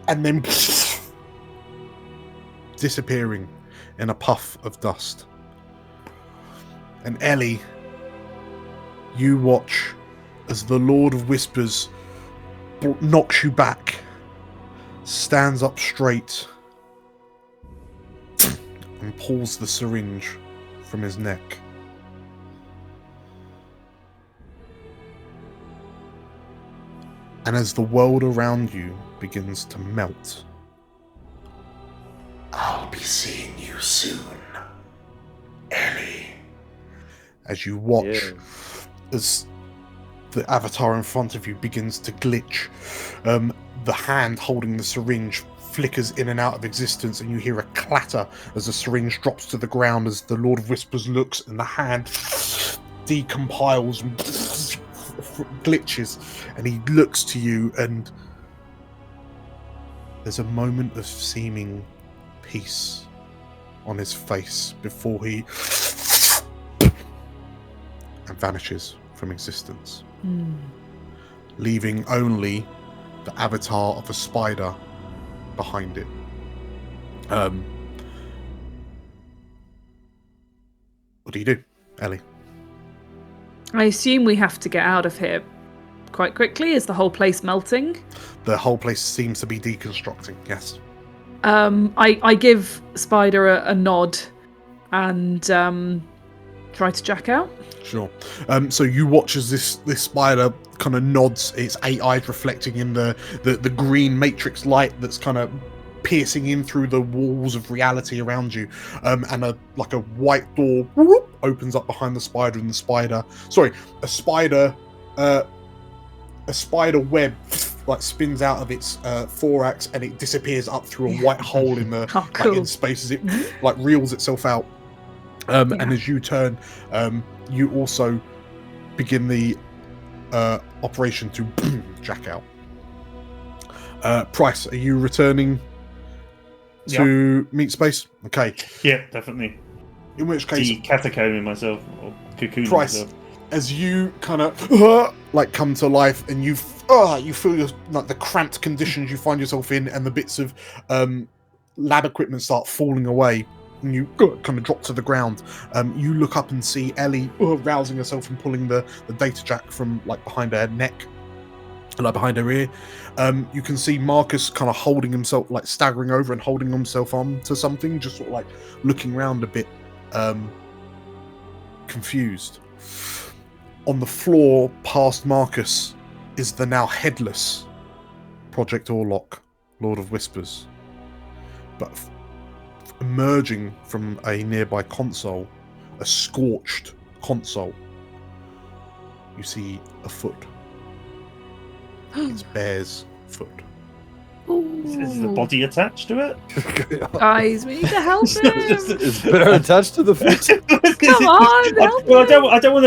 and then disappearing in a puff of dust. And Ellie, you watch as the Lord of Whispers knocks you back, stands up straight, and pulls the syringe from his neck. And as the world around you begins to melt, I'll be seeing you soon, Ellie. As you watch as the avatar in front of you begins to glitch, the hand holding the syringe flickers in and out of existence, and you hear a clatter as the syringe drops to the ground as the Lord of Whispers looks, and the hand decompiles and glitches, and he looks to you, and there's a moment of seeming peace on his face before he and vanishes from existence, leaving only the avatar of a spider behind it. What do you do, Ellie? I assume we have to get out of here quite quickly? Is the whole place melting? The whole place seems to be deconstructing, yes. I give Spider a nod and try to jack out. Sure. So you watch as this spider kind of nods, its 8 eyes reflecting in the green matrix light that's kind of piercing in through the walls of reality around you, and a white door opens up behind the spider, and a spider web spins out of its thorax, and it disappears up through a white hole in the in space as it reels itself out. And as you turn, you also begin the operation to jack out. Price, are you returning to meet space? Okay. Yeah, definitely. In which case, catacombing myself or cocooning Price, myself. as you kind of come to life, and you feel the cramped conditions you find yourself in, and the bits of lab equipment start falling away, and you kind of drop to the ground. You look up and see Ellie rousing herself and pulling the data jack from behind her neck, behind her ear. You can see Marcus kind of holding himself, staggering over and holding himself on to something, just sort of looking around a bit, confused. On the floor past Marcus is the now headless Project Orlock, Lord of Whispers. But emerging from a nearby console, a scorched console, you see a foot. It's Bear's foot. Is the body attached to it? Guys, we need to help him. Is Bear attached to the foot? Come on, help Well, I don't want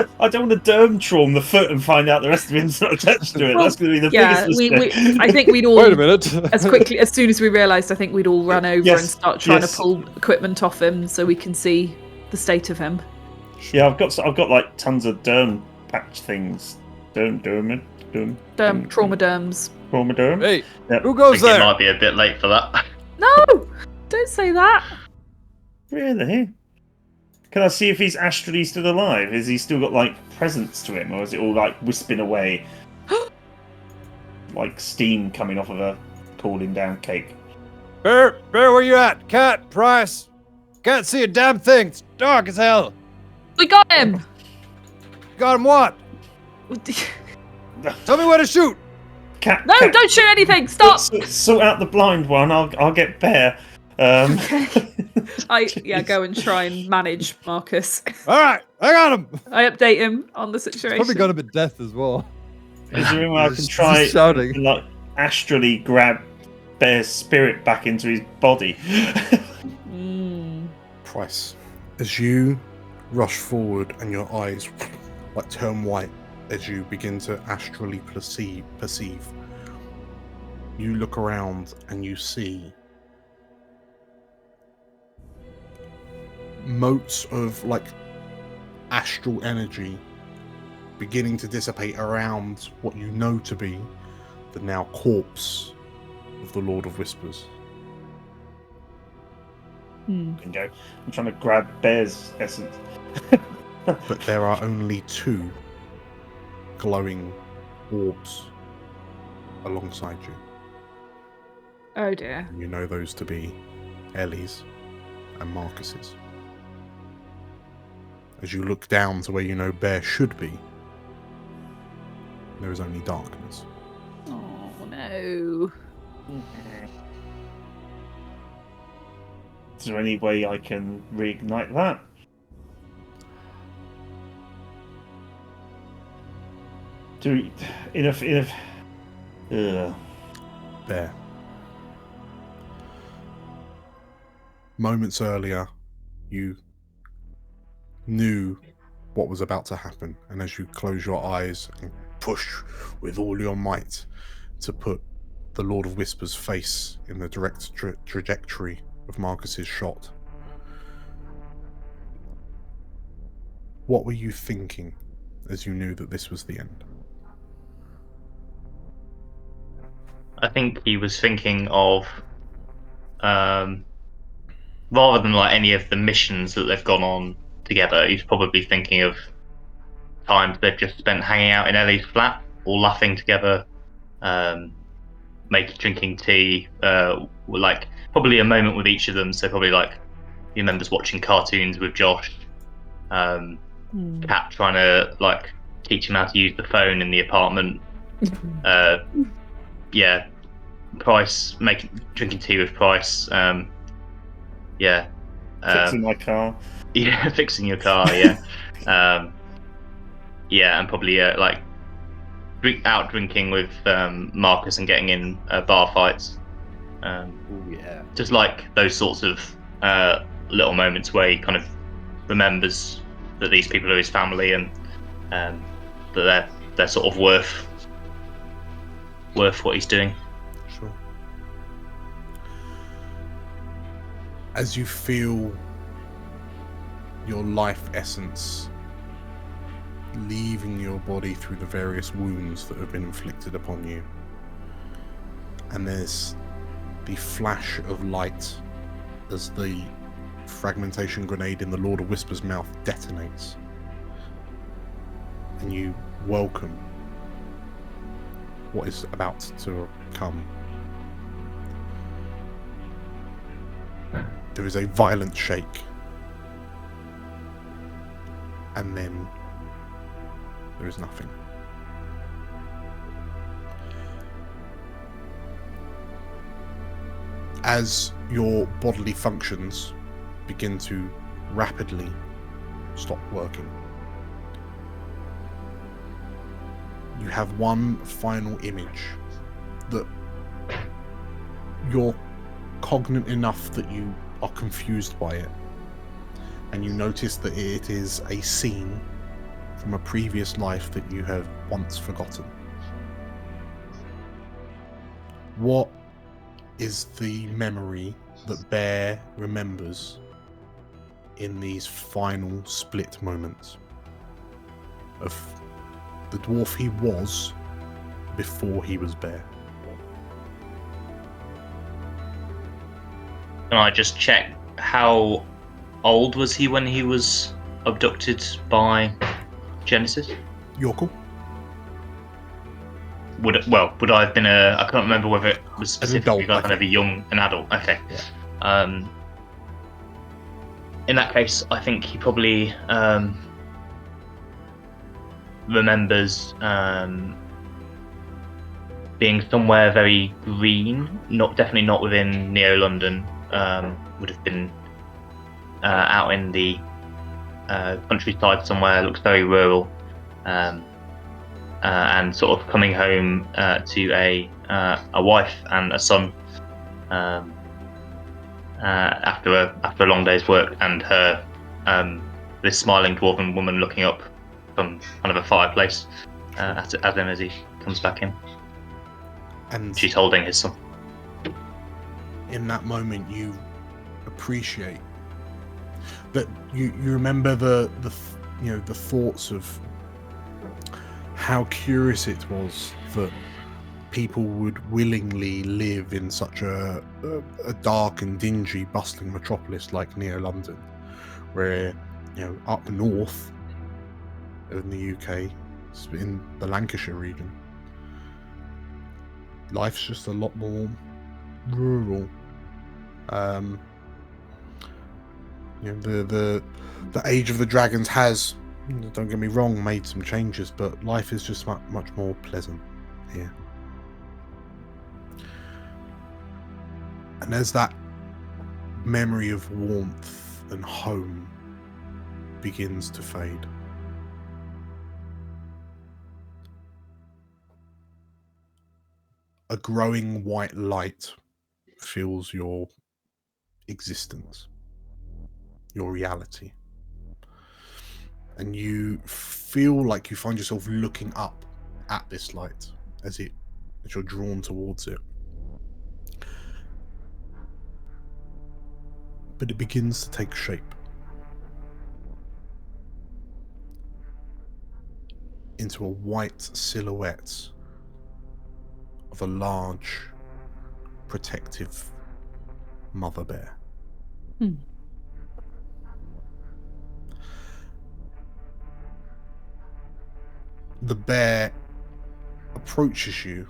to derm traum the foot and find out the rest of him's not attached to it. Well, that's going to be the biggest mistake. I think we'd all. Wait a minute. As soon as we realised, I think we'd all run over and start trying to pull equipment off him so we can see the state of him. Yeah, I've got tons of derm patch things. Trauma derms. Trauma derm. Hey, Yep. who goes I think there? it might be a bit late for that. No, don't say that. Really? Can I see if he's astrally still alive? Has he still got presence to him, or is it all wisping away, like steam coming off of a cooling down cake? Bear, where you at? Cat, Price. Can't see a damn thing. It's dark as hell. We got him. Got him what? Tell me where to shoot. Cat, Don't shoot anything. Stop. Sort out the blind one. I'll get Bear. Okay. Go and try and manage Marcus. All right, I got him. I update him on the situation. Probably got him at death as well. Is there any way I can try shouting, astrally grab Bear's spirit back into his body? Price, as you rush forward and your eyes turn white as you begin to astrally perceive, you look around and you see motes of astral energy beginning to dissipate around what you know to be the now corpse of the Lord of Whispers. Bingo. I'm trying to grab Bear's essence. But there are only 2 glowing orbs alongside you. Oh dear. You know those to be Ellie's and Marcus's. As you look down to where you know Bear should be, there is only darkness. Oh no. Is there any way I can reignite that? Bear. Moments earlier, you knew what was about to happen, and as you close your eyes and push with all your might to put the Lord of Whispers' face in the direct trajectory of Marcus's shot, what were you thinking as you knew that this was the end? I think he was thinking of, rather than any of the missions that they've gone on together, he's probably thinking of times they've just spent hanging out in Ellie's flat all laughing together, drinking tea, like probably a moment with each of them. So probably like he remembers watching cartoons with Josh, Kat trying to like teach him how to use the phone in the apartment. Yeah, Price drinking tea with Price. Fixing my car. Yeah, fixing your car. Yeah, yeah, and probably like out drinking with Marcus and getting in bar fights. Oh yeah. Just like those sorts of little moments where he kind of remembers that these people are his family and that they're sort of worth what he's doing. Sure. As you feel your life essence leaving your body through the various wounds that have been inflicted upon you, and there's the flash of light as the fragmentation grenade in the Lord of Whispers' mouth detonates, and you welcome what is about to come. There is a violent shake, and then there is nothing. As your bodily functions begin to rapidly stop working, you have one final image that you're cognate enough that you are confused by it, and you notice that it is a scene from a previous life that you have once forgotten. What is the memory that Bear remembers in these final split moments of the dwarf he was before he was Bear? Can I just check how old was he when he was abducted by Genesis? You're cool. Would I have been I can't remember whether it was specifically adult, kind of an adult. Okay. Yeah. In that case, I think he probably remembers being somewhere very green, definitely not within Neo London. Would have been out in the countryside somewhere. Looks very rural, and sort of coming home to a wife and a son after a long day's work, and her this smiling dwarven woman looking up from kind of a fireplace at him as he comes back in, and she's holding his son. In that moment, you appreciate that you remember the thoughts of how curious it was that people would willingly live in such a dark and dingy, bustling metropolis like Neo London, where up north in the UK, in the Lancashire region, life's just a lot more rural. The Age of the Dragons has, don't get me wrong, made some changes, but life is just much more pleasant here. And as that memory of warmth and home begins to fade, a growing white light fills your existence, your reality, and you feel like you find yourself looking up at this light as you're drawn towards it. But it begins to take shape into a white silhouette of a large, protective mother bear. The bear approaches you,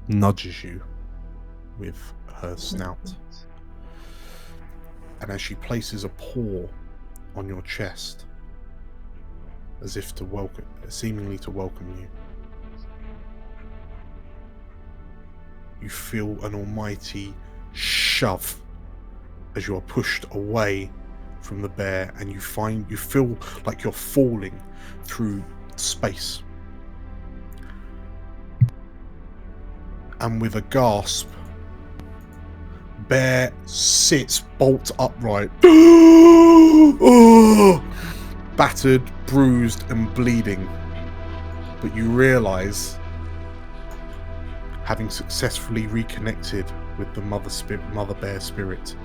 nudges you with her snout. And as she places a paw on your chest, as if to welcome, seemingly to welcome you, you feel an almighty shove as you are pushed away from the bear, and you feel like you're falling through space. And with a gasp, bear sits bolt upright, battered, bruised, and bleeding. But you realise, having successfully reconnected with the mother bear spirit,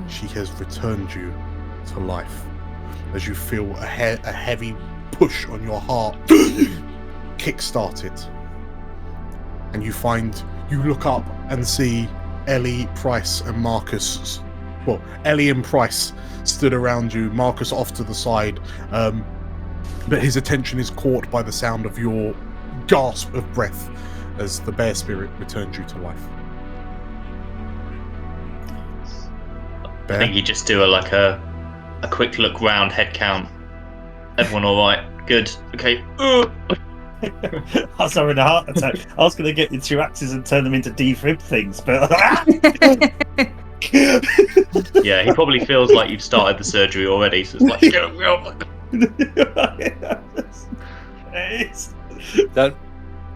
she has returned you to life. As you feel a heavy push on your heart kickstart it, and you look up and see Ellie, Price, and Marcus. Well, Ellie and Price stood around you, Marcus off to the side, but his attention is caught by the sound of your gasp of breath as the bear spirit returned you to life. I think you just do a quick look round, head count. Everyone all right? Good. Okay. I was having a heart attack. I was going to get your 2 axes and turn them into defib things, but yeah, he probably feels like you've started the surgery already, so it's like That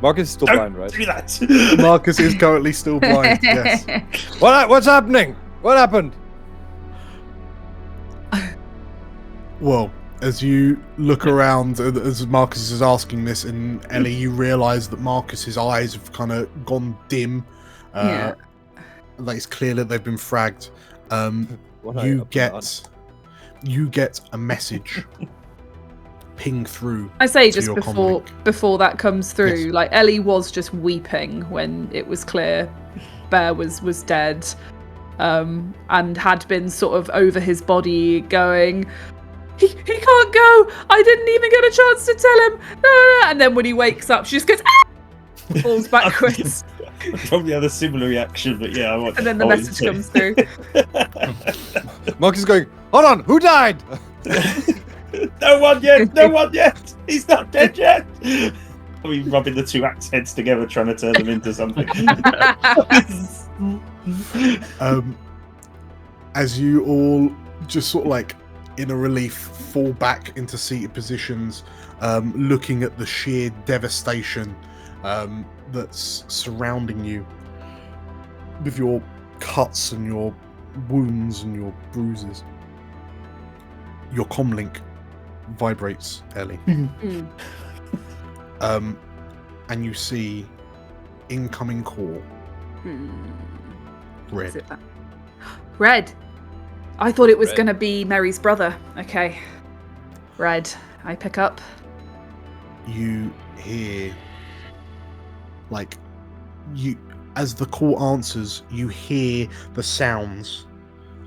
Marcus is still blind, right? Do that. Marcus is currently still blind. Yes. What's happening? What happened? Well, as you look around, as Marcus is asking this, and Ellie, you realise that Marcus's eyes have kind of gone dim. Like it's clear that they've been fragged. You get a message ping through. I say just your before that comes through, Yes. like Ellie was just weeping when it was clear Bear was dead, and had been sort of over his body going, He can't go. I didn't even get a chance to tell him. No. And then when he wakes up, she just goes, ah! Falls backwards. Probably had a similar reaction, but yeah. And then the message comes through. Marcus is going, hold on, who died? No one yet. He's not dead yet. I mean, rubbing the 2 axe heads together, trying to turn them into something. As you all just sort of like, in a relief, fall back into seated positions, looking at the sheer devastation that's surrounding you with your cuts and your wounds and your bruises. Your comlink vibrates, Ellie. And you see incoming call. Red. Red. I thought it was going to be Mary's brother. Okay. Red. I pick up. You hear, as the call answers, you hear the sounds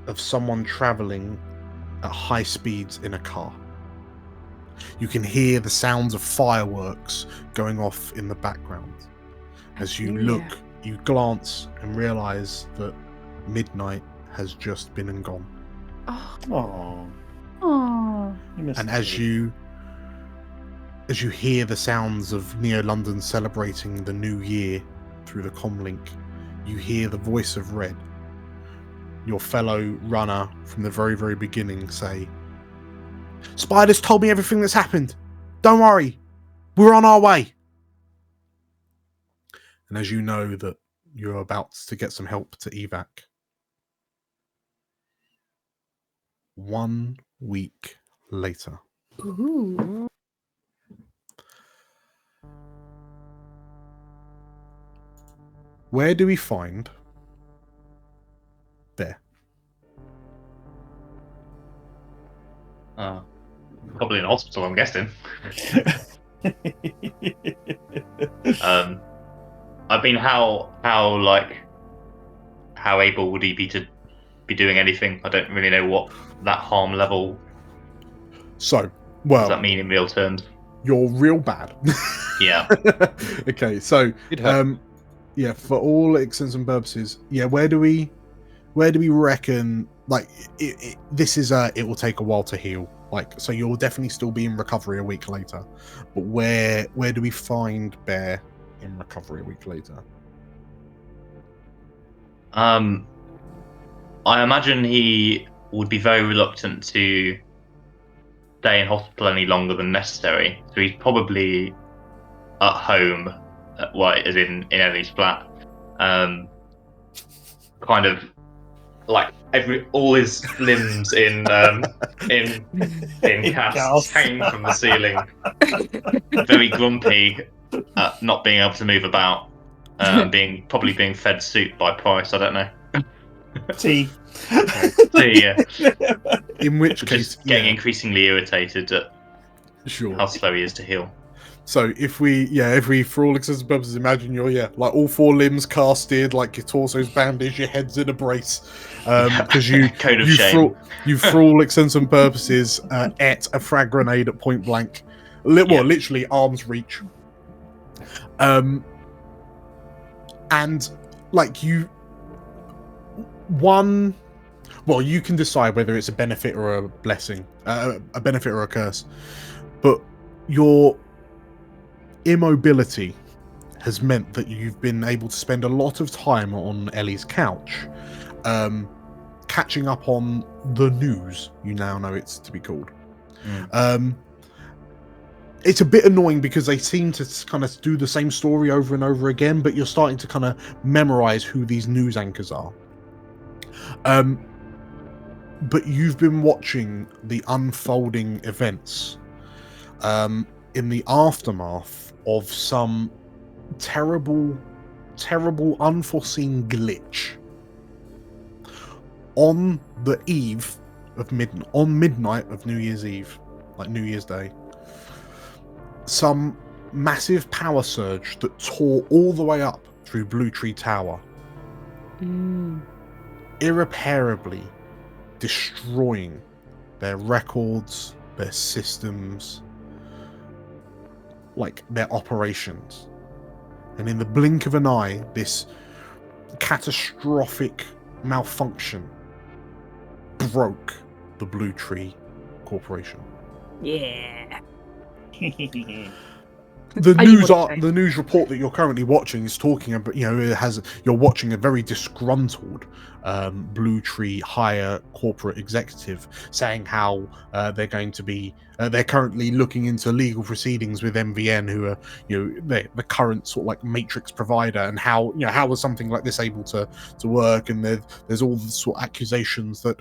of someone traveling at high speeds in a car. You can hear the sounds of fireworks going off in the background. As you look, you glance and realize that midnight has just been and gone. Oh. And as you hear the sounds of Neo London celebrating the new year through the comlink, you hear the voice of Red, your fellow runner from the very, very beginning, say, Spider's told me everything that's happened. Don't worry. We're on our way. And as you know that you're about to get some help to evac, 1 week later. Ooh. Where do we find Bear? Probably in hospital, I'm guessing. I mean, how able would he be to be doing anything? I don't really know what that harm level. So, what does that mean in real terms? you're real bad. Yeah. Okay, so yeah, for all intents and purposes, yeah, where do we reckon, like, this is it will take a while to heal, like, so you'll definitely still be in recovery a week later, but where do we find Bear in recovery a week later? I imagine he would be very reluctant to stay in hospital any longer than necessary, so he's probably at home, as in Ellie's flat, kind of like all his limbs in casts hanging from the ceiling, very grumpy at not being able to move about, probably being fed soup by Price. I don't know. Tea. Tea, yeah. In which case, getting increasingly irritated at how slow he is to heal. So if we, for all intents and purposes, imagine you're, like, all 4 limbs casted, like your torso's bandaged, your head's in a brace, because you for all intents and purposes, ate a frag grenade at point blank, literally arm's reach, and like you can decide whether it's a benefit or a blessing, a benefit or a curse, but your immobility has meant that you've been able to spend a lot of time on Ellie's couch, catching up on the news, you now know it's to be called. It's a bit annoying because they seem to kind of do the same story over and over again, but you're starting to kind of memorize who these news anchors are. But you've been watching the unfolding events in the aftermath of some terrible unforeseen glitch on the eve of midnight of New Year's Eve, like New Year's Day. Some massive power surge that tore all the way up through Blue Tree Tower, irreparably destroying their records, their systems, like their operations. And in the blink of an eye, this catastrophic malfunction broke the Blue Tree Corporation. Yeah. The news report that you're currently watching is talking about, you're watching a very disgruntled Blue Tree higher corporate executive saying how they're going to be they're currently looking into legal proceedings with MVN, who are the current sort of like matrix provider, and how was something like this able to work, and there's all the sort of accusations that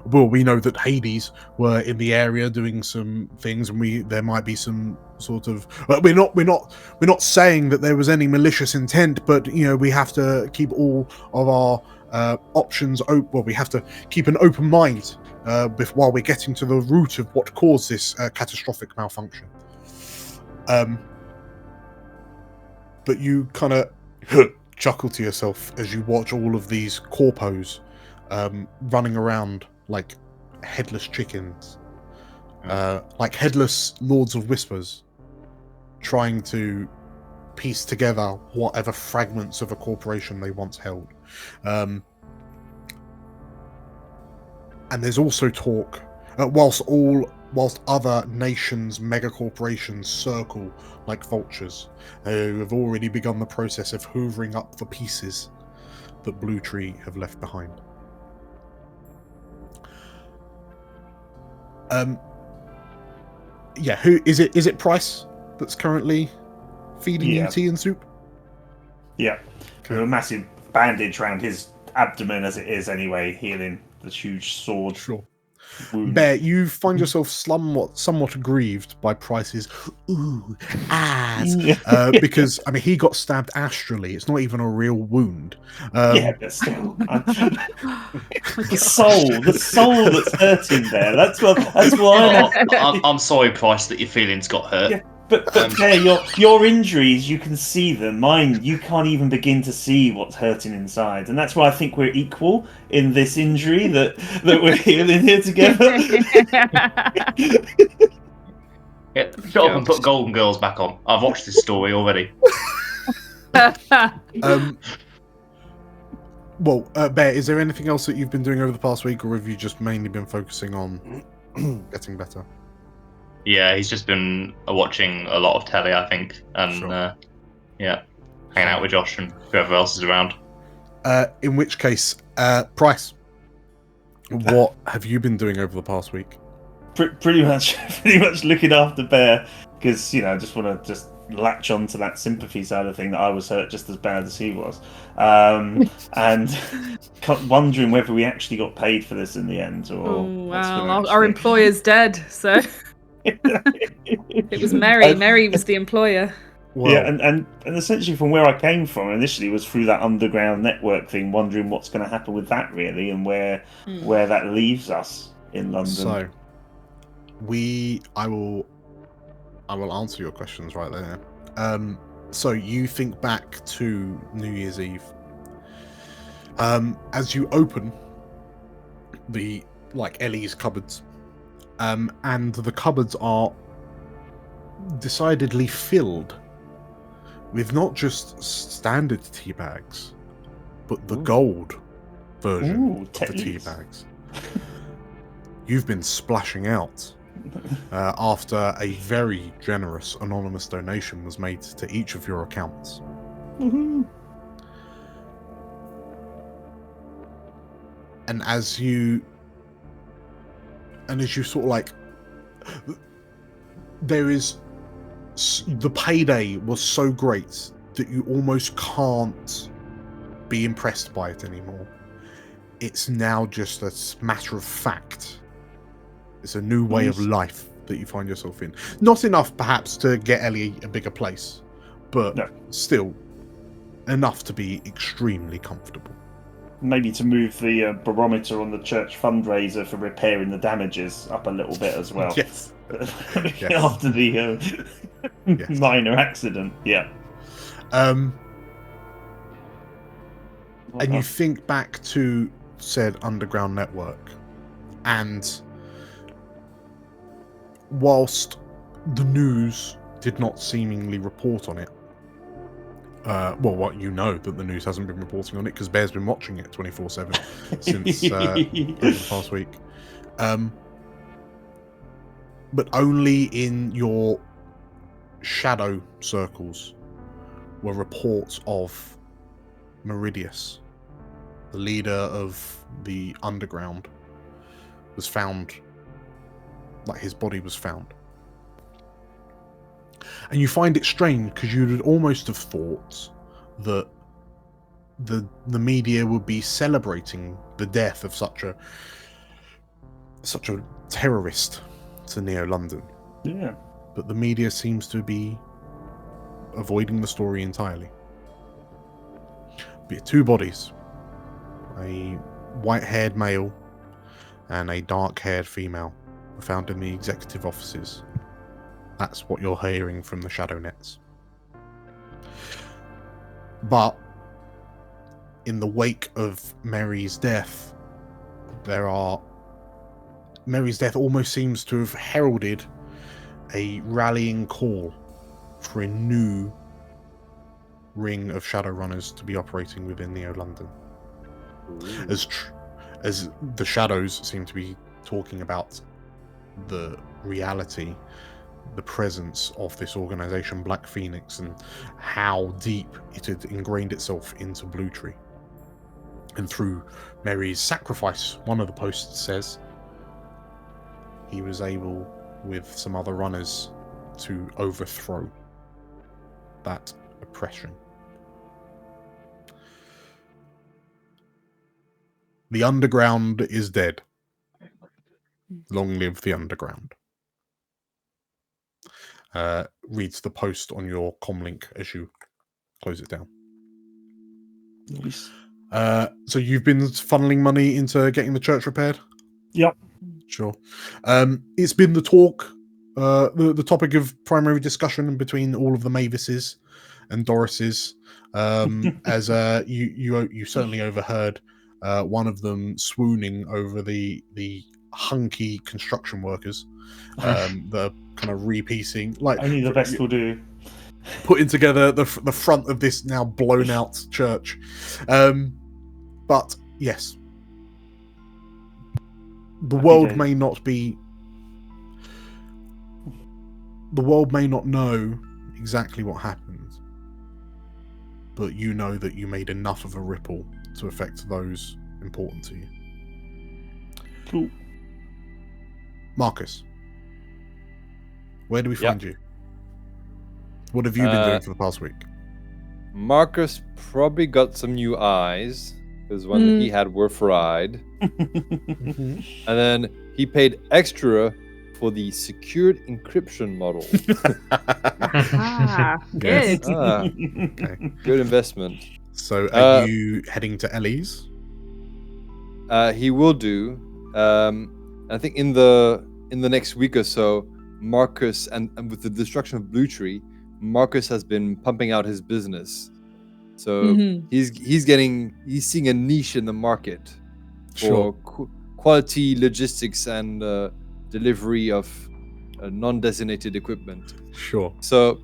we know that Hades were in the area doing some things, and there might be some sort of. We're not saying that there was any malicious intent, but we have to keep all of our options open. Well, we have to keep an open mind while we're getting to the root of what caused this catastrophic malfunction. But you kind of chuckle to yourself as you watch all of these corpos running around like headless chickens, like headless Lords of Whispers, trying to piece together whatever fragments of a corporation they once held. And there's also talk, whilst other nations' mega corporations circle like vultures, who have already begun the process of hoovering up the pieces that Blue Tree have left behind. Who is it? Is it Price that's currently feeding you tea and soup? Yeah, with a massive bandage around his abdomen as it is anyway, healing the huge sword. Sure. Wound. Bear, you find yourself somewhat aggrieved by Price's because he got stabbed astrally. It's not even a real wound. But still, the soul that's hurting there. That's why I'm sorry, Price, that your feelings got hurt. Yeah. But your injuries, you can see them. Mine, you can't even begin to see what's hurting inside, and that's why I think we're equal in this injury that we're healing here together. Yeah, shut up and put Golden Girls back on. I've watched this story already. Well, Bear, is there anything else that you've been doing over the past week, or have you just mainly been focusing on getting better? Yeah, he's just been watching a lot of telly, I think, and hanging out with Josh and whoever else is around. In which case, Price, what have you been doing over the past week? Pretty much looking after Bear, because I just want to latch on to that sympathy side of thing, that I was hurt just as bad as he was, and wondering whether we actually got paid for this in the end, or our employer's dead, so it was Mary. Mary was the employer. Well, yeah, and essentially from where I came from initially was through that underground network thing, wondering what's going to happen with that really, and where that leaves us in London. So I will answer your questions right there. So you think back to New Year's Eve. As you open the Ellie's cupboards, and the cupboards are decidedly filled with not just standard tea bags, but the gold version of the tea bags. You've been splashing out after a very generous anonymous donation was made to each of your accounts. Mm-hmm. And as you sort of the payday was so great that you almost can't be impressed by it anymore. It's now just a matter of fact. It's a new way of life that you find yourself in. Not enough, perhaps, to get Ellie a bigger place, but still enough to be extremely comfortable. Maybe to move the barometer on the church fundraiser for repairing the damages up a little bit as well. Yes. After the minor accident. Yeah. And you think back to said underground network, and whilst the news did not seemingly report on it, that the news hasn't been reporting on it because Bear's been watching it 24/7 since the past week. But only in your shadow circles were reports of Meridius, the leader of the underground, was found. His body was found. And you find it strange because you would almost have thought that the media would be celebrating the death of such a terrorist to Neo-London. Yeah. But the media seems to be avoiding the story entirely. Be it two bodies, a white-haired male and a dark-haired female, were found in the executive offices. That's what you're hearing from the shadow nets. But in the wake of Mary's death, Mary's death almost seems to have heralded a rallying call for a new ring of Shadowrunners to be operating within Neo-London. As the shadows seem to be talking about the reality, the presence of this organization, Black Phoenix, and how deep it had ingrained itself into Blue Tree. And through Mary's sacrifice, one of the posts says, he was able, with some other runners, to overthrow that oppression. The underground is dead. Long live the underground. Reads the post on your comlink as you close it down. Nice. So you've been funneling money into getting the church repaired? Yep. Sure. It's been the talk, the topic of primary discussion between all of the Mavises and Dorises, as you certainly overheard one of them swooning over the hunky construction workers that are kind of repiecing, like only the best will do. Putting together the front of this now blown out church. But yes, the world may not know exactly what happened, but you know that you made enough of a ripple to affect those important to you. Cool. Marcus, where do we find you? What have you been doing for the past week? Marcus probably got some new eyes, because the one that he had were fried. And then he paid extra for the secured encryption model. Good. Okay. Good investment. So are you heading to Ellie's? He will do. I think in the next week or so, Marcus and with the destruction of Blue Tree, Marcus has been pumping out his business. So he's seeing a niche in the market for quality logistics and delivery of non-designated equipment. Sure. So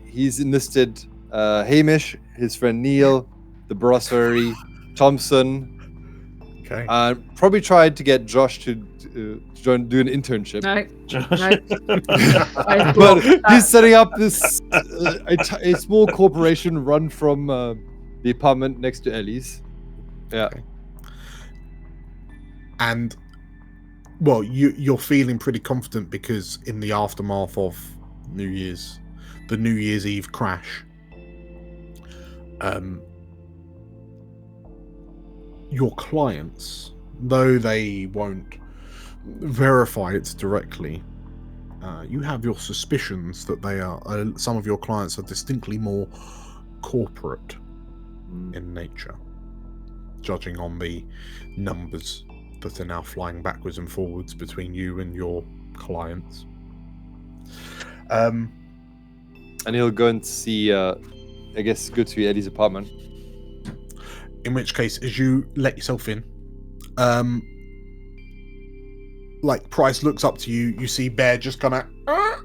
he's enlisted Hamish, his friend Neil, the Brasserie, Thompson. Okay. Probably tried to get Josh to join, do an internship. No. But he's setting up this a small corporation run from the apartment next to Ellie's. Yeah. Okay. And well, you're feeling pretty confident because in the aftermath of the New Year's Eve crash, your clients, though they won't verify it directly, you have your suspicions that they are some of your clients are distinctly more corporate in nature, judging on the numbers that are now flying backwards and forwards between you and your clients. And he'll go and see, I guess, go to Eddie's apartment. In which case, as you let yourself in, like Price looks up to you, you see Bear just kind of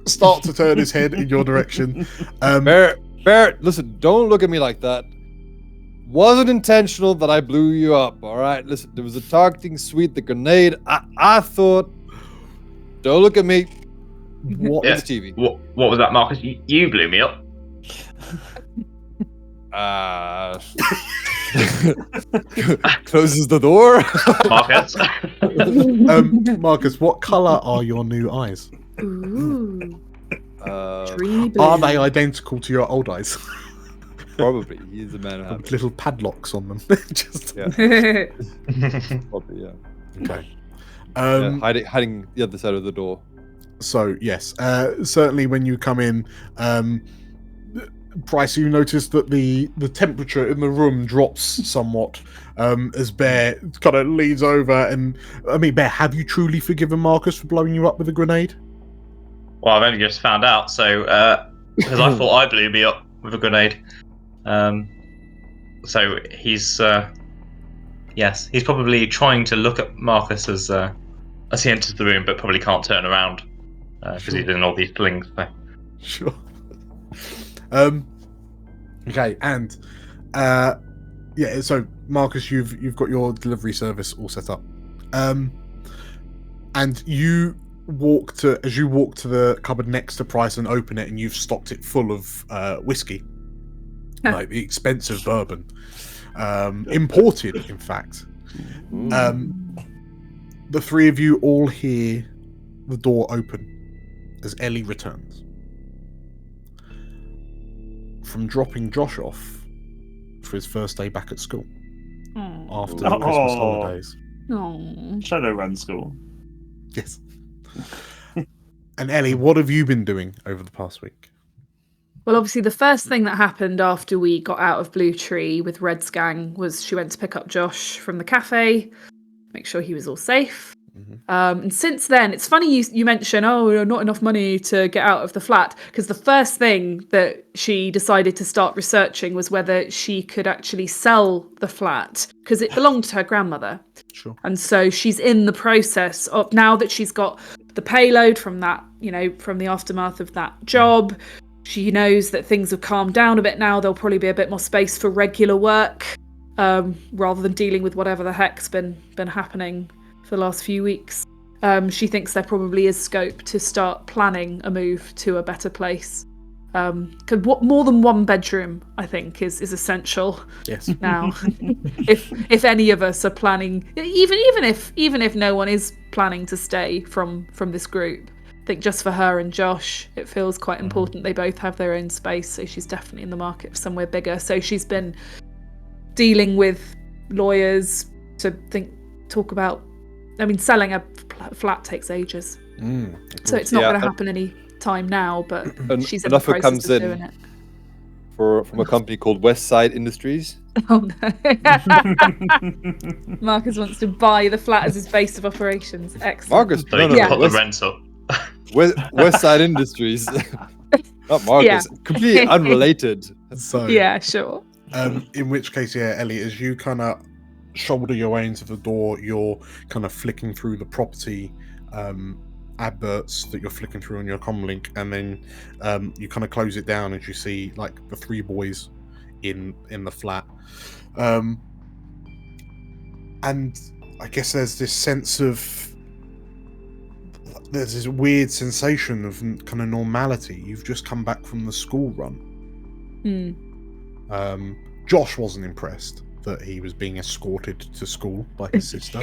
start to turn his head in your direction. Bear, listen, don't look at me like that. Wasn't intentional that I blew you up, all right? Listen, there was a targeting suite, the grenade. I thought, don't look at me. What? Yeah. The TV. What was that, Marcus? You blew me up. Closes the door. Marcus. Marcus, what color are your new eyes? Ooh. Dreamy blue. Are they identical to your old eyes? Probably. He's a man of habit. With little padlocks on them. Just Probably, yeah. okay. Hiding the other side of the door. So yes, certainly when you come in, Price, you notice that the temperature in the room drops somewhat as Bear kind of leans over. And I mean, Bear, have you truly forgiven Marcus for blowing you up with a grenade? Well, I've only just found out, so because I thought I blew me up with a grenade. So he's yes, he's probably trying to look at Marcus as he enters the room, but probably can't turn around because he's doing all these things. So. Sure. Okay, and yeah, so Marcus, you've got your delivery service all set up, and you walk to the cupboard next to Price and open it, and you've stocked it full of whiskey, like the expensive bourbon, imported, in fact. The three of you all hear the door open as Ellie returns from dropping Josh off for his first day back at school after the Christmas holidays. Shadowrun school. Yes. And Ellie, what have you been doing over the past week? Well, obviously, the first thing that happened after we got out of Blue Tree with Red's gang was she went to pick up Josh from the cafe, make sure he was all safe. And since then, it's funny you mention, not enough money to get out of the flat, because the first thing that she decided to start researching was whether she could actually sell the flat, because it belonged to her grandmother. Sure. And so she's in the process of, now that she's got the payload from that, from the aftermath of that job, she knows that things have calmed down a bit now. There'll probably be a bit more space for regular work, rather than dealing with whatever the heck's been happening for the last few weeks. She thinks there probably is scope to start planning a move to a better place. More than one bedroom, I think, is essential. Yes. Now, if any of us are planning, even if no one is planning to stay from this group, I think just for her and Josh, it feels quite important. They both have their own space, so she's definitely in the market for somewhere bigger. So she's been dealing with lawyers to talk about. I mean, selling a flat takes ages, so it's not going to happen any time now. But she's in the process of doing it. From a company called West Side Industries. Oh no! Marcus wants to buy the flat as his base of operations. Excellent. Marcus, so you can put the rent up. West Side Industries. Not Marcus. Yeah. Completely unrelated. So yeah, sure. In which case, yeah, Ellie, as you kind of shoulder your way into the door, you're kind of flicking through the property adverts that you're flicking through on your comlink, and then you kind of close it down as you see like the three boys in the flat, and I guess there's this weird sensation of kind of normality. You've just come back from the school run. Josh wasn't impressed that he was being escorted to school by his sister.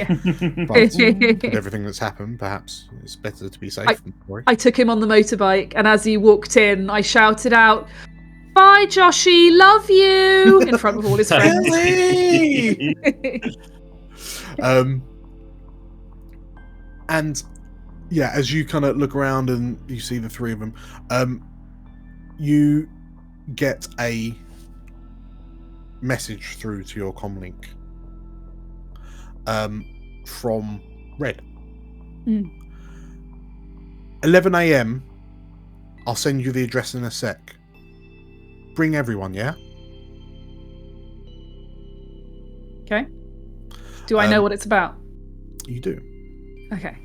But with everything that's happened, perhaps it's better to be safe than sorry. I took him on the motorbike, and as he walked in, I shouted out, "Bye, Joshy, love you!" in front of all his friends. And yeah, as you kind of look around and you see the three of them, you get a message through to your comlink from Red. 11 a.m. I'll send you the address in a sec. Bring everyone, yeah? Okay. Do I know what it's about? You do. Okay.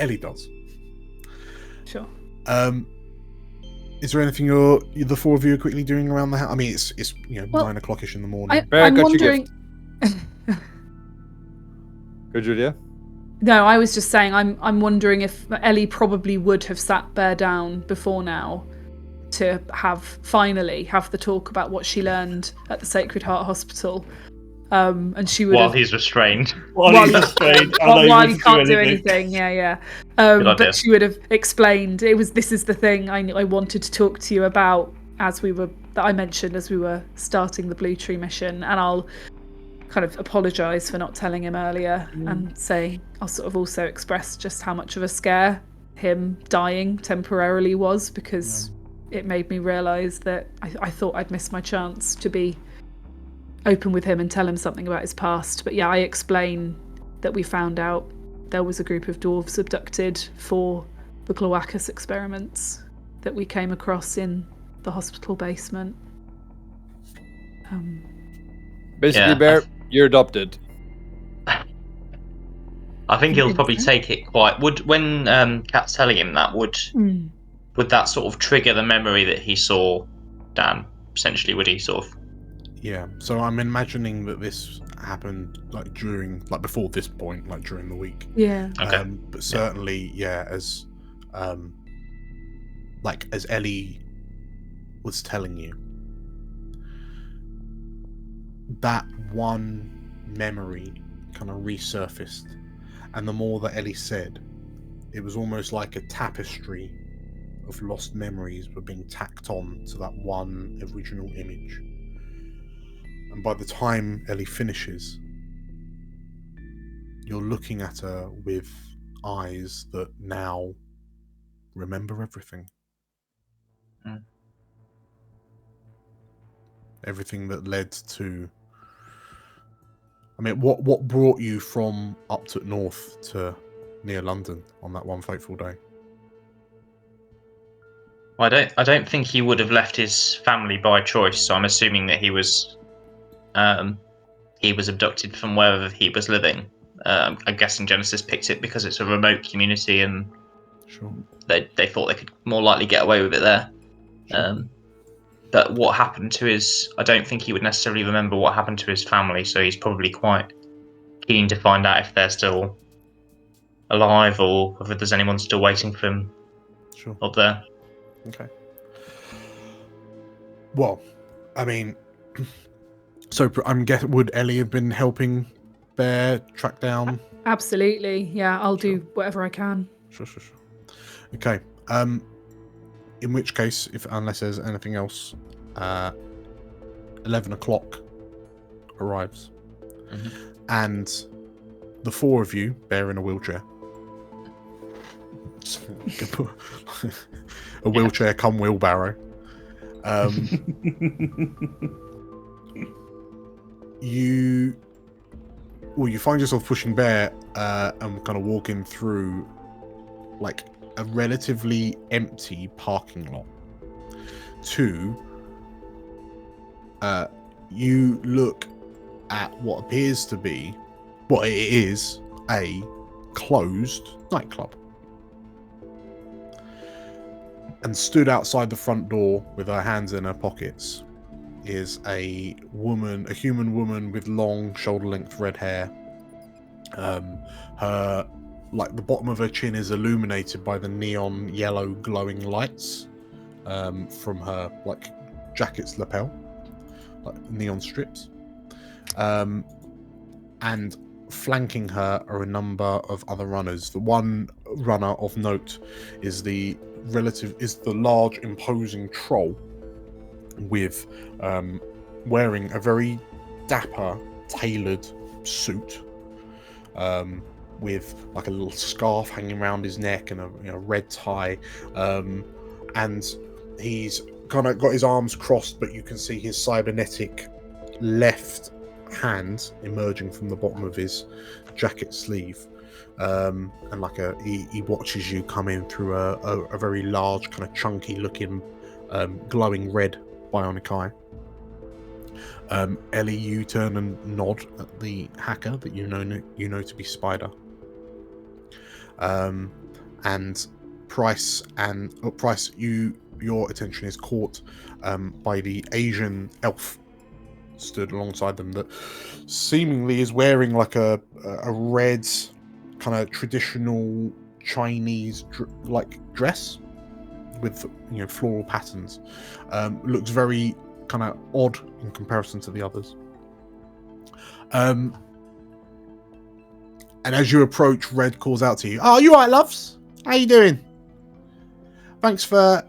Ellie does. Sure. Is there anything the four of you are quickly doing around the house? I mean, it's 9 o'clock-ish in the morning. I'm wondering. Go, Julia. No, I was just saying. I'm wondering if Ellie probably would have sat Bear down before now to finally have the talk about what she learned at the Sacred Heart Hospital. And she would while he's restrained. While he can't do anything. Yeah. But she would have explained. This is the thing I wanted to talk to you about that I mentioned as we were starting the Blue Tree mission, and I'll kind of apologise for not telling him earlier and say I'll sort of also express just how much of a scare him dying temporarily was, because it made me realise that I thought I'd missed my chance to be open with him and tell him something about his past. But yeah, I explain that we found out there was a group of dwarves abducted for the Cloacus experiments that we came across in the hospital basement. Basically, Bear, you're adopted. I think he'll probably take it quite. When Kat's telling him that, would that sort of trigger the memory that he saw Dan? Essentially, would he sort of? Yeah, so I'm imagining that this happened before this point, like during the week. Yeah. Okay. But certainly, as Ellie was telling you, that one memory kind of resurfaced, and the more that Ellie said, it was almost like a tapestry of lost memories were being tacked on to that one original image. And by the time Ellie finishes, you're looking at her with eyes that now remember everything. Everything that led to I mean, what brought you from up to north to near London on that one fateful day? Well, I don't think he would have left his family by choice. So I'm assuming that he was abducted from wherever he was living. I'm guessing Genesis picked it because it's a remote community and sure. they thought they could more likely get away with it there. Sure. But what happened to I don't think he would necessarily remember what happened to his family, so he's probably quite keen to find out if they're still alive or whether there's anyone still waiting for him up there. Okay. Well, I mean, so I'm guessing, would Ellie have been helping Bear track down? Absolutely, yeah. I'll do whatever I can. Sure. Okay. In which case, unless there's anything else, 11 o'clock arrives, and the four of you, Bear in a wheelchair, a wheelchair come wheelbarrow. You find yourself pushing Bear and kind of walking through like a relatively empty parking lot to you look at what appears to be it is a closed nightclub, and stood outside the front door with her hands in her pockets is a human woman with long shoulder-length red hair. Her the bottom of her chin is illuminated by the neon yellow glowing lights from her jacket's lapel, neon strips. And flanking her are a number of other runners. The one runner of note is the large imposing troll with wearing a very dapper tailored suit with a little scarf hanging around his neck and a red tie, and he's kind of got his arms crossed, but you can see his cybernetic left hand emerging from the bottom of his jacket sleeve, and he watches you come in through a very large kind of chunky looking glowing red bionic eye. Ellie, you turn and nod at the hacker that you know to be Spider. And Price, your attention is caught by the Asian elf stood alongside them that seemingly is wearing a red kind of traditional Chinese dress with floral patterns. Looks very kind of odd in comparison to the others. And as you approach, Red calls out to you. "Oh, you alright, loves? How you doing? Thanks for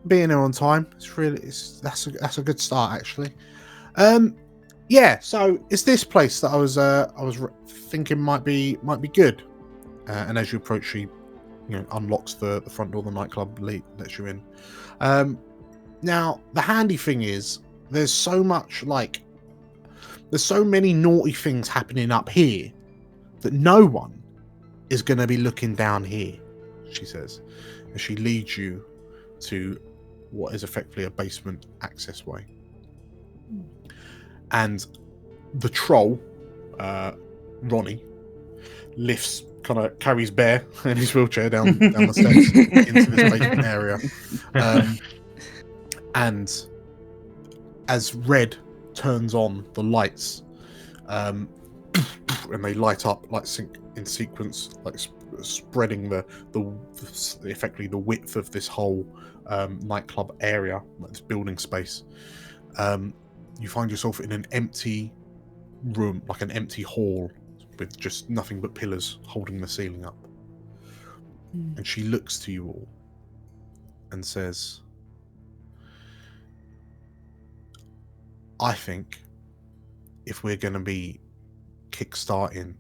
being here on time. That's a good start, actually. Yeah. So it's this place that I was thinking might be good." And as you approach, she unlocks the front door of the nightclub, lets you in. Now the handy thing is there's so many naughty things happening up here that no one is going to be looking down here, she says, as she leads you to what is effectively a basement access way. And the troll, Ronnie, carries Bear in his wheelchair down the steps into this basement area. And as Red turns on the lights, and they light up in sequence, spreading effectively the width of this whole nightclub area, this building space. You find yourself in an empty room, an empty hall with just nothing but pillars holding the ceiling up. And she looks to you all and says, "I think if we're going to be kickstarting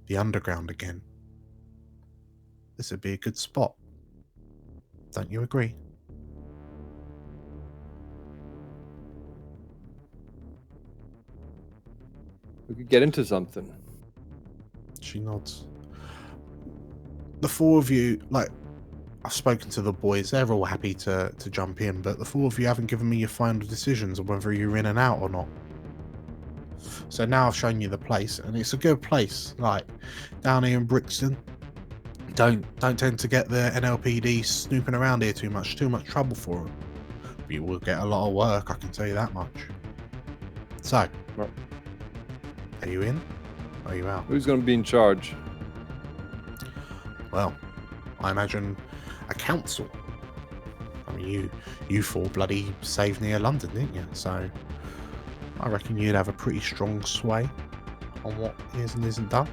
the underground again, this would be a good spot. Don't you agree?" We could get into something. She nods. The four of you, like, I've spoken to the boys. They're all happy to jump in, but the four of you haven't given me your final decisions on whether you're in and out or not. So now I've shown you the place, and it's a good place. Like, down here in Brixton, don't tend to get the NLPD snooping around here too much. Too much trouble for them. But you will get a lot of work, I can tell you that much. So, are you in? Or are you out? Who's going to be in charge? Well, I imagine a council. I mean, you four bloody saved near London, didn't you? So I reckon you'd have a pretty strong sway on what is and isn't done.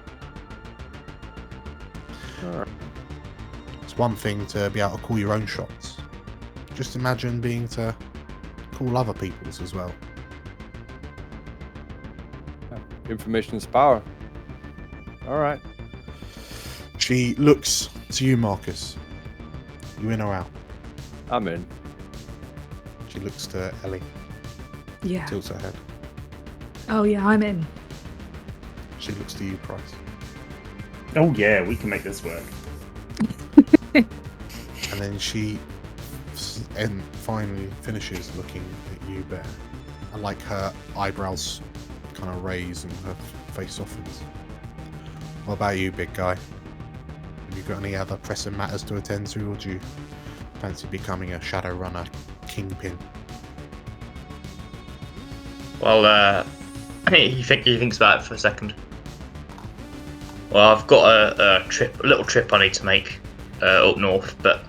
It's one thing to be able to call your own shots. Just imagine being to call other people's as well. Information is power. All right. She looks to you, Marcus. You in or out? I'm in. She looks to Ellie. Yeah. Tilts her head. Oh yeah, I'm in. She looks to you, Price. Oh yeah, we can make this work. And then she finally finishes looking at you, Bear. And like her eyebrows kind of raise and her face softens. What about you, big guy? Have you got any other pressing matters to attend to, or do you fancy becoming a Shadowrunner kingpin? Well, he thinks about it for a second. Well, I've got a little trip I need to make up north, but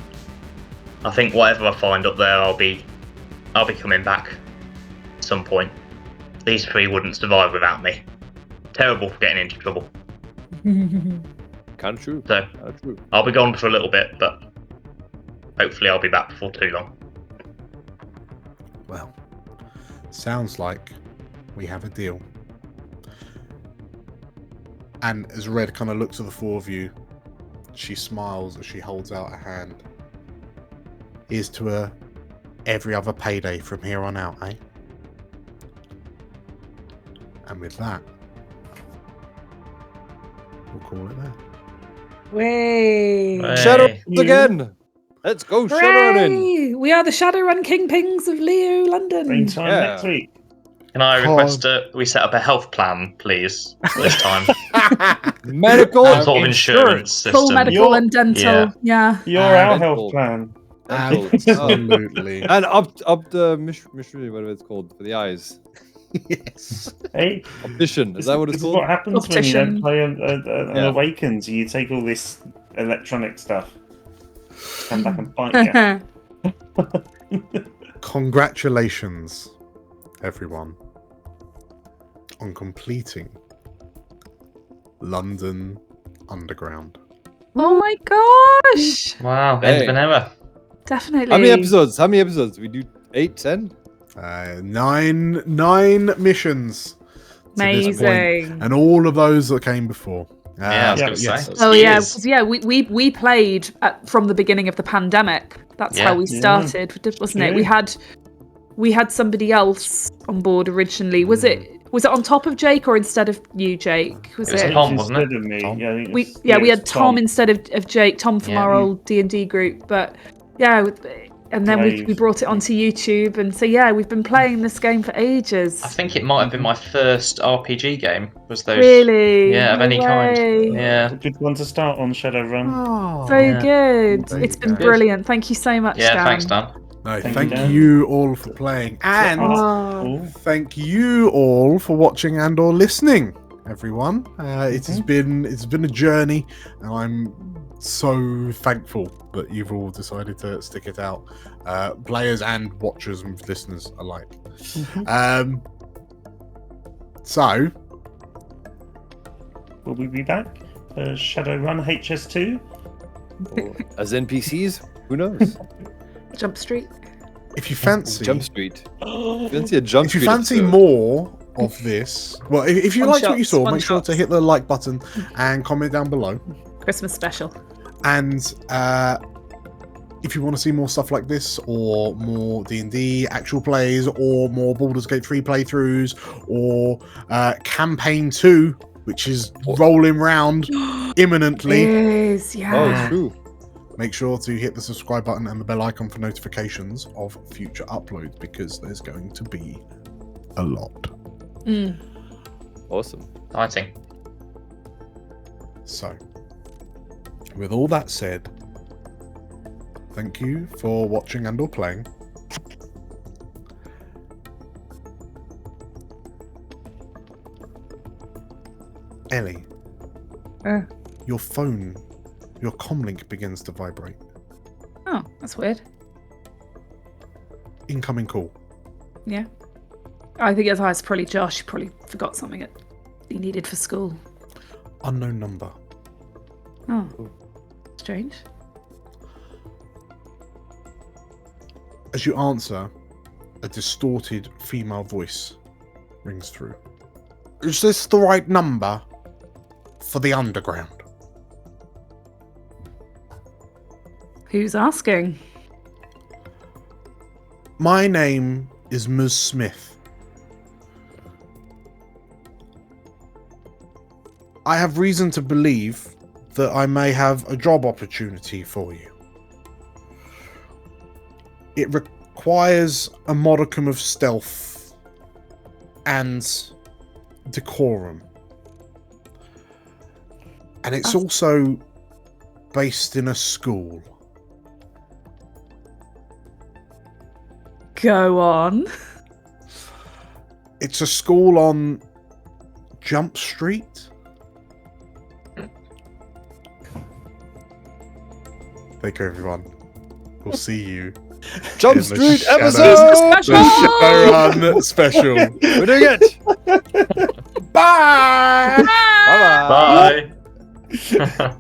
I think whatever I find up there, I'll be coming back at some point. These three wouldn't survive without me. Terrible for getting into trouble. Kind of true. So true. I'll be gone for a little bit, but hopefully I'll be back before too long. Well, sounds like we have a deal. And as Red kind of looks at the four of you, she smiles as she holds out a hand. Here's to her every other payday from here on out, eh? And with that, we'll call it there. Way. Shadow again! Let's go Shadowrunning! We are the Shadowrun Kingpins of Leo, London. Same time next week. Can I request we set up a health plan, please, this time? Medical Some sort of insurance system. Full medical and dental. Yeah. You're our health plan. Absolutely. And up the mystery, whatever it's called, for the eyes. Yes. Hey, optician. Is that what it's this called? Is what happens optician. when you don't play an Awakens. You take all this electronic stuff, come back and bite you. Congratulations, everyone, on completing London Underground. Oh my gosh! Wow, end of an era. Definitely. How many episodes? We do 8, 10? 9 missions. Amazing. And all of those that came before. Yeah, I was going to say. Oh yeah, we played from the beginning of the pandemic. That's how we started, wasn't it? We had somebody else on board originally. Was it on top of Jake or instead of you, Jake? Was it Tom, wasn't it? Of me. Tom? We had Tom instead of Jake. Tom from our old D&D group, but yeah. And then we brought it onto YouTube, and so we've been playing this game for ages. I think it might have been my first RPG game. Was those? Really? Yeah, of any kind. Yeah. Good one to start on Shadowrun. Oh, so good. It's been brilliant. Thank you so much, Dan. Yeah, thanks, Dan. No, thank you all for playing, and thank you all for watching and/or listening, everyone. It's been a journey, and I'm so thankful that you've all decided to stick it out, players and watchers and listeners alike. So will we be back for Shadowrun HS2 or as NPCs? Who knows? Jump Street. If you fancy Jump Street, if you fancy more of this, well, if you liked what you saw, make sure to hit the like button and comment down below. Christmas special. And if you want to see more stuff like this, or more D&D actual plays, or more Baldur's Gate 3 playthroughs, or Campaign 2, which is rolling round imminently. Yeah. Oh, it's true. Make sure to hit the subscribe button and the bell icon for notifications of future uploads, because there's going to be a lot. Awesome. Exciting. So, with all that said, thank you for watching and or playing. Ellie, your phone, your comlink begins to vibrate. Oh, that's weird. Incoming call. Yeah. I think it's probably Josh. He probably forgot something that he needed for school. Unknown number. Oh, strange. As you answer, a distorted female voice rings through. Is this the right number for the underground? Who's asking? My name is Ms. Smith. I have reason to believe that I may have a job opportunity for you. It requires a modicum of stealth and decorum. And it's also based in a school. Go on. It's a school on Jump Street. Thank you, everyone. We'll see you. Jump Street episode! The Shadowrun special. We're doing it! Bye! Bye-bye! Bye.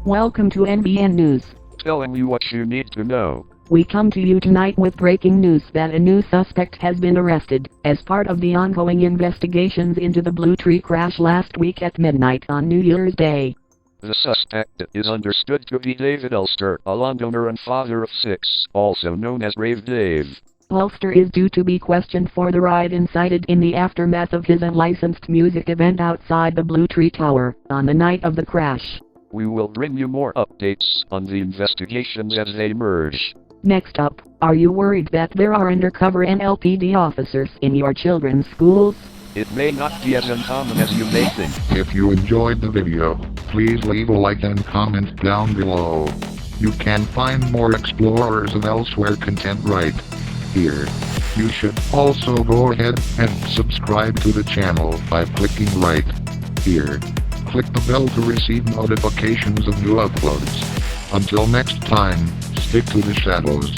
Welcome to NBN News. Telling you what you need to know. We come to you tonight with breaking news that a new suspect has been arrested, as part of the ongoing investigations into the Blue Tree crash last week at midnight on New Year's Day. The suspect is understood to be David Ulster, a Londoner and father of 6, also known as Rave Dave. Ulster is due to be questioned for the riot incited in the aftermath of his unlicensed music event outside the Blue Tree Tower, on the night of the crash. We will bring you more updates on the investigations as they emerge. Next up, are you worried that there are undercover NLPD officers in your children's schools? It may not be as uncommon as you may think. If you enjoyed the video, please leave a like and comment down below. You can find more Explorers of Elsewhere content right here. You should also go ahead and subscribe to the channel by clicking right here. Click the bell to receive notifications of new uploads. Until next time, stick to the shadows.